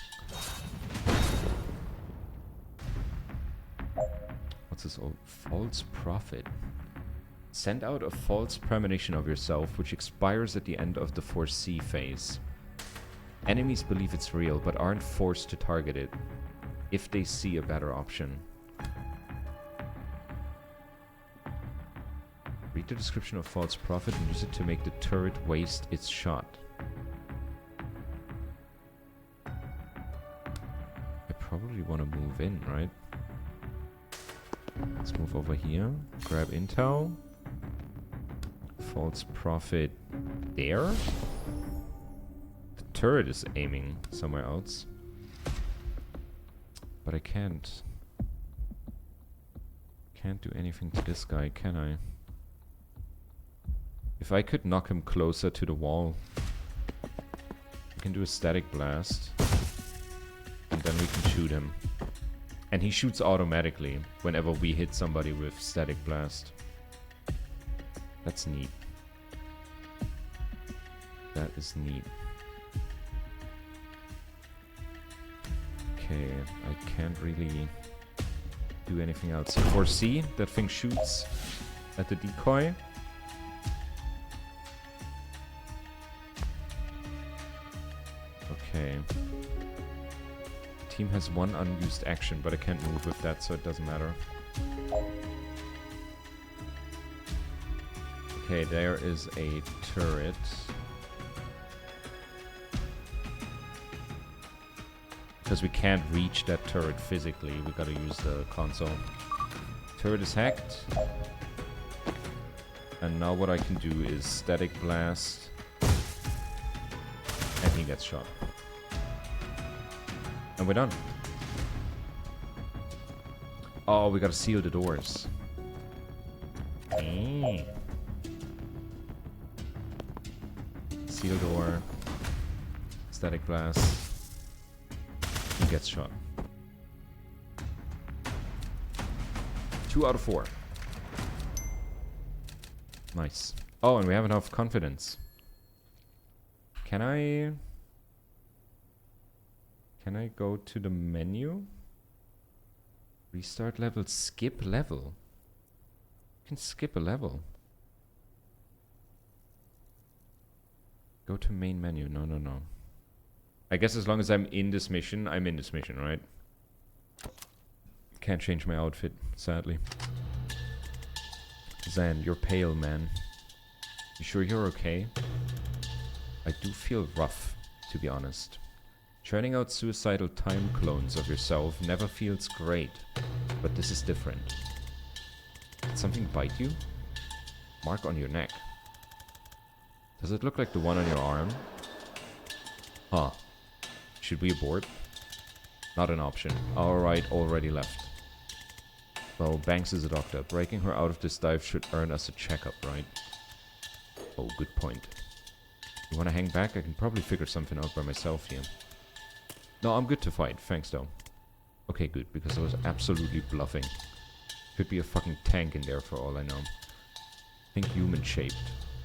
What's this old? False prophet. Send out a false premonition of yourself, which expires at the end of the foresee phase. Enemies believe it's real, but aren't forced to target it, if they see a better option. Read the description of false prophet and use it to make the turret waste its shot. I probably want to move in, right? Let's move over here, grab intel. False prophet there? The turret is aiming somewhere else. But I can't do anything to this guy, can I? If I could knock him closer to the wall, we can do a static blast. And then we can shoot him. And he shoots automatically whenever we hit somebody with static blast. That's neat. That is neat. Okay, I can't really do anything else. Foresee, that thing shoots at the decoy. Okay. Team has one unused action, but I can't move with that, so it doesn't matter. Okay, there is a turret. Because we can't reach that turret physically, we gotta use the console. Turret is hacked. And now what I can do is static blast. And he gets shot. And we're done. Oh, we gotta seal the doors. Seal door. Static blast. He gets shot. 2 out of 4. Nice. Oh, and we have enough confidence. Can I go to the menu? Restart level, skip level. You can skip a level. Go to main menu. No, no, no. I guess as long as I'm in this mission, I'm in this mission, right? Can't change my outfit, sadly. Zan, you're pale, man. You sure you're okay? I do feel rough, to be honest. Churning out suicidal time clones of yourself never feels great, but this is different. Did something bite you? Mark on your neck. Does it look like the one on your arm? Huh. Should we abort? Not an option. Alright, already left. Well, Banks is a doctor. Breaking her out of this dive should earn us a checkup, right? Oh, good point. You wanna hang back? I can probably figure something out by myself here. No, I'm good to fight. Thanks, though. Okay, good, because I was absolutely bluffing. Could be a fucking tank in there for all I know. Think human-shaped.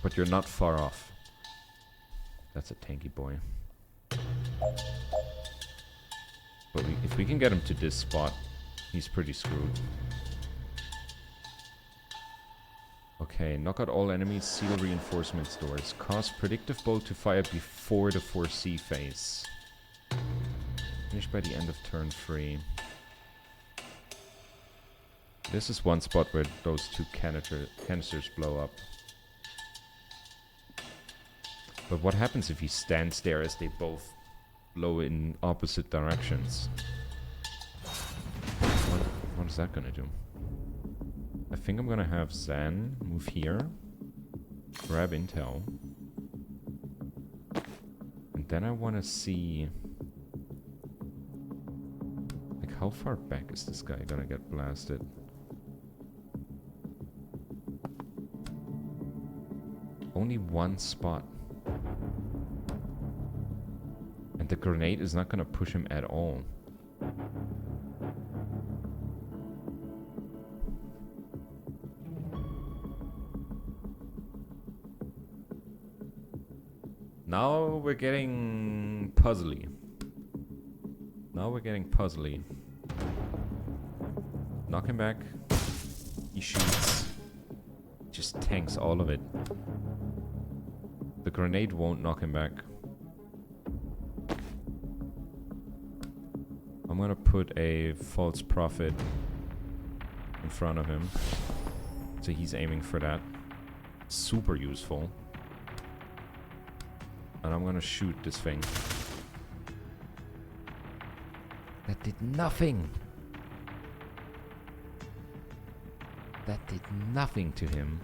But you're not far off. That's a tanky boy. But if we can get him to this spot, he's pretty screwed. Okay, knock out all enemies, seal reinforcement doors. Cause predictive bolt to fire before the 4C phase. Finish by the end of turn 3. This is one spot where those two canisters blow up. But what happens if he stands there as they both blow in opposite directions? What is that gonna do? I think I'm gonna have Zan move here, grab intel, and then I wanna see, like, how far back is this guy gonna get blasted? Only one spot. And the grenade is not gonna push him at all. Now we're getting puzzly. Knock him back. He shoots. Just tanks all of it. The grenade won't knock him back. I'm gonna put a false prophet in front of him. So he's aiming for that. Super useful. And I'm gonna shoot this thing. That did nothing. That did nothing to him.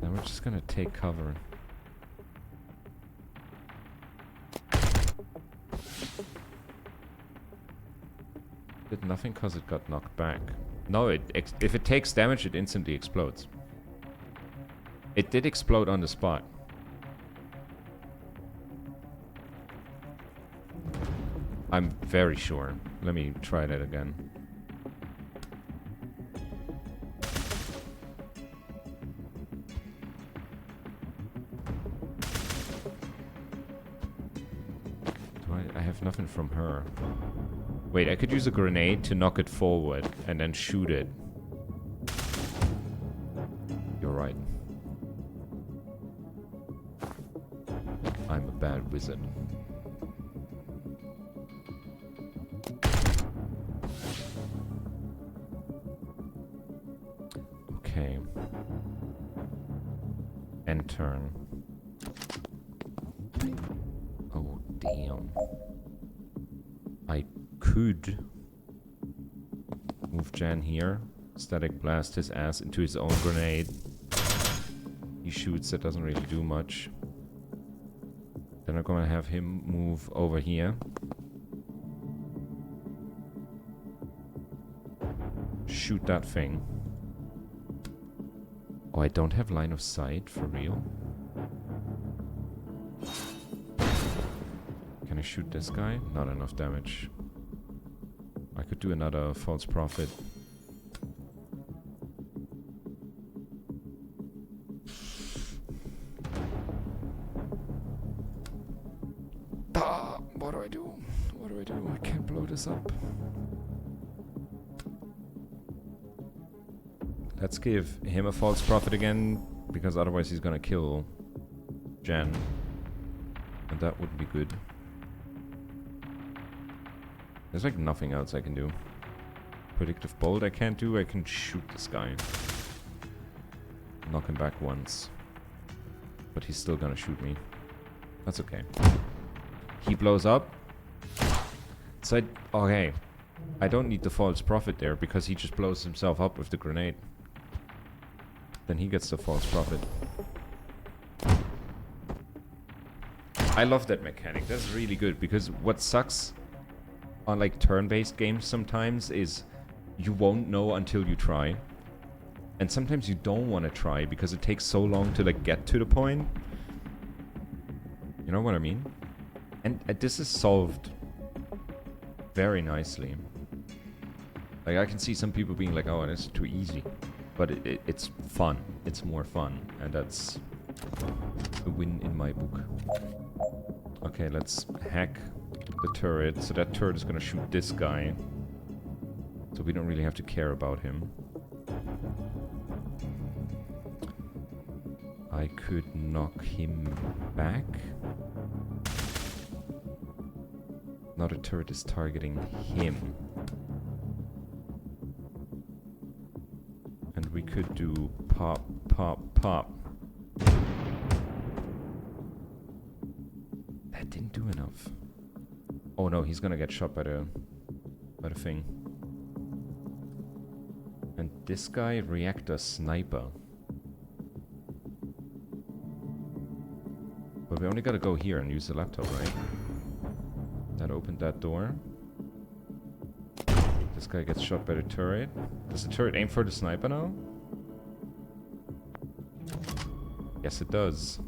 Then we're just gonna take cover. Did nothing cause it got knocked back. No, if it takes damage, it instantly explodes. It did explode on the spot. I'm very sure. Let me try that again. I have nothing from her. Wait, I could use a grenade to knock it forward and then shoot it. You're right. I'm a bad wizard. Okay. End turn. Oh, damn. I could move Jan here. Static blast his ass into his own grenade. He shoots, that doesn't really do much. Then I'm gonna have him move over here. Shoot that thing. Oh, I don't have line of sight, for real? Can I shoot this guy? Not enough damage. I could do another false prophet. this up. Let's give him a false prophet again, because otherwise he's gonna kill Jen. And that wouldn't be good. There's like nothing else I can do. Predictive bolt I can't do. I can shoot this guy. Knock him back once. But he's still gonna shoot me. That's okay. He blows up. So okay. I don't need the false prophet there because he just blows himself up with the grenade. Then he gets the false prophet. I love that mechanic. That's really good because what sucks on like turn-based games sometimes is you won't know until you try. And sometimes you don't want to try because it takes so long to like get to the point. You know what I mean? And this is solved very nicely. Like I can see some people being like, oh, it's too easy. But it's fun. It's more fun. And that's a win in my book. Okay, let's hack the turret. So that turret is gonna shoot this guy. So we don't really have to care about him. I could knock him back. Now the turret is targeting him. And we could do pop, pop, pop. That didn't do enough. Oh no, he's gonna get shot by the thing. And this guy, reactor sniper. But we only gotta go here and use the laptop, right? That opened that door. This guy gets shot by the turret. Does the turret aim for the sniper now? Yes, it does.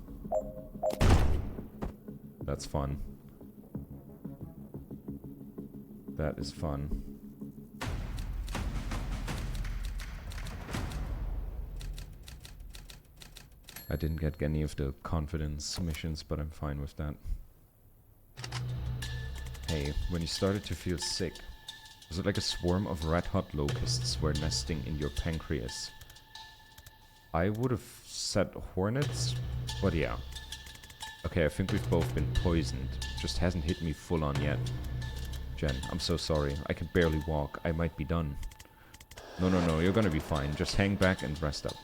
That's fun. That is fun. I didn't get any of the confidence missions, but I'm fine with that. Hey, when you started to feel sick, was it like a swarm of red-hot locusts were nesting in your pancreas? I would have said hornets, but yeah. Okay, I think we've both been poisoned. Just hasn't hit me full on yet. Jen, I'm so sorry. I can barely walk. I might be done. No, no, no, you're gonna be fine. Just hang back and rest up.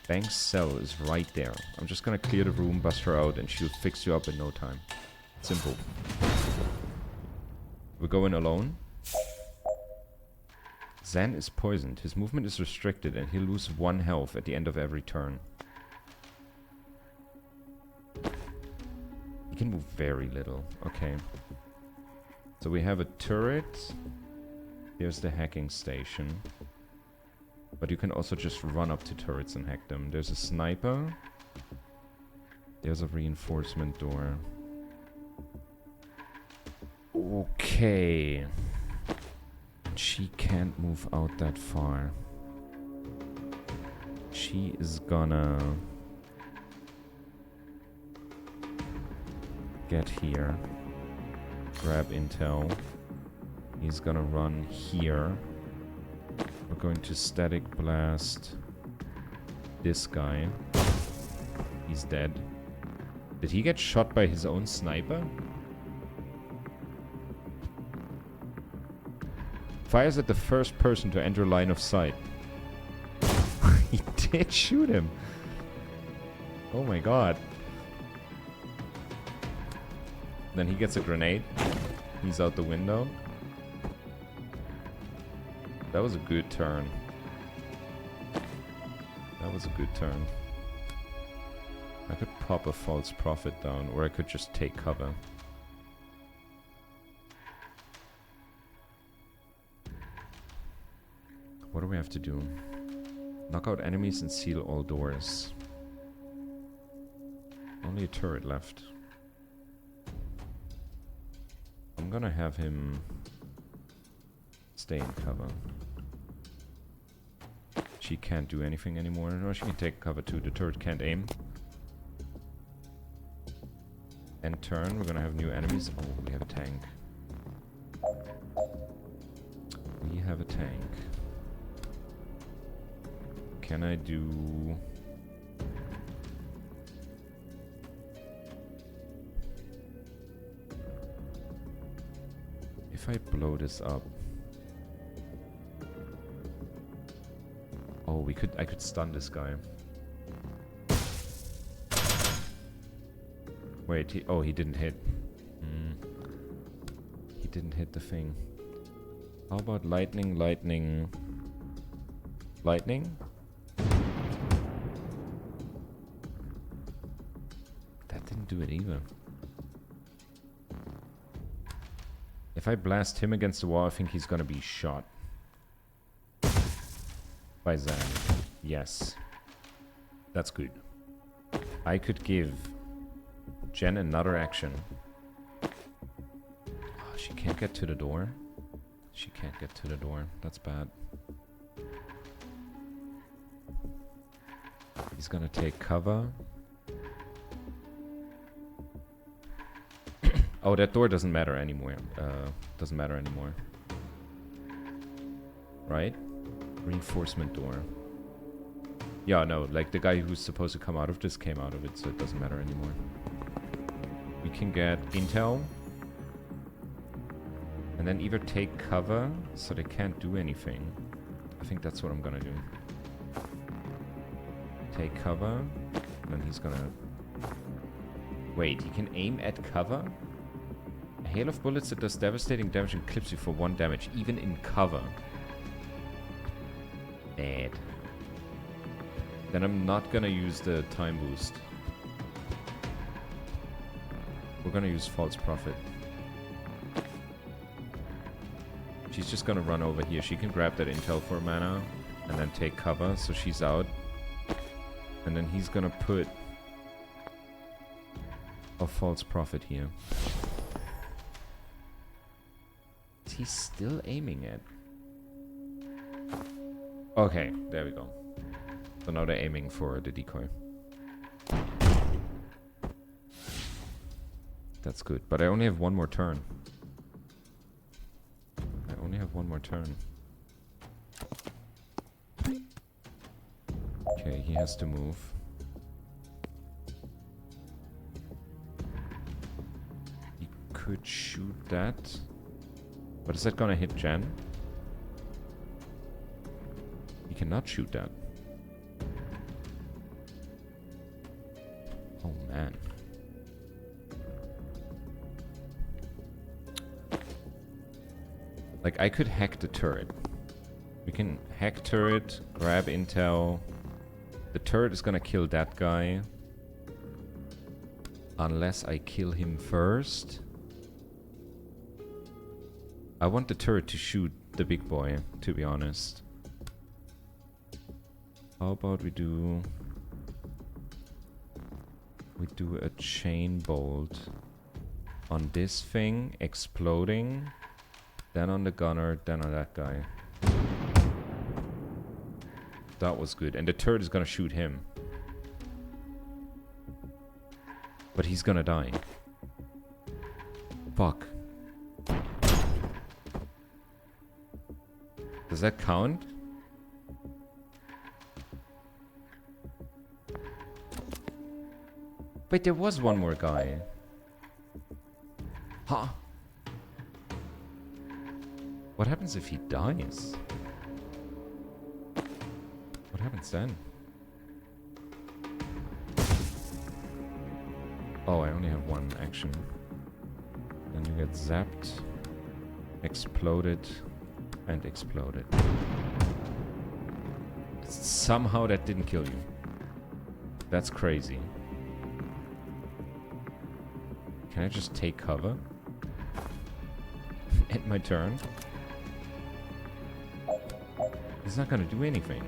Bank's cell is right there. I'm just gonna clear the room, bust her out, and she'll fix you up in no time. Simple. We're going alone. Zan is poisoned. His movement is restricted and he'll lose 1 health at the end of every turn. He can move very little. Okay. So we have a turret. Here's the hacking station. But you can also just run up to turrets and hack them. There's a sniper. There's a reinforcement door. Okay. She can't move out that far. She is gonna get here. Grab intel. He's gonna run here. We're going to static blast this guy. He's dead. Did he get shot by his own sniper? Fires at the first person to enter line of sight. He did shoot him. Oh my god. Then he gets a grenade. He's out the window. That was a good turn. That was a good turn. I could pop a false prophet down, or I could just take cover. What do we have to do? Knock out enemies and seal all doors. Only a turret left. I'm gonna have him stay in cover. She can't do anything anymore. No, she can take cover too. The turret can't aim. End turn. We're gonna have new enemies. Oh, we have a tank. have a tank. Can I do... If I blow this up... Oh, I could stun this guy. Wait, he didn't hit. He didn't hit the thing. How about lightning? Lightning? That didn't do it either. If I blast him against the wall, I think he's gonna be shot. By Zan. Yes. That's good. I could give Jen another action. Oh, she can't get to the door. She can't get to the door. That's bad. He's gonna take cover. Oh, that door doesn't matter anymore. Doesn't matter anymore. Right? Reinforcement door. Yeah, no, like the guy who's supposed to come out of this came out of it, so it doesn't matter anymore. We can get intel. And then either take cover, so they can't do anything. I think that's what I'm gonna do. Take cover, and then he's gonna... Wait, he can aim at cover? A hail of bullets that does devastating damage and clips you for 1 damage, even in cover. Bad. Then I'm not gonna use the time boost. We're gonna use false prophet. She's just gonna run over here. She can grab that intel for mana and then take cover, so she's out. And then he's gonna put a false prophet here. Is he still aiming at? Okay, there we go. So now they're aiming for the decoy. That's good, but I only have 1 more turn. I only have 1 more turn. Okay, he has to move. He could shoot that. But is that gonna hit Jen? He cannot shoot that. Oh man. Like, I could hack the turret. We can hack turret, grab intel. The turret is gonna kill that guy. Unless I kill him first. I want the turret to shoot the big boy, to be honest. How about we do a chain bolt on this thing, exploding, then on the gunner, then on that guy. That was good. And the turret is gonna shoot him. But he's gonna die. Fuck. Does that count? Wait, there was 1 more guy. Huh? What happens if he dies? What happens then? Oh, I only have 1 action. Then you get zapped, exploded, and exploded. Somehow that didn't kill you. That's crazy. Can I just take cover? End my turn? He's not gonna do anything.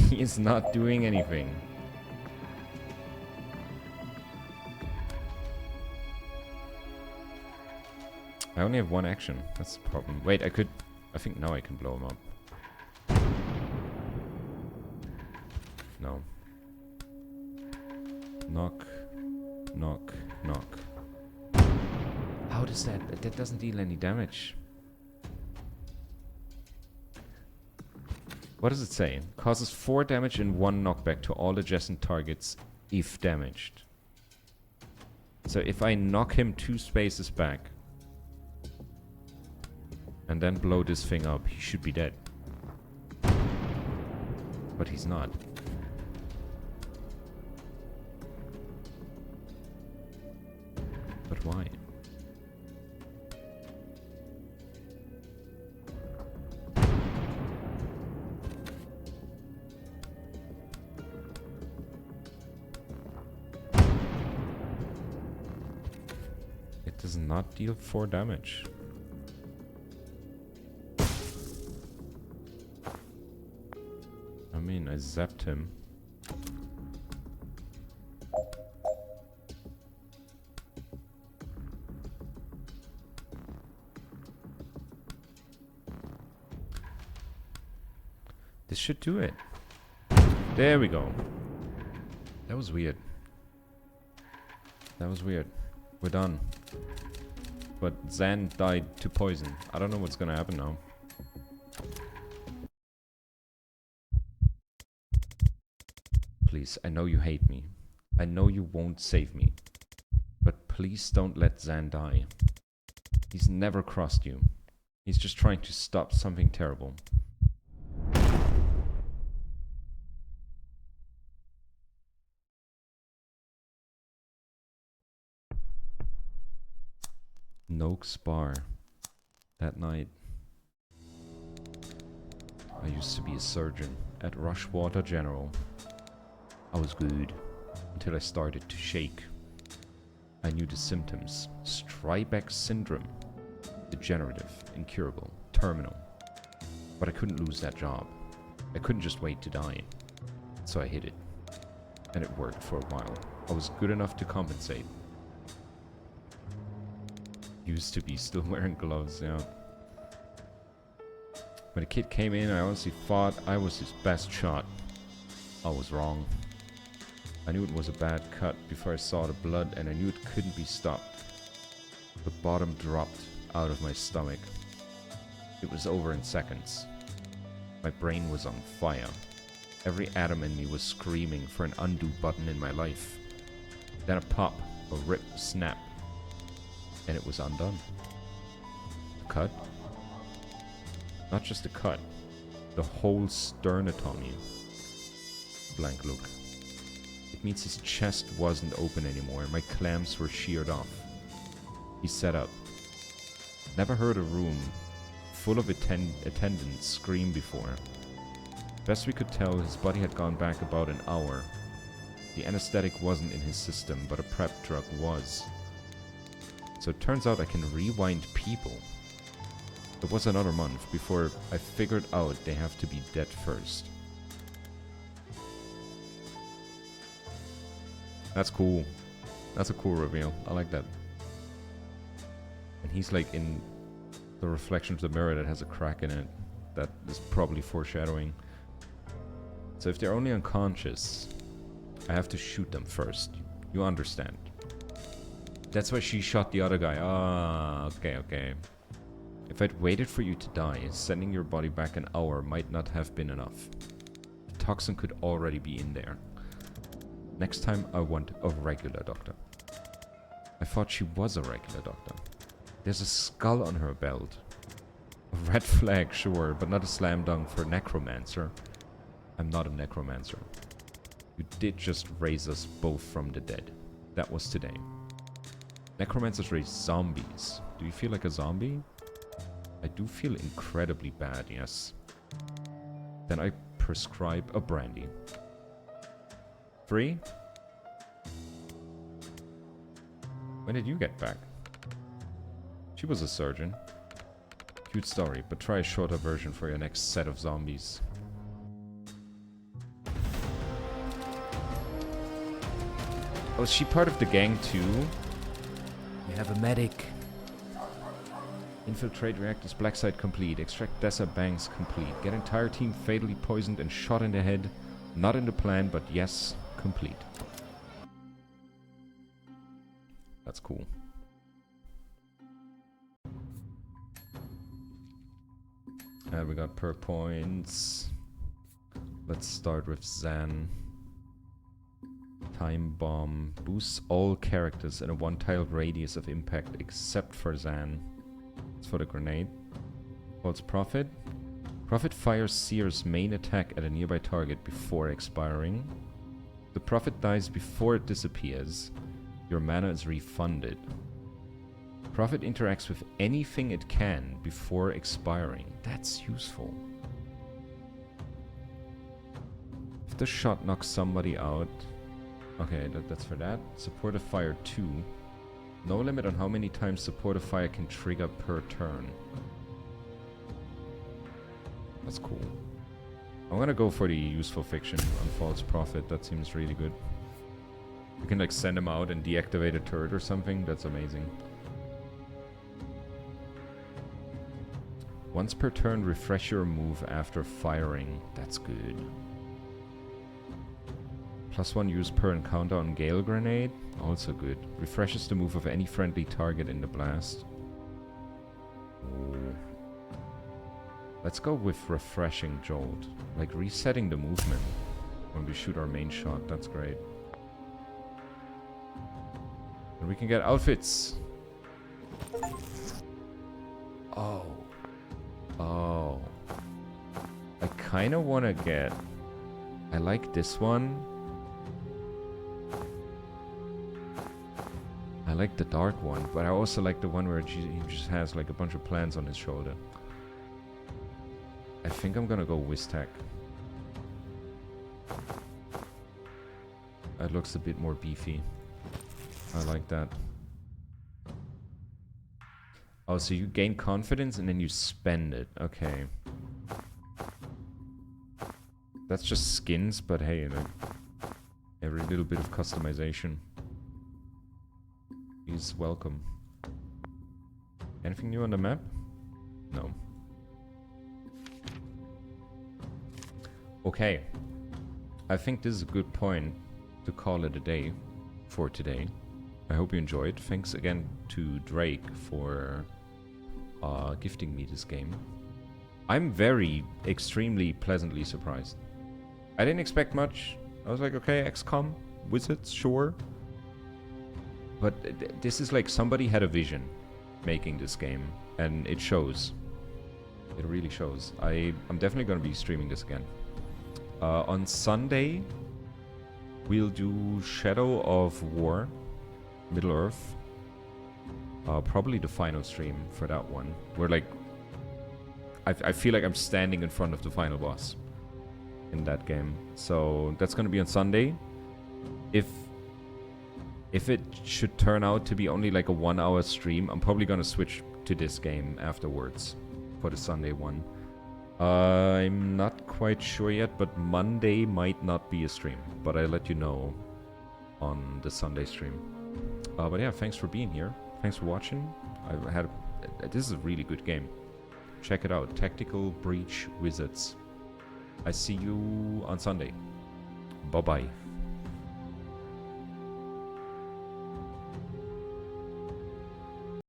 He is not doing anything. I only have 1 action. That's the problem. Wait, I think now I can blow him up. No. Knock. Knock. Knock. How does that? That doesn't deal any damage. What does it say? Causes 4 damage and 1 knockback to all adjacent targets if damaged. So if I knock him 2 spaces back and then blow this thing up, he should be dead. But he's not. But why? It does not deal 4 damage. I mean, I zapped him. This should do it. There we go. That was weird. That was weird. We're done. But Zan died to poison. I don't know what's gonna happen now. Please, I know you hate me. I know you won't save me. But please don't let Zan die. He's never crossed you. He's just trying to stop something terrible. Noakes Bar. That night, I used to be a surgeon at Rushwater General. I was good until I started to shake. I knew the symptoms. Strybeck syndrome. Degenerative, incurable, terminal. But I couldn't lose that job. I couldn't just wait to die. So I hid it. And it worked for a while. I was good enough to compensate. Used to be still wearing gloves, yeah. When the kid came in, I honestly thought I was his best shot. I was wrong. I knew it was a bad cut before I saw the blood, and I knew it couldn't be stopped. The bottom dropped out of my stomach. It was over in seconds. My brain was on fire. Every atom in me was screaming for an undo button in my life. Then a pop, a rip, a snap. And it was undone. A cut? Not just a cut. The whole sternatomy. Blank look. It means his chest wasn't open anymore. My clamps were sheared off. He sat up. Never heard a room full of attendants scream before. Best we could tell, his body had gone back about an hour. The anesthetic wasn't in his system, but a prep drug was. So it turns out I can rewind people. It was another month before I figured out they have to be dead first. That's cool. That's a cool reveal. I like that. And he's like in the reflection of the mirror that has a crack in it. That is probably foreshadowing. So if they're only unconscious, I have to shoot them first. You understand. That's why she shot the other guy. Ah, okay. If I'd waited for you to die, sending your body back an hour might not have been enough. The toxin could already be in there. Next time I want a regular doctor. I thought she was a regular doctor. There's a skull on her belt. A red flag, sure, but not a slam dunk for a necromancer. I'm not a necromancer. You did just raise us both from the dead. That was today. Necromancers raise zombies. Do you feel like a zombie? I do feel incredibly bad, yes. Then I prescribe a brandy. Free? When did you get back? She was a surgeon. Cute story, but try a shorter version for your next set of zombies. Oh, is she part of the gang too? We have a medic. Infiltrate reactors black site complete. Extract Dessa Banks complete. Get entire team fatally poisoned and shot in the head. Not in the plan, but yes, complete. That's cool. And we got perk points. Let's start with Zan. Time Bomb. Boosts all characters in a 1-tile radius of impact except for Zan. It's for the grenade. False Prophet. Prophet fires Seer's main attack at a nearby target before expiring. The Prophet dies before it disappears. Your mana is refunded. Prophet interacts with anything it can before expiring. That's useful. If the shot knocks somebody out... Okay, that's for that. Supportive Fire 2. No limit on how many times Supportive Fire can trigger per turn. That's cool. I'm gonna go for the Useful Fiction on False Prophet. That seems really good. You can like send him out and deactivate a turret or something. That's amazing. Once per turn, refresh your move after firing. That's good. +1 use per encounter on Gale Grenade. Also good. Refreshes the move of any friendly target in the blast. Ooh. Let's go with Refreshing Jolt. Like resetting the movement when we shoot our main shot. That's great. And we can get outfits. Oh. Oh. I kind of want to get... I like this one. I like the dark one, but I also like the one where he just has like a bunch of plants on his shoulder. I think I'm gonna go Wiztech. That looks a bit more beefy. I like that. Oh, so you gain confidence and then you spend it. Okay. That's just skins, but hey, like, every little bit of customization is welcome. Anything new on the map? No. Okay. I think this is a good point to call it a day for today. I hope you enjoyed. Thanks again to Drake for gifting me this game. I'm very, extremely pleasantly surprised. I didn't expect much. I was like, okay, XCOM, Wizards, sure. But this is like somebody had a vision making this game, and it shows. It really shows. I'm definitely going to be streaming this again. On Sunday, we'll do Shadow of War, Middle-earth. Probably the final stream for that one. Where like, I feel like I'm standing in front of the final boss in that game. So that's going to be on Sunday. If it should turn out to be only like a 1-hour stream, I'm probably going to switch to this game afterwards for the Sunday one. I'm not quite sure yet, but Monday might not be a stream. But I'll let you know on the Sunday stream. But yeah, thanks for being here. Thanks for watching. This is a really good game. Check it out. Tactical Breach Wizards. I see you on Sunday. Bye-bye.